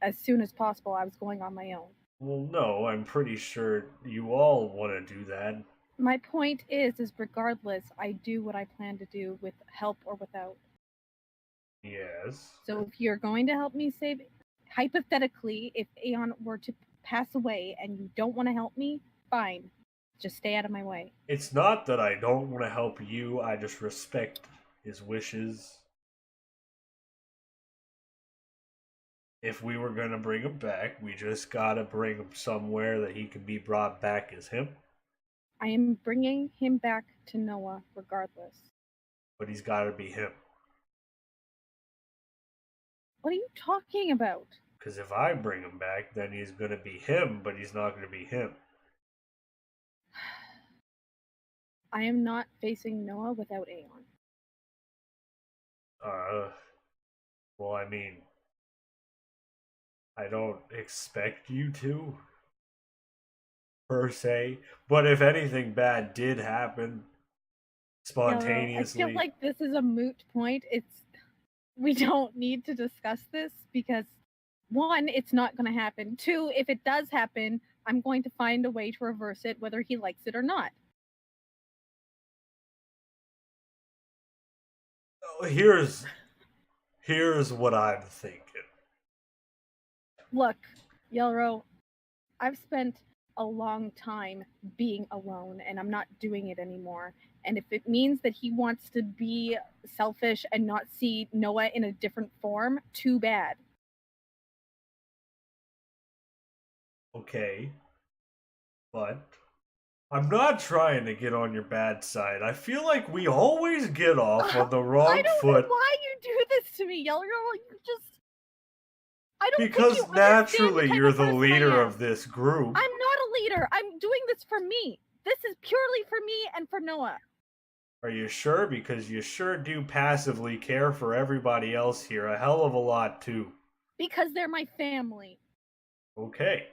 as soon as possible, I was going on my own. Well, no, I'm pretty sure you all want to do that. My point is regardless, I do what I plan to do with help or without. Yes. So if you're going to help me save, hypothetically, if Aeon were to pass away and you don't want to help me, fine. Just stay out of my way. It's not that I don't want to help you, I just respect his wishes. If we were going to bring him back, we just gotta bring him somewhere that he can be brought back as him. I am bringing him back to Noah regardless. But he's gotta be him. What are you talking about? Because if I bring him back, then he's gonna be him, but he's not gonna be him. I am not facing Noah without Aeon. Well, I mean, I don't expect you to, per se. But if anything bad did happen spontaneously, I feel like this is a moot point. We don't need to discuss this because one, it's not going to happen. Two, if it does happen, I'm going to find a way to reverse it, whether he likes it or not. here's what I'm thinking. Look, Yelro, I've spent a long time being alone and I'm not doing it anymore. And if it means that he wants to be selfish and not see Noah in a different form, too bad. Okay. But I'm not trying to get on your bad side. I feel like we always get off on the wrong I don't foot know why you do this to me, Yelro. You just. I don't think because you understand naturally the type you're of the person I leader am. of this group. I'm not a leader. I'm doing this for me. This is purely for me and for Noah. Are you sure? Because you sure do passively care for everybody else here a hell of a lot too. Because they're my family. Okay.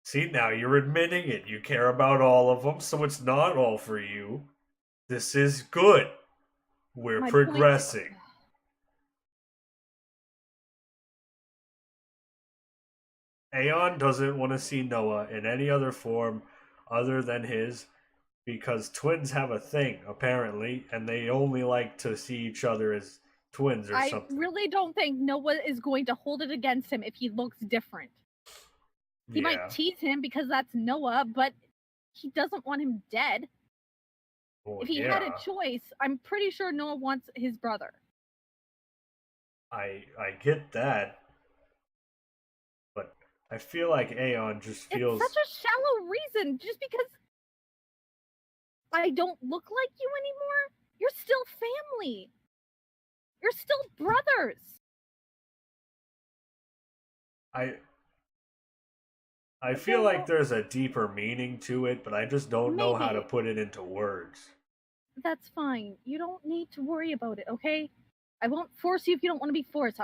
See, now you're admitting it. You care about all of them, so it's not all for you. This is good. We're My point- progressing. Aon doesn't want to see Noah in any other form other than his, because twins have a thing, apparently, and they only like to see each other as twins or I something. really don't think Noah is going to hold it against him if he looks different. He might tease him because that's Noah, but he doesn't want him dead. Well, If he had a choice, I'm pretty sure Noah wants his brother. I get that, but I feel like Aon just feels. It's such a shallow reason. Just because I don't look like you anymore, you're still family. You're still brothers. I feel like there's a deeper meaning to it, but I just don't know how to put it into words. That's fine. You don't need to worry about it, okay? I won't force you if you don't want to be forced.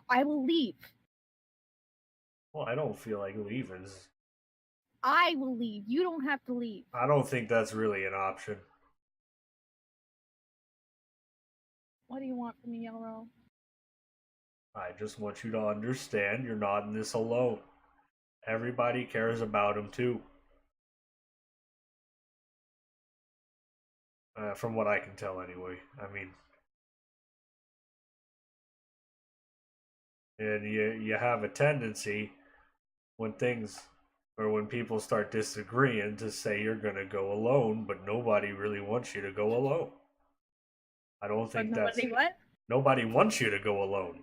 I will leave. Well, I don't feel like leaving. I will leave. You don't have to leave. I don't think that's really an option. What do you want from me, Yelro? I just want you to understand you're not in this alone. Everybody cares about him too. From what I can tell, anyway. I mean, and you have a tendency when people start disagreeing to say you're gonna go alone, but nobody really wants you to go alone. I don't think nobody wants you to go alone.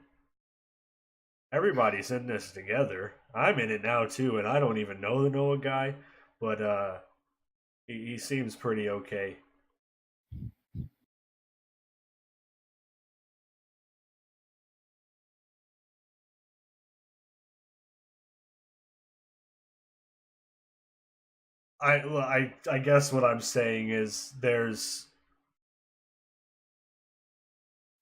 Everybody's in this together. I'm in it now too, and I don't even know the Noah guy, but he seems pretty okay. I guess what I'm saying is there's.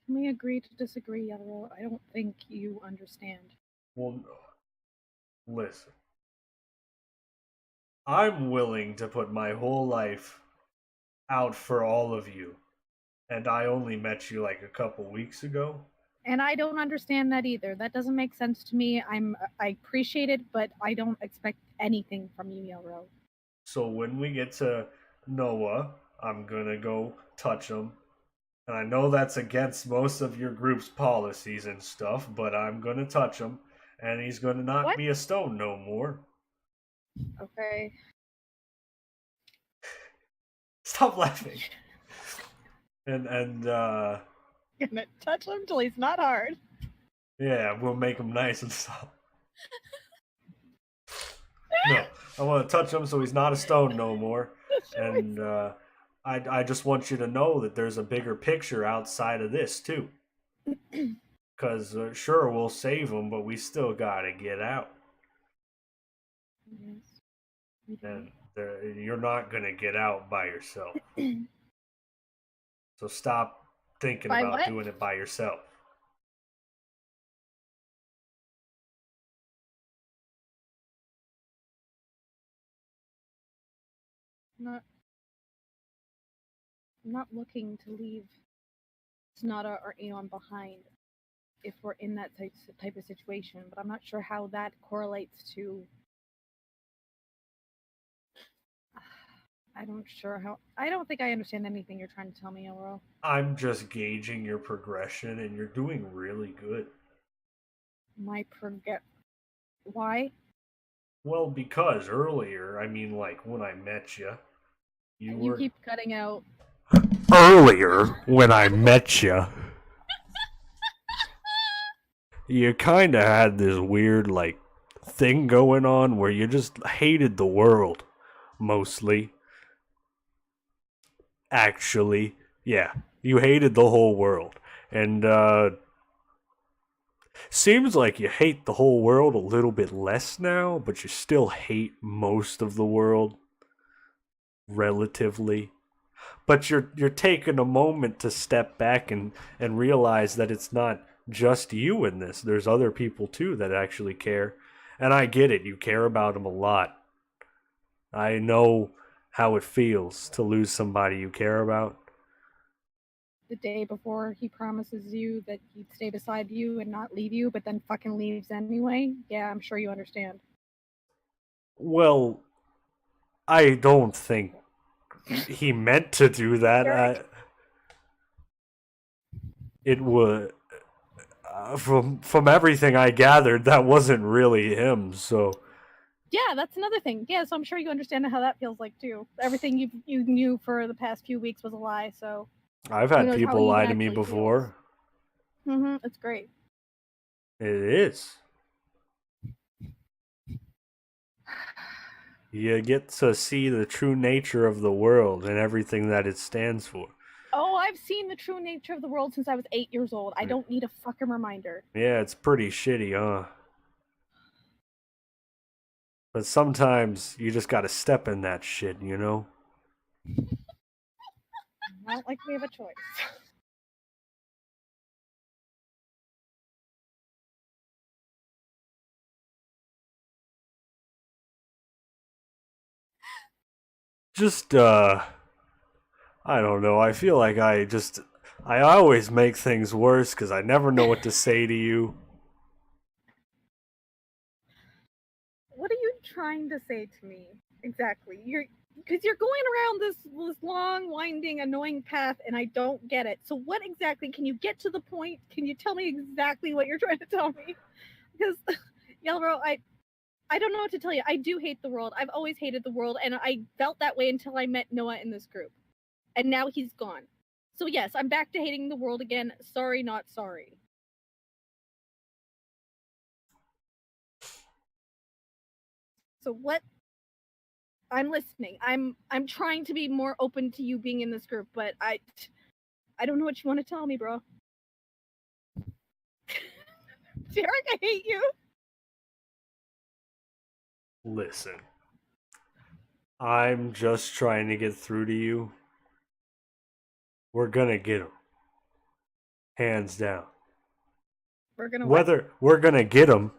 Can we agree to disagree, Yelro? I don't think you understand. Well, listen. I'm willing to put my whole life out for all of you, and I only met you like a couple weeks ago. And I don't understand that either. That doesn't make sense to me. I appreciate it, but I don't expect anything from you, Yelro. So when we get to Noah, I'm gonna go touch him. And I know that's against most of your group's policies and stuff, but I'm gonna touch him, and he's gonna not be a stone no more. Okay. Stop laughing. And Gonna touch him till he's not hard. Yeah, we'll make him nice and stuff. No, I want to touch him so he's not a stone no more. And I just want you to know that there's a bigger picture outside of this too. Because sure, we'll save him, but we still gotta get out. Yes. And you're not gonna get out by yourself. So stop thinking about doing it by yourself. I'm not looking to leave Sonata or Aon behind if we're in that type of situation, but I'm not sure how that correlates to. I don't think I understand anything you're trying to tell me, Yelro. I'm just gauging your progression, and you're doing really good. Why? Well, because earlier, I mean, like when I met you, you keep cutting out. Earlier, when I met you, you kind of had this weird, like, thing going on where you just hated the world, mostly. Actually, yeah, you hated the whole world. And, seems like you hate the whole world a little bit less now, but you still hate most of the world, relatively. But you're taking a moment to step back and realize that it's not just you in this. There's other people too that actually care. And I get it, you care about them a lot. I know how it feels to lose somebody you care about. The day before he promises you that he'd stay beside you and not leave you, but then fucking leaves anyway. Yeah, I'm sure you understand. Well, I don't think he meant to do that. It would, from everything I gathered, that wasn't really him. So Yeah, that's another thing. Yeah, so I'm sure you understand how that feels like too. Everything you knew for the past few weeks was a lie. So I've who had knows how people he lie to me actually before. It's great. It is. You get to see the true nature of the world and everything that it stands for. Oh, I've seen the true nature of the world since I was 8 years old. I don't need a fucking reminder. Yeah, it's pretty shitty, huh? But sometimes you just gotta step in that shit, you know? Not like we have a choice. Just, I don't know. I feel like I always make things worse because I never know what to say to you. What are you trying to say to me exactly? Because you're going around this long, winding, annoying path, and I don't get it. So what exactly? Can you get to the point? Can you tell me exactly what you're trying to tell me? Because Yelro, I don't know what to tell you. I do hate the world. I've always hated the world, and I felt that way until I met Noah in this group. And now he's gone. So yes, I'm back to hating the world again. Sorry, not sorry. So what? I'm listening. I'm trying to be more open to you being in this group, but I don't know what you want to tell me, bro. Derek, I hate you. Listen. I'm just trying to get through to you. We're gonna get him. Hands down. We're gonna We're gonna get him.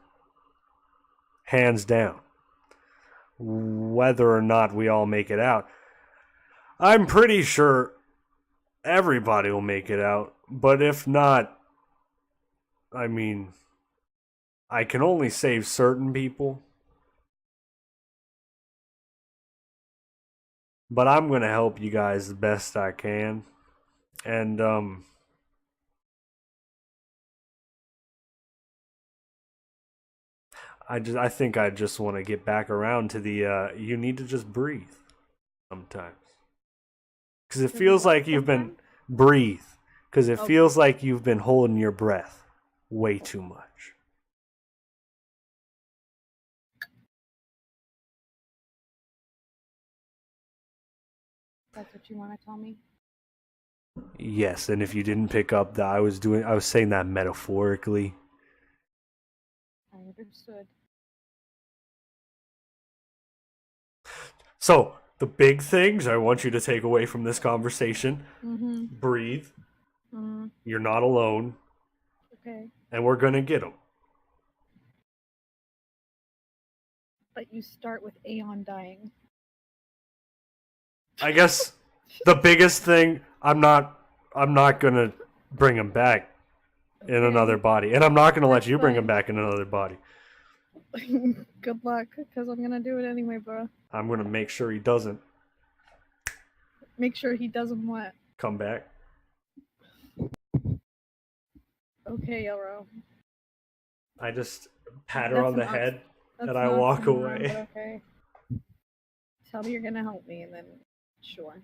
Hands down. Whether or not we all make it out. I'm pretty sure everybody will make it out. But if not, I mean, I can only save certain people. But I'm going to help you guys the best I can. And, I think I just want to get back around to the, you need to just breathe sometimes. Because it feels like you've been, breathe. Because it feels like you've been holding your breath way too much. That's what you want to tell me? Yes, and if you didn't pick up that I was saying that metaphorically. I understood. So, the big things I want you to take away from this conversation. Breathe. You're not alone. Okay. And we're going to get them. But you start with Aon dying. I guess the biggest thing, I'm not gonna bring him back in another body, and I'm not gonna let you bring him back in another body. Good luck, because I'm gonna do it anyway, bro. I'm gonna make sure he doesn't. Make sure he doesn't what? Come back. Okay, Yelro. I just pat her on the head, and I not walk someone, away. but okay. Tell me you're gonna help me, and then sure.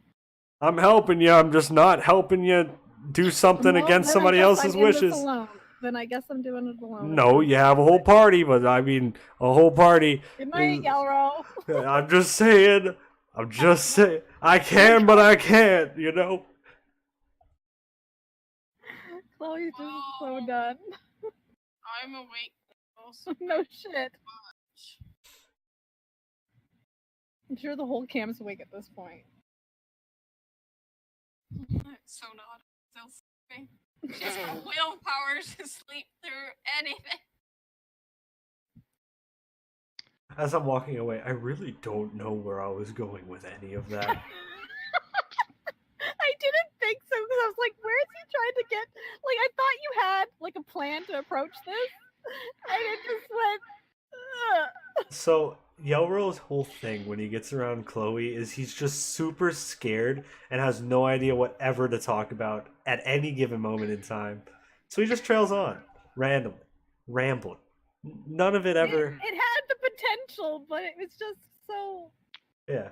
I'm helping you. I'm just not helping you do something against somebody else's wishes. Then I guess I'm doing it alone. No, you have a whole party, but I mean, a whole party. Good night, is- Yelro. I'm just saying. I can, but I can't, you know? Chloe's just so done. I'm awake now, so No shit. I'm sure the whole camp's awake at this point. Sonata still sleeping. She's got willpower to sleep through anything. As I'm walking away, I really don't know where I was going with any of that. I didn't think so because I was like, where is he trying to get? Like, I thought you had like a plan to approach this, and it just went. Ugh. So, Yelro's whole thing when he gets around Chloe is he's just super scared and has no idea whatever to talk about at any given moment in time. So he just trails on, randomly, rambling. None of it ever. It had the potential, but it was just so. Yeah.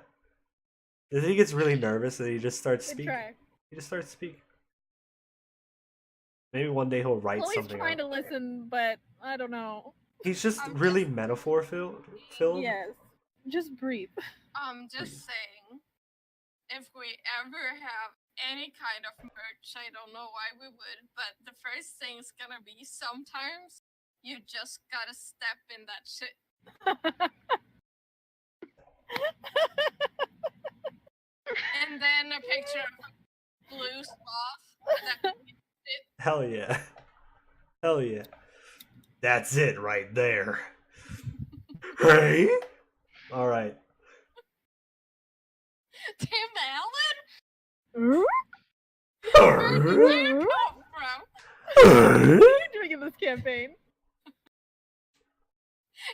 Then he gets really nervous and he just starts Good speaking. try. He just starts speaking. Maybe one day he'll write Chloe's something trying out. to listen, but I don't know. He's just I'm really metaphor filled. Yes, just breathe. I'm just saying, if we ever have any kind of merch, I don't know why we would, but the first thing's gonna be sometimes you just gotta step in that shit. And then a picture of blue sloth. That Hell yeah. Hell yeah. That's it right there. Hey? Alright. Tim Allen? What Where did that come from? are you doing in this campaign?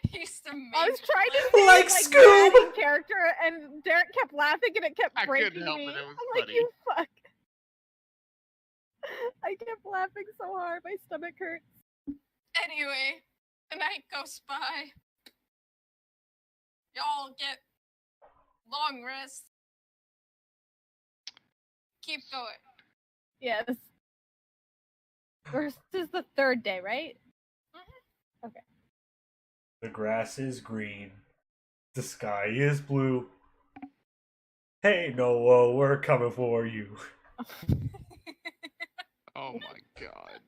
He's the main. I was trying to say Like Scoob! mad in character, and Derek kept laughing, and it kept I couldn't breaking help me. it, it was I'm like, funny. you fuck. I kept laughing so hard, my stomach hurts. Anyway, the night goes by. Y'all get long rest. Keep going. Yes. This is the third day, right? The grass is green. The sky is blue. Hey, Noah, we're coming for you. Oh my god.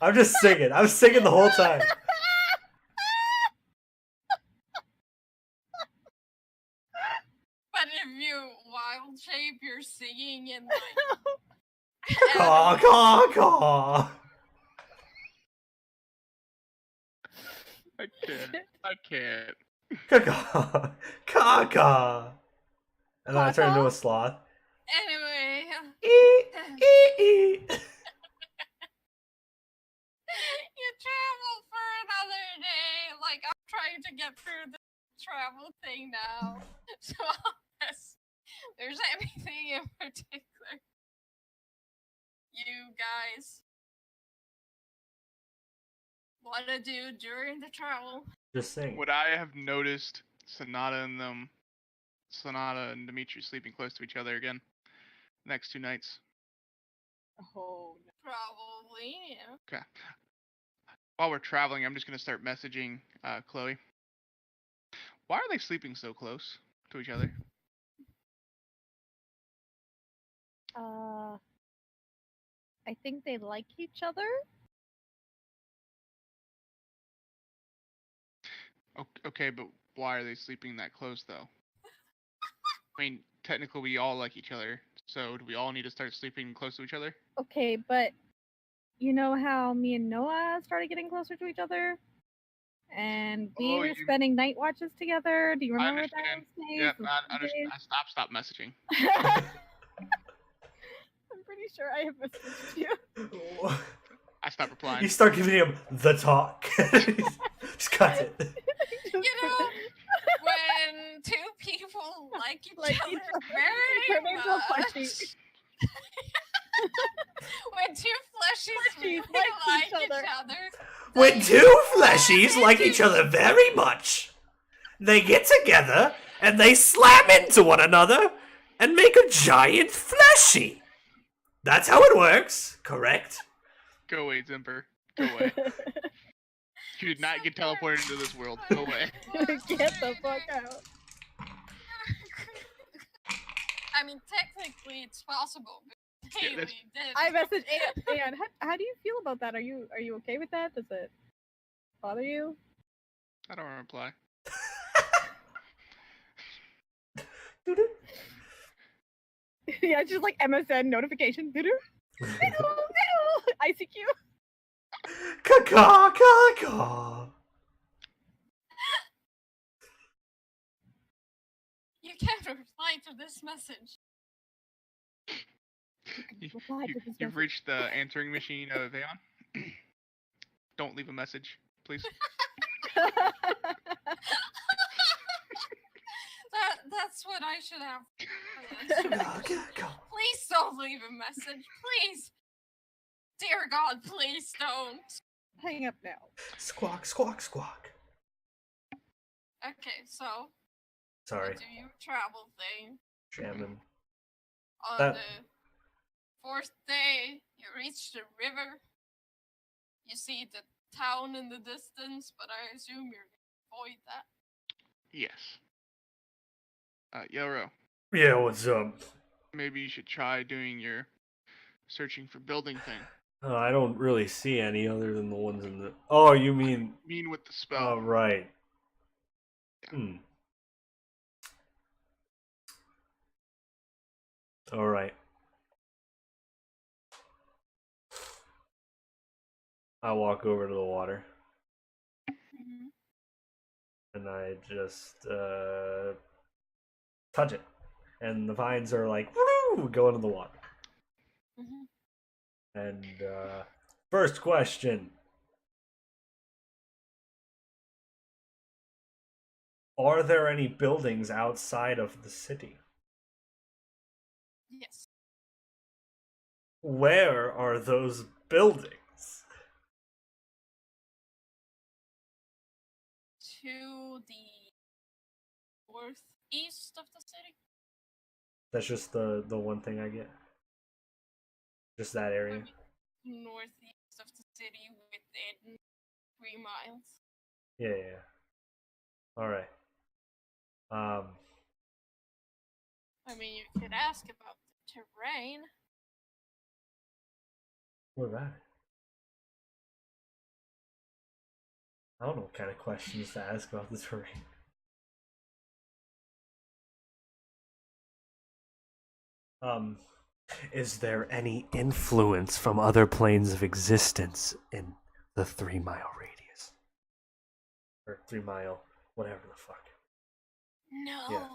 I'm just singing. I'm singing the whole time. But if you wild shape, you're singing in like. Caw, caw, caw. I can't. I can't. Caw, caw, caw. And then I turn into a sloth. Anyway, Ee, ee, ee. you travel for another day. Like, I'm trying to get through the travel thing now. So, unless there's anything in particular you guys want to do during the travel. Just sing. Would I have noticed Sonata and Dimitri sleeping close to each other again next 2 nights? Oh, Probably, yeah. Okay. While we're traveling, I'm just gonna start messaging Chloe. Why are they sleeping so close to each other? I think they like each other. Okay, but why are they sleeping that close though? I mean, technically we all like each other, so do we all need to start sleeping close to each other? Okay, but you know how me and Noah started getting closer to each other? And we Oh, were you- spending night watches together. Do you I remember understand. those days? Yeah, those I understand. days? Stop messaging. I'm pretty sure I have messaged you. I stopped replying. You start giving him the talk. Just cut it. You know, when two people like each Like other each other, very turn into a plushie. much. When two fleshies really like like each each other. other. When they- two fleshies like each other very much, they get together and they slam into one another and make a giant fleshy. That's how it works, correct? Go away, Zimper. Go away. You did not get teleported into this world. Go away. Get the fuck out. I mean, technically it's possible, but Yeah, that's- Haley did. I messaged Aon. How do you feel about that? Are you okay with that? Does it bother you? I don't reply. Yeah, just like MSN notification. ICQ. Caw, caw, caw. You can't reply to this message. Reply to this You've message. reached the answering machine of Aon. Don't leave a message, please. That's what I should have. Caw. Please don't leave a message. Please. Dear God, please don't. Hang up now. Squawk, squawk, squawk. Okay, so Sorry, you do your travel thing. Shaman. On That- the fourth day, you reach the river. You see the town in the distance, but I assume you're gonna avoid that. Yes. Yelro, Yeah, what's up? maybe you should try doing your searching for building thing. I don't really see any other than the ones in the. Oh, you mean? With the spell. Oh, right. Hmm. All right. I walk over to the water Mhm. and I just touch it, and the vines are like woo, go into the water. Mhm. And first question: are there any buildings outside of the city? Yes. Where are those buildings? To the northeast of the city. That's just the one thing I get. Just that area. Northeast of the city within 3 miles. Yeah. All right. I mean, you could ask about the terrain. What about it? I don't know what kind of questions to ask about the terrain. Is there any influence from other planes of existence in the 3 mile radius? Or 3 mile, whatever the fuck. No. Yeah.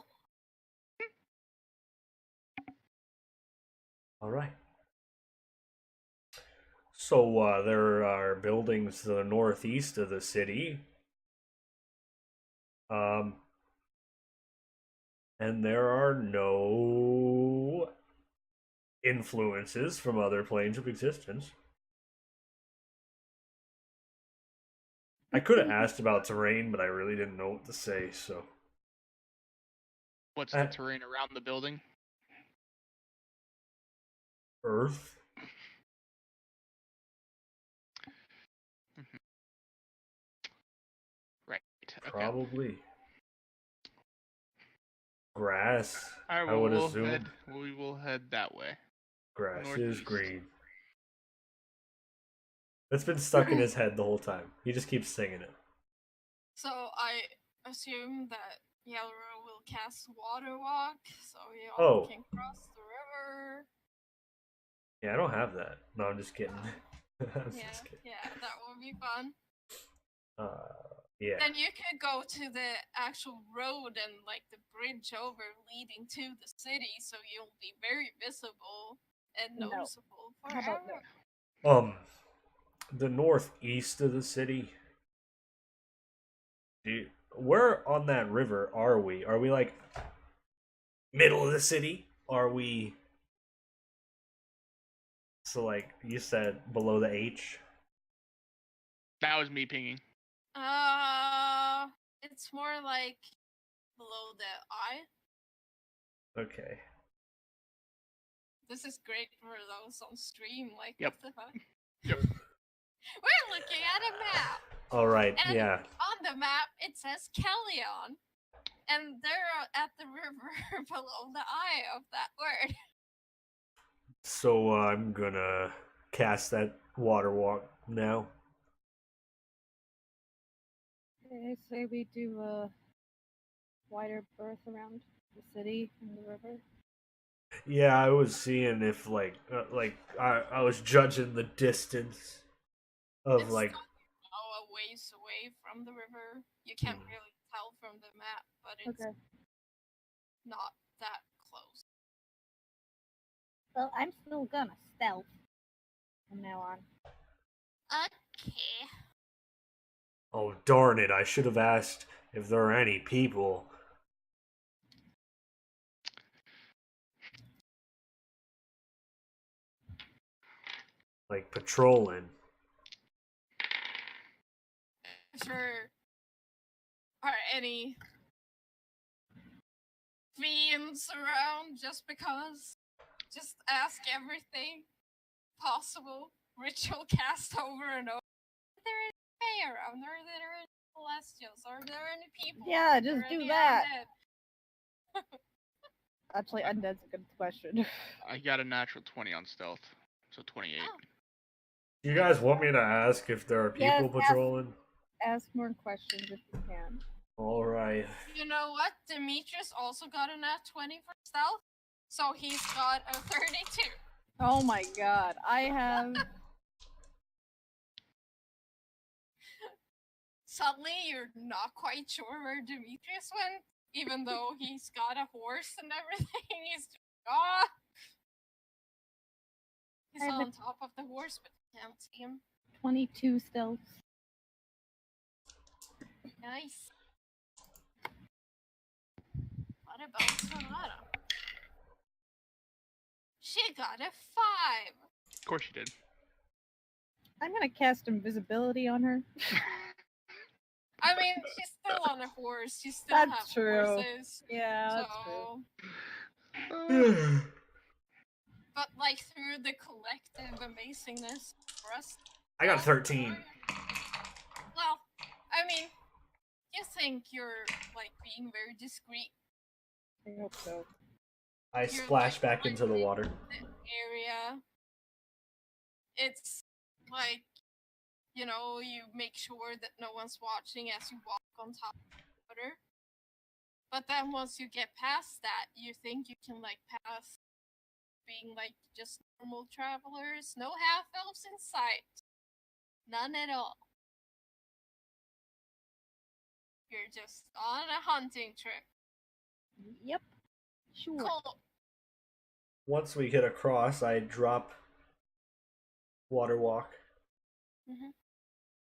Alright. So, there are buildings to the northeast of the city. And there are no influences from other planes of existence. I could have asked about terrain, but I really didn't know what to say, so. What's the terrain around the building? Earth? Right. Okay. Probably. Grass, All right. I Well, would assume. we will head that way. Grass is northeast. green. That's been stuck in his head the whole time. He just keeps singing it. So I assume that Yelro will cast Water Walk, so you all Oh. can cross the river. Yeah, I don't have that. No, I'm just kidding. I'm Yeah, just kidding. yeah, that would be fun. Yeah. Then you could go to the actual road and like the bridge over leading to the city, so you'll be very visible and No. noticeable How about forever. The northeast of the city. Where on that river are we? Are we like middle of the city? Are we? So like you said, below the H. That was me pinging. It's more like below the eye. Okay. This is great for those on stream. Like, Yep. what the fuck? Yep. We're looking at a map. All right, And yeah. on the map, it says Kellyon. And they're at the river below the eye of that word. So I'm gonna cast that water walk now. I say we do a wider berth around the city and the river. Yeah, I was seeing if I was judging the distance of It's like. still a ways away from the river. You can't really tell from the map, but it's Okay. not that close. Well, I'm still gonna stealth from now on. Okay. Oh darn it! I should have asked if there are any people. Like patrolling. Sure. Are any fiends around just because? Just ask everything possible. Ritual cast over and over. Are there any fae around? Are there any celestials? Are there any people? Yeah, Are there just do any that. undead? Actually, undead's a good question. I got a natural 20 on stealth, so 28. Oh. You guys want me to ask if there are people Yes, ask- patrolling? Ask more questions if you can. All right. You know what? Demetrius also got a nat 20 for stealth, so he's got a 32. Oh my god, I have. Suddenly, you're not quite sure where Demetrius went, even though he's got a horse and everything. He's just, He's I have on top of the horse, but you can't see him. 22 stealth. Nice. What about Sonata? She got a 5. Of course you did. I'm gonna cast invisibility on her. I mean, she's still on a horse. She still That's has true. horses. Yeah, that's true. So, but like through the collective amazingness for us. I got 13. Well, I mean, you think you're like being very discreet. I hope so. I You're, splash like, back into the water. The area. It's like, you know, you make sure that no one's watching as you walk on top of the water. But then once you get past that, you think you can like pass being like just normal travelers. No half elves in sight. None at all. You're just on a hunting trip. Yep. Sure. Cool. Once we get across, I drop water walk Mhm.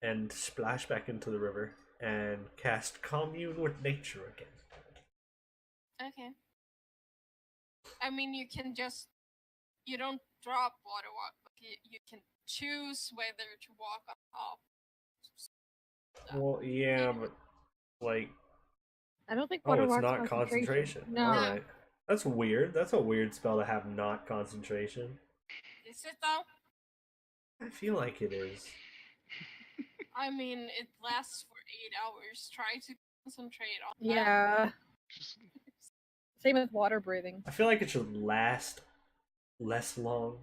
and splash back into the river and cast commune with nature again. Okay. I mean, you can just. You don't drop water walk, but you can choose whether to walk on top. Well, yeah, but like, I don't think oh, water it's walk's not concentration. No. All right, that's weird. That's a weird spell to have not concentration. Is it though? I feel like it is. I mean, it lasts for 8 hours. Try to concentrate on that. Yeah. Just, Same with water breathing. I feel like it should last less long.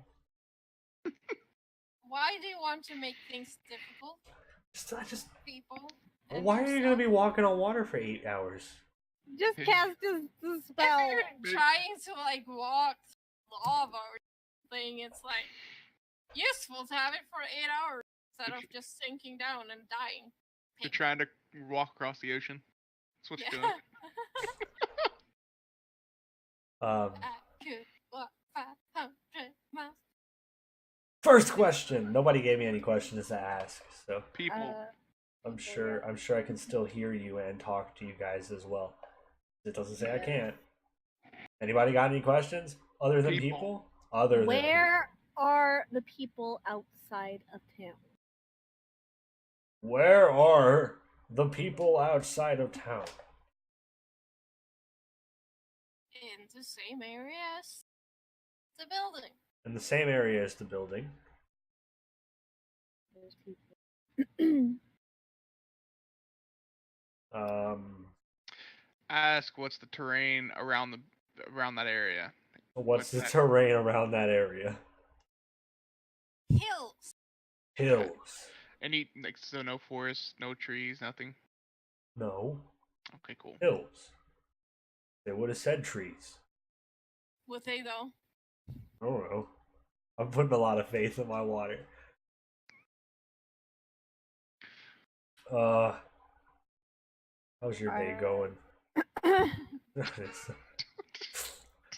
Why do you want to make things difficult, I just. people? and Why are you gonna be yourself? walking on water for 8 hours? Just cast the If spell. you're trying to like walk through lava or something, it's like useful to have it for 8 hours instead of just sinking down and dying. you're trying to walk across the ocean. That's what you're Yeah. doing. Um, I could walk 500 miles. First question. Nobody gave me any questions to ask, so People. I'm sure I can still hear you and talk to you guys as well. It doesn't say I Yeah. can't. Anybody got any questions other than People. people? Other than Where are the people outside of town? people. Where are the people outside of town? In the same area as the building. In the same area as the building. There's people. Ask what's the terrain around that area. What's the that? terrain around that area? Hills. Hills. Any so no forests, no trees, nothing. No. Okay, cool. Hills. They would have said trees. Would they though? I don't know. I'm putting a lot of faith in my water. How's your day going? I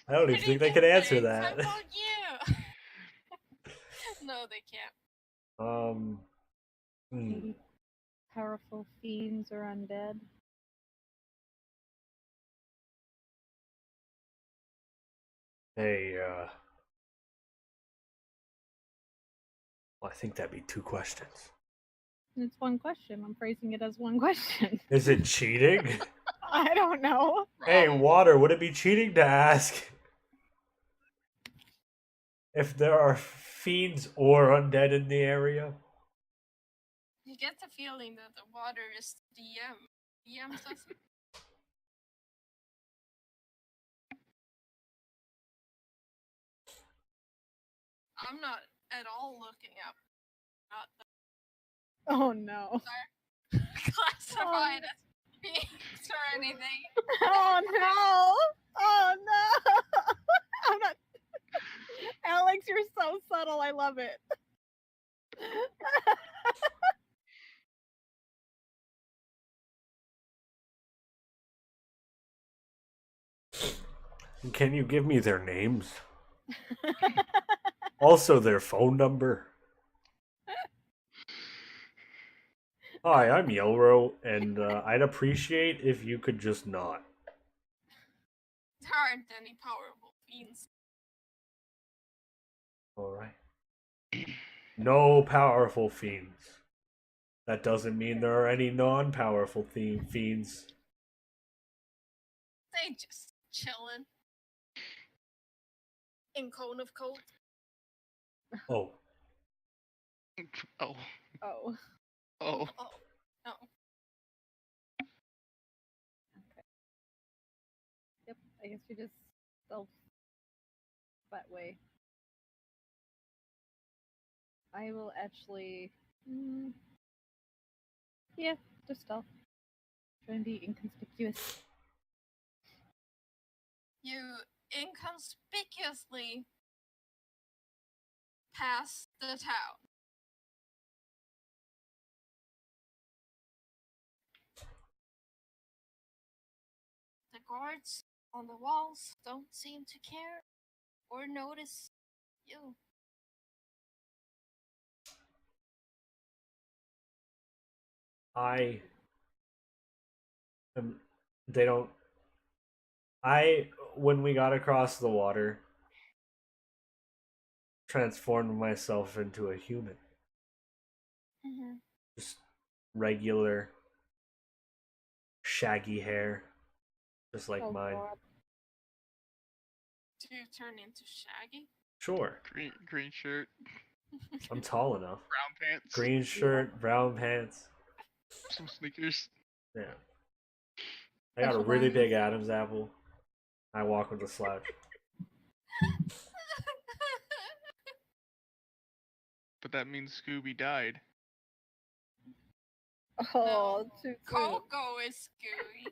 don't even think they can answer that. How about you? No, they can't. Maybe powerful fiends or undead. Hey, well, I think that'd be 2 questions. It's one question. I'm phrasing it as one question. Is it cheating? I don't know. Hey, water, would it be cheating to ask if there are fiends or undead in the area? You get the feeling that the water is DM. DM says I'm not at all looking up. Not Oh no. classified as beings or anything. Oh no. Oh no. I'm not. Alex, you're so subtle. I love it. Can you give me their names? Also, their phone number? Hi, I'm Yelro, and I'd appreciate if you could just not. There aren't any powerful fiends. Alright. No powerful fiends. That doesn't mean there are any non-powerful fiends. They just chillin'. In Cone of Cold. Oh. Oh. Oh. Oh. Oh, no. Okay. Yep. I guess we just stealth that way. I will actually. Yeah, just stealth. Try and be inconspicuous. You inconspicuously pass the town. The guards on the walls don't seem to care or notice you. They don't. When we got across the water, transformed myself into a human. Mm-hmm. Just regular, shaggy hair, just like Oh, mine. God. Do you turn into Shaggy? Sure. Green shirt, I'm tall enough. brown pants, Green shirt, brown pants. some sneakers. Yeah. I got a Special really ones. big Adam's apple. I walk with a slouch. But that means Scooby died. Oh, No. too soon. Coco is Scooby.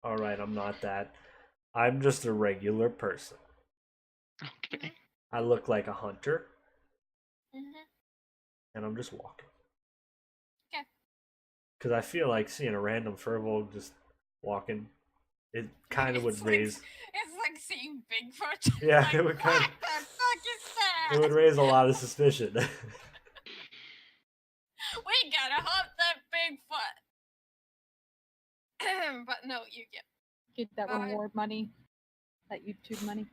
Alright, I'm not that. I'm just a regular person. Okay. I look like a hunter, Mm-hmm. and I'm just walking. Okay. Because I feel like seeing a random furbolg just walking, it kind of would It's raise. It's like seeing Bigfoot. Yeah, Like, it would kind what of. the fuck is that? It would raise a lot of suspicion. We gotta hunt that Bigfoot. But no, you get Get that Bye. reward money. That YouTube money.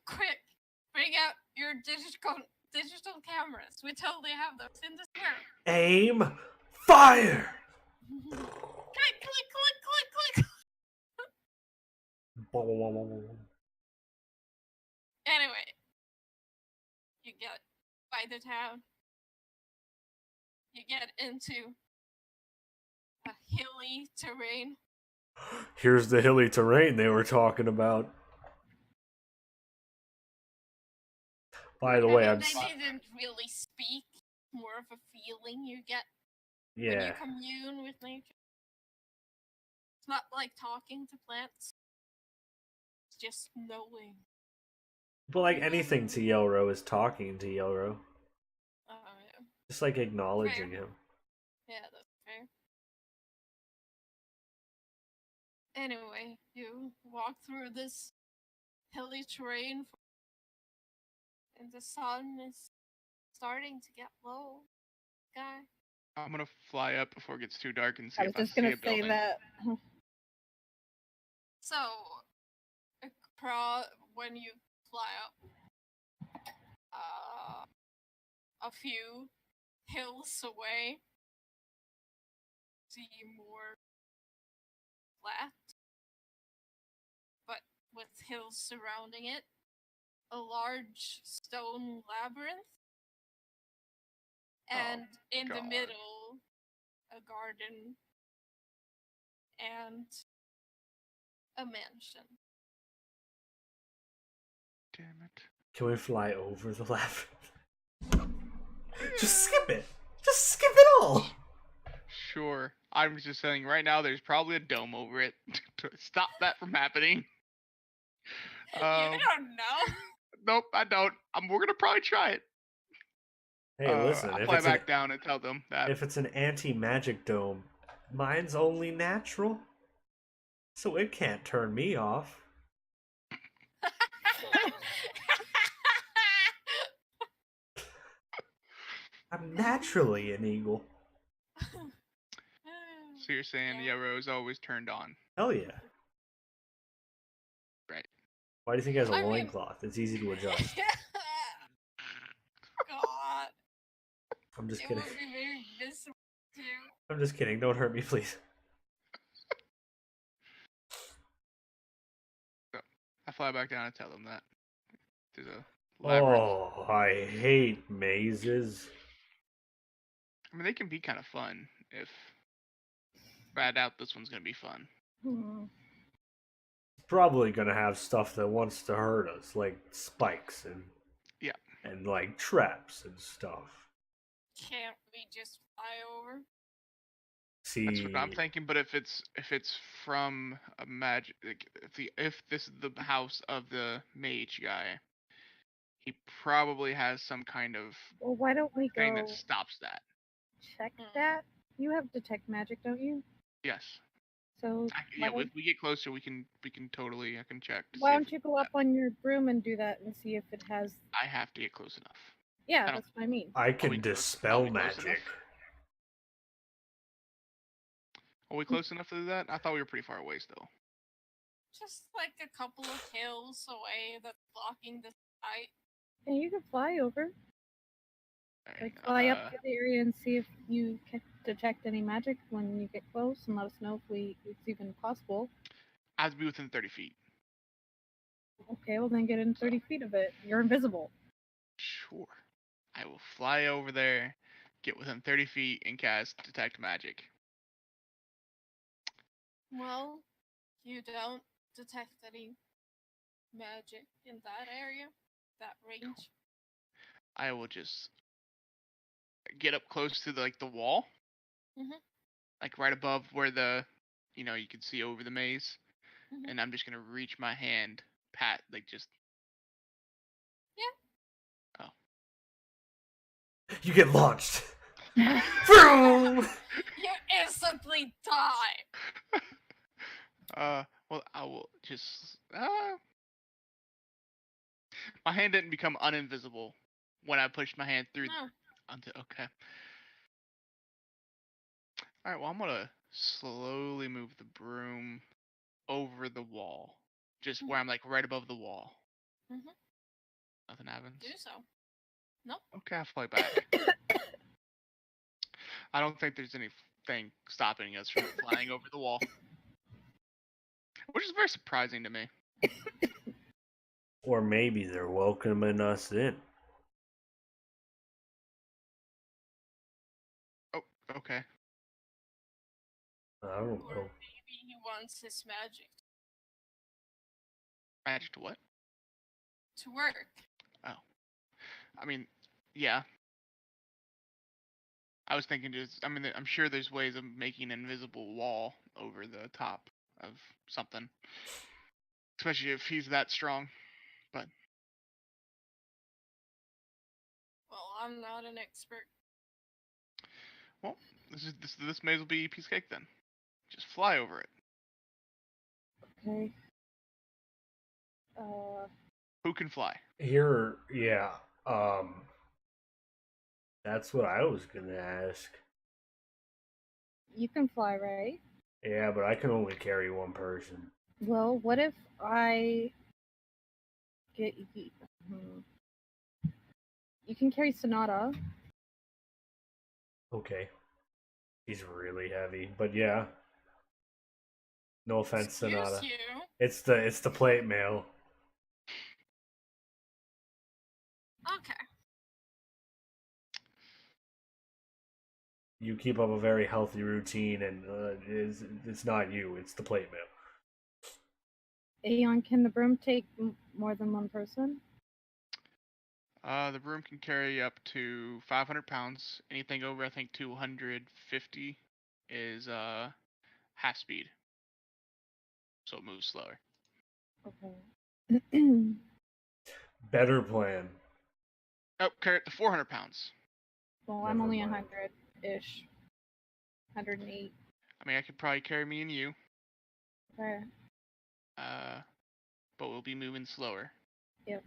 quick. Bring out your digital cameras. We totally have those in this room. Aim, fire! Click, click, click, click, click. Anyway, you get by the town. You get into a hilly terrain. Here's the hilly terrain they were talking about. By the way, I I'm. mean, they didn't really speak. More of a feeling you get when you Yeah. commune with nature. It's not like talking to plants. It's just knowing. But like anything to Yelro is talking to Yelro. Yeah. Just like acknowledging Fair. him. Yeah, that's fair. Anyway, you walk through this hilly terrain, and the sun is starting to get low. Sky. I'm gonna fly up before it gets too dark and see I was if I just see gonna a say building. that. So, when you fly up, a few hills away, see more flat, but with hills surrounding it, a large stone labyrinth, and in the God. middle, a garden and a mansion. Damn it. Can we fly over the labyrinth? Just skip it. Just skip it all. Sure. I'm just saying right now there's probably a dome over it to stop that from happening. You don't know. Nope, I don't. We're gonna probably try it. Hey, listen. I'll If fly it's back down and tell them that. if it's an anti-magic dome, mine's only natural, so it can't turn me off. I'm naturally an eagle. So you're saying Yeah. Yelro is always turned on. Hell yeah. Right. Why do you think it has a I mean- loincloth? It's easy to adjust. God, I'm just it kidding. would be very visceral too. I'm just kidding. Don't hurt me, please. I fly back down and tell them that. There's a labyrinth. Oh, I hate mazes. I mean, they can be kind of fun if. But I doubt this one's gonna be fun. Probably gonna have stuff that wants to hurt us, like spikes and and like traps and stuff. Can't we just fly over? See, That's what I'm thinking. But if it's from a magic, like, if this is the house of the mage guy, he probably has some kind of Well, why don't we thing go that stops that. check that? You have detect magic, don't you? Yes. So Yeah. If we get closer, we can totally. I can check. why don't you go up on your broom and do that and see if it has? I have to get close enough. Yeah, I don't- that's what I mean. I we can close- dispel are we close magic. enough? Are we close enough to do that? I thought we were pretty far away still. Just like a couple of hills away that's blocking the sight. Yeah, you can fly over. Alright, Like fly up to the area and see if you can detect any magic when you get close, and let us know if it's even possible. I have to be within 30 feet. Okay, well then get in 30 feet of it. You're invisible. Sure. I will fly over there, get within 30 feet, and cast Detect Magic. Well, you don't detect any magic in that area, that range. I will just get up close to the wall, like right above where you can see over the maze, and I'm just gonna reach my hand, just. Yeah. Oh. You get launched. You instantly die. Well, I will just. My hand didn't become uninvisible when I pushed my hand through. No. Okay. All right. Well, I'm gonna slowly move the broom over the wall, just where I'm like right above the wall. Nothing happens. Do so. Nope. Okay, I'll fly back. I don't think there's anything stopping us from flying over the wall, which is very surprising to me. Or maybe they're welcoming us in. Oh, okay. I don't Or know. maybe he wants his magic Magic to what? to work. Oh. I mean, yeah. I was thinking just, I mean, I'm sure there's ways of making an invisible wall over the top of something. Especially if he's that strong. But Well, I'm not an expert. well, this may as well be a piece of cake then. Just fly over it. Okay. Who can fly? Here, yeah. That's what I was gonna ask. You can fly, right? Yeah, but I can only carry one person. Well, what if I get you? You can carry Sonata. Okay. He's really heavy, but yeah. No offense, Excuse Sonata. you. It's the plate mail. Okay. You keep up a very healthy routine, and it's not you. It's the plate mail. Aeon, can the broom take more than one person? The broom can carry up to 500 pounds. Anything over, I think, 250 is half speed. So it moves slower. Okay. Better plan. Oh, carry it to 400 pounds. Well, I'm Never only mind. 100-ish. 108. I mean, I could probably carry me and you. Okay. But we'll be moving slower. Yep.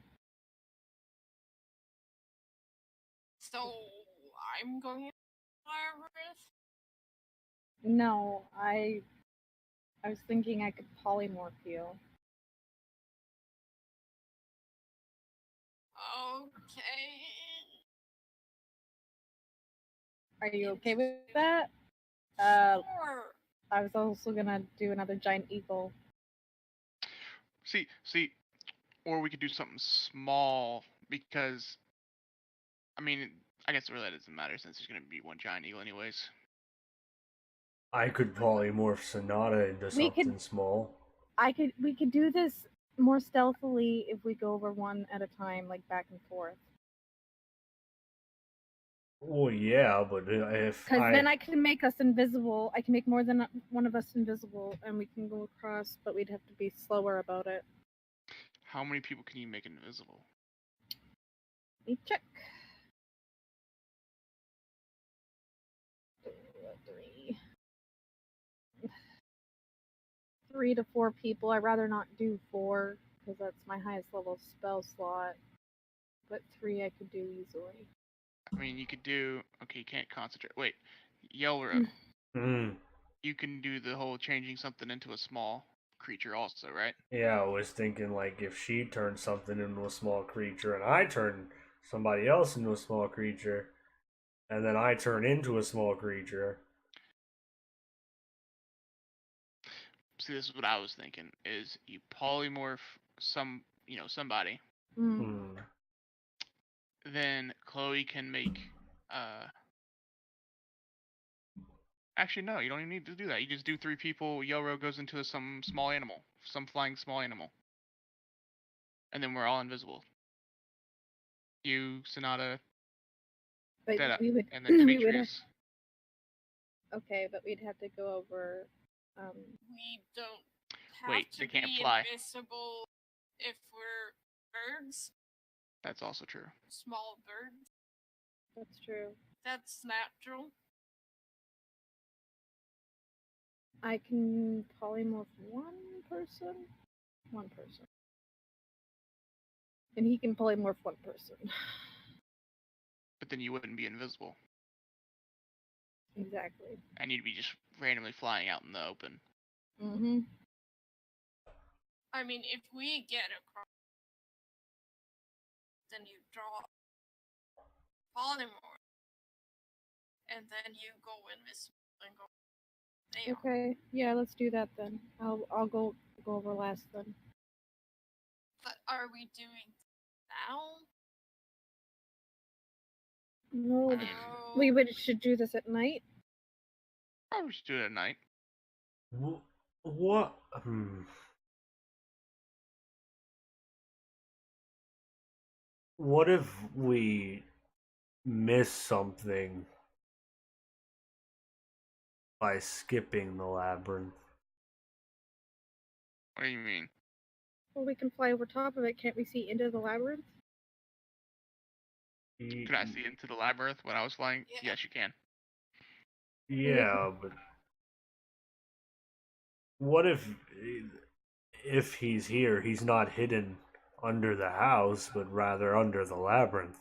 So I'm going to Labyrinth. No, I was thinking I could polymorph you. Okay. Are you okay with that? Sure. I was also gonna do another giant eagle. See, or we could do something small because, I mean, I guess really that doesn't matter since there's gonna be one giant eagle anyways. I could polymorph Sonata into We could- something small. We could do this more stealthily if we go over one at a time, like back and forth. Well, yeah, but if Because then I can make us invisible. I can make more than one of us invisible, and we can go across. But we'd have to be slower about it. How many people can you make invisible? Let me check. 3 to 4 people. I'd rather not do 4 because that's my highest level spell slot. But 3 I could do easily. I mean, you could do. Okay, you can't concentrate. Wait, Yelro. You can do the whole changing something into a small creature also, right? Yeah, I was thinking like if she turned something into a small creature and I turn somebody else into a small creature, and then I turn into a small creature. See, this is what I was thinking: is you polymorph somebody, Hmm. then Chloe can make. Actually, no, you don't even need to do that. You just do 3 people. Yelro goes into some small animal, some flying small animal, and then we're all invisible. You, Sonata, But Deta, we would. and then we would. Demetrius. Okay, but we'd have to go over. We don't have Wait, to they can't be fly. invisible if we're birds. That's also true. Small birds. That's true. That's natural. I can polymorph one person. And he can polymorph one person. But then you wouldn't be invisible. Exactly. And you'd be just randomly flying out in the open. Mm-hmm. I mean, if we get across, then you draw polymorph, and then you go invisible and go there. Okay. Yeah, let's do that then. I'll go over last then. are we doing now? No, I mean, we should do this at night. probably should do it at night. What? What if we miss something by skipping the labyrinth? What do you mean? Well, we can fly over top of it. Can't we see into the labyrinth? Could I see into the labyrinth when I was flying? Yeah. Yes, you can. Yeah, but what if he's here, he's not hidden under the house, but rather under the labyrinth?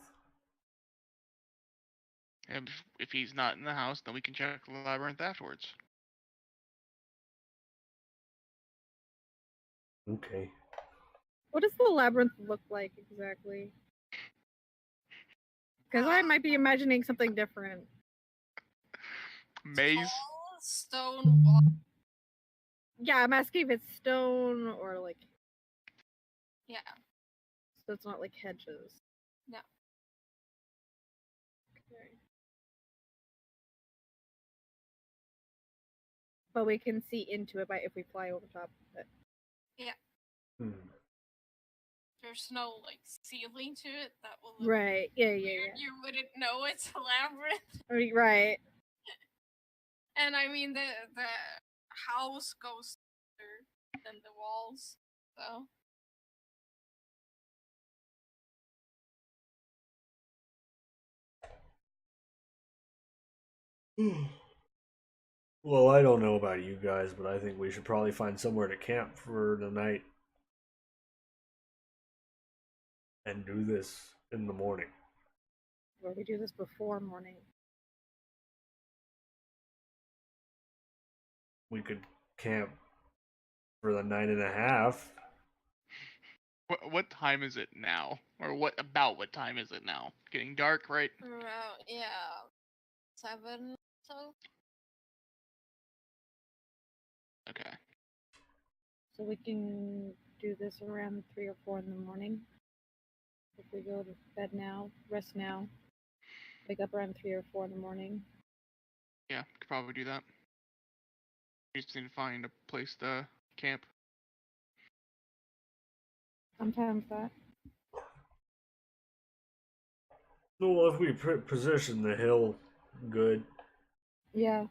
And if he's not in the house, then we can check the labyrinth afterwards. Okay. What does the labyrinth look like exactly? Because I might be imagining something different. Maze? Tall stone wall. Yeah, I'm asking if it's stone or like, Yeah. so it's not like hedges. No. Okay. But we can see into it by if we fly over top of it. Yeah. Hmm. There's no like ceiling to it that will look Right. Yeah. weird. Yeah. You wouldn't know it's a labyrinth. Yeah. Right. And I mean the house goes further than the walls. So Well, I don't know about you guys, but I think we should probably find somewhere to camp for the night and do this in the morning. Or we do this before morning. We could camp for the night and a half. What time is it now? Or what time is it now? Getting dark, right? about 7 so. Okay. So we can do this around 3 or 4 in the morning. If we go to bed now, rest now, wake up around 3 or 4 in the morning. Yeah, could probably do that. We just need to find a place to camp. I'm fine with that. Well, if we position the hill good, Yeah.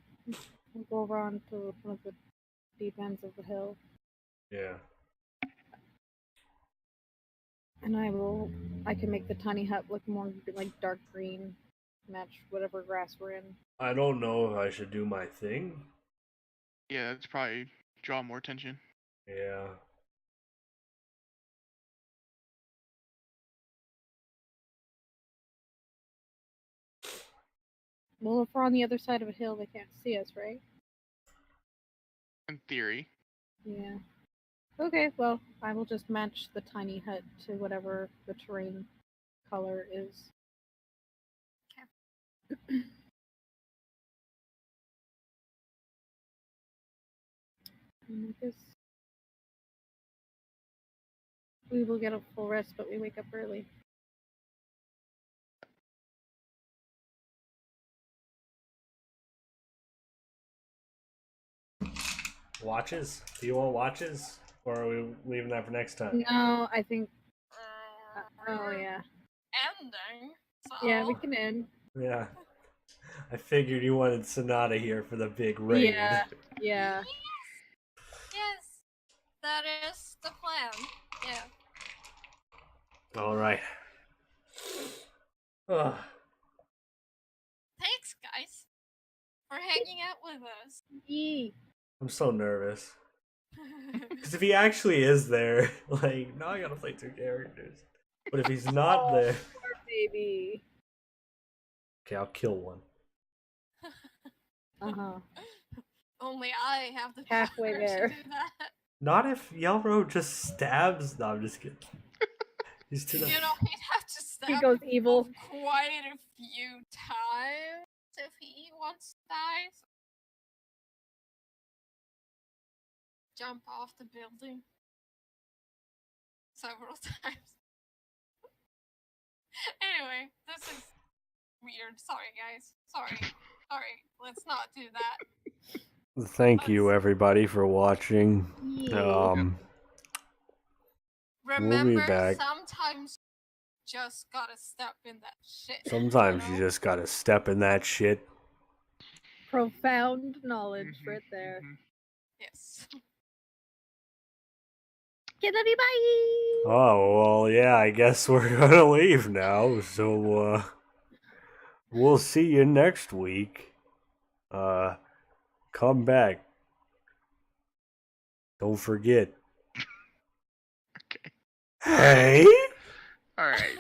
We'll go around to one of the deep ends of the hill. yeah. And I can make the tiny hut look more like dark green, match whatever grass we're in. I don't know if I should do my thing. Yeah, that's probably draw more attention. Yeah. Well, if we're on the other side of a hill, they can't see us, right? In theory. Yeah. Okay, well, I will just match the tiny hut to whatever the terrain color is. I guess we will get a full rest, but we wake up early. Watches? Do you want watches? Or are we leaving that for next time? No, I think. Oh We're yeah. ending. So Yeah, we can end. Yeah. I figured you wanted Sonata here for the big raid. Yeah. Yeah. Yes, that is the plan. Yeah. Alright. Ugh. Thanks, guys, for hanging out with us. Yee. I'm so nervous. Because if he actually is there, like, now I gotta play 2 characters. But if he's not there. Poor baby. Okay, I'll kill one. Uh-huh. Only I have the Halfway power there. to do that. Not if Yelro just stabs. No, I'm just kidding. He's too You nice. know, he'd have to stab He goes evil. quite a few times if he wants to die. So jump off the building. several times. Anyway, this is weird. Sorry, guys. Sorry. Let's not do that. Thank you, everybody, for watching. Yeah. Remember, back. sometimes you just gotta step in that shit. Sometimes you know? just gotta step in that shit. Profound knowledge Mhm, right there. mhm. Yes. Okay, love you, bye! Oh, well, yeah, I guess we're gonna leave now, so, we'll see you next week. Come back. Don't forget. Okay. Hey! All right.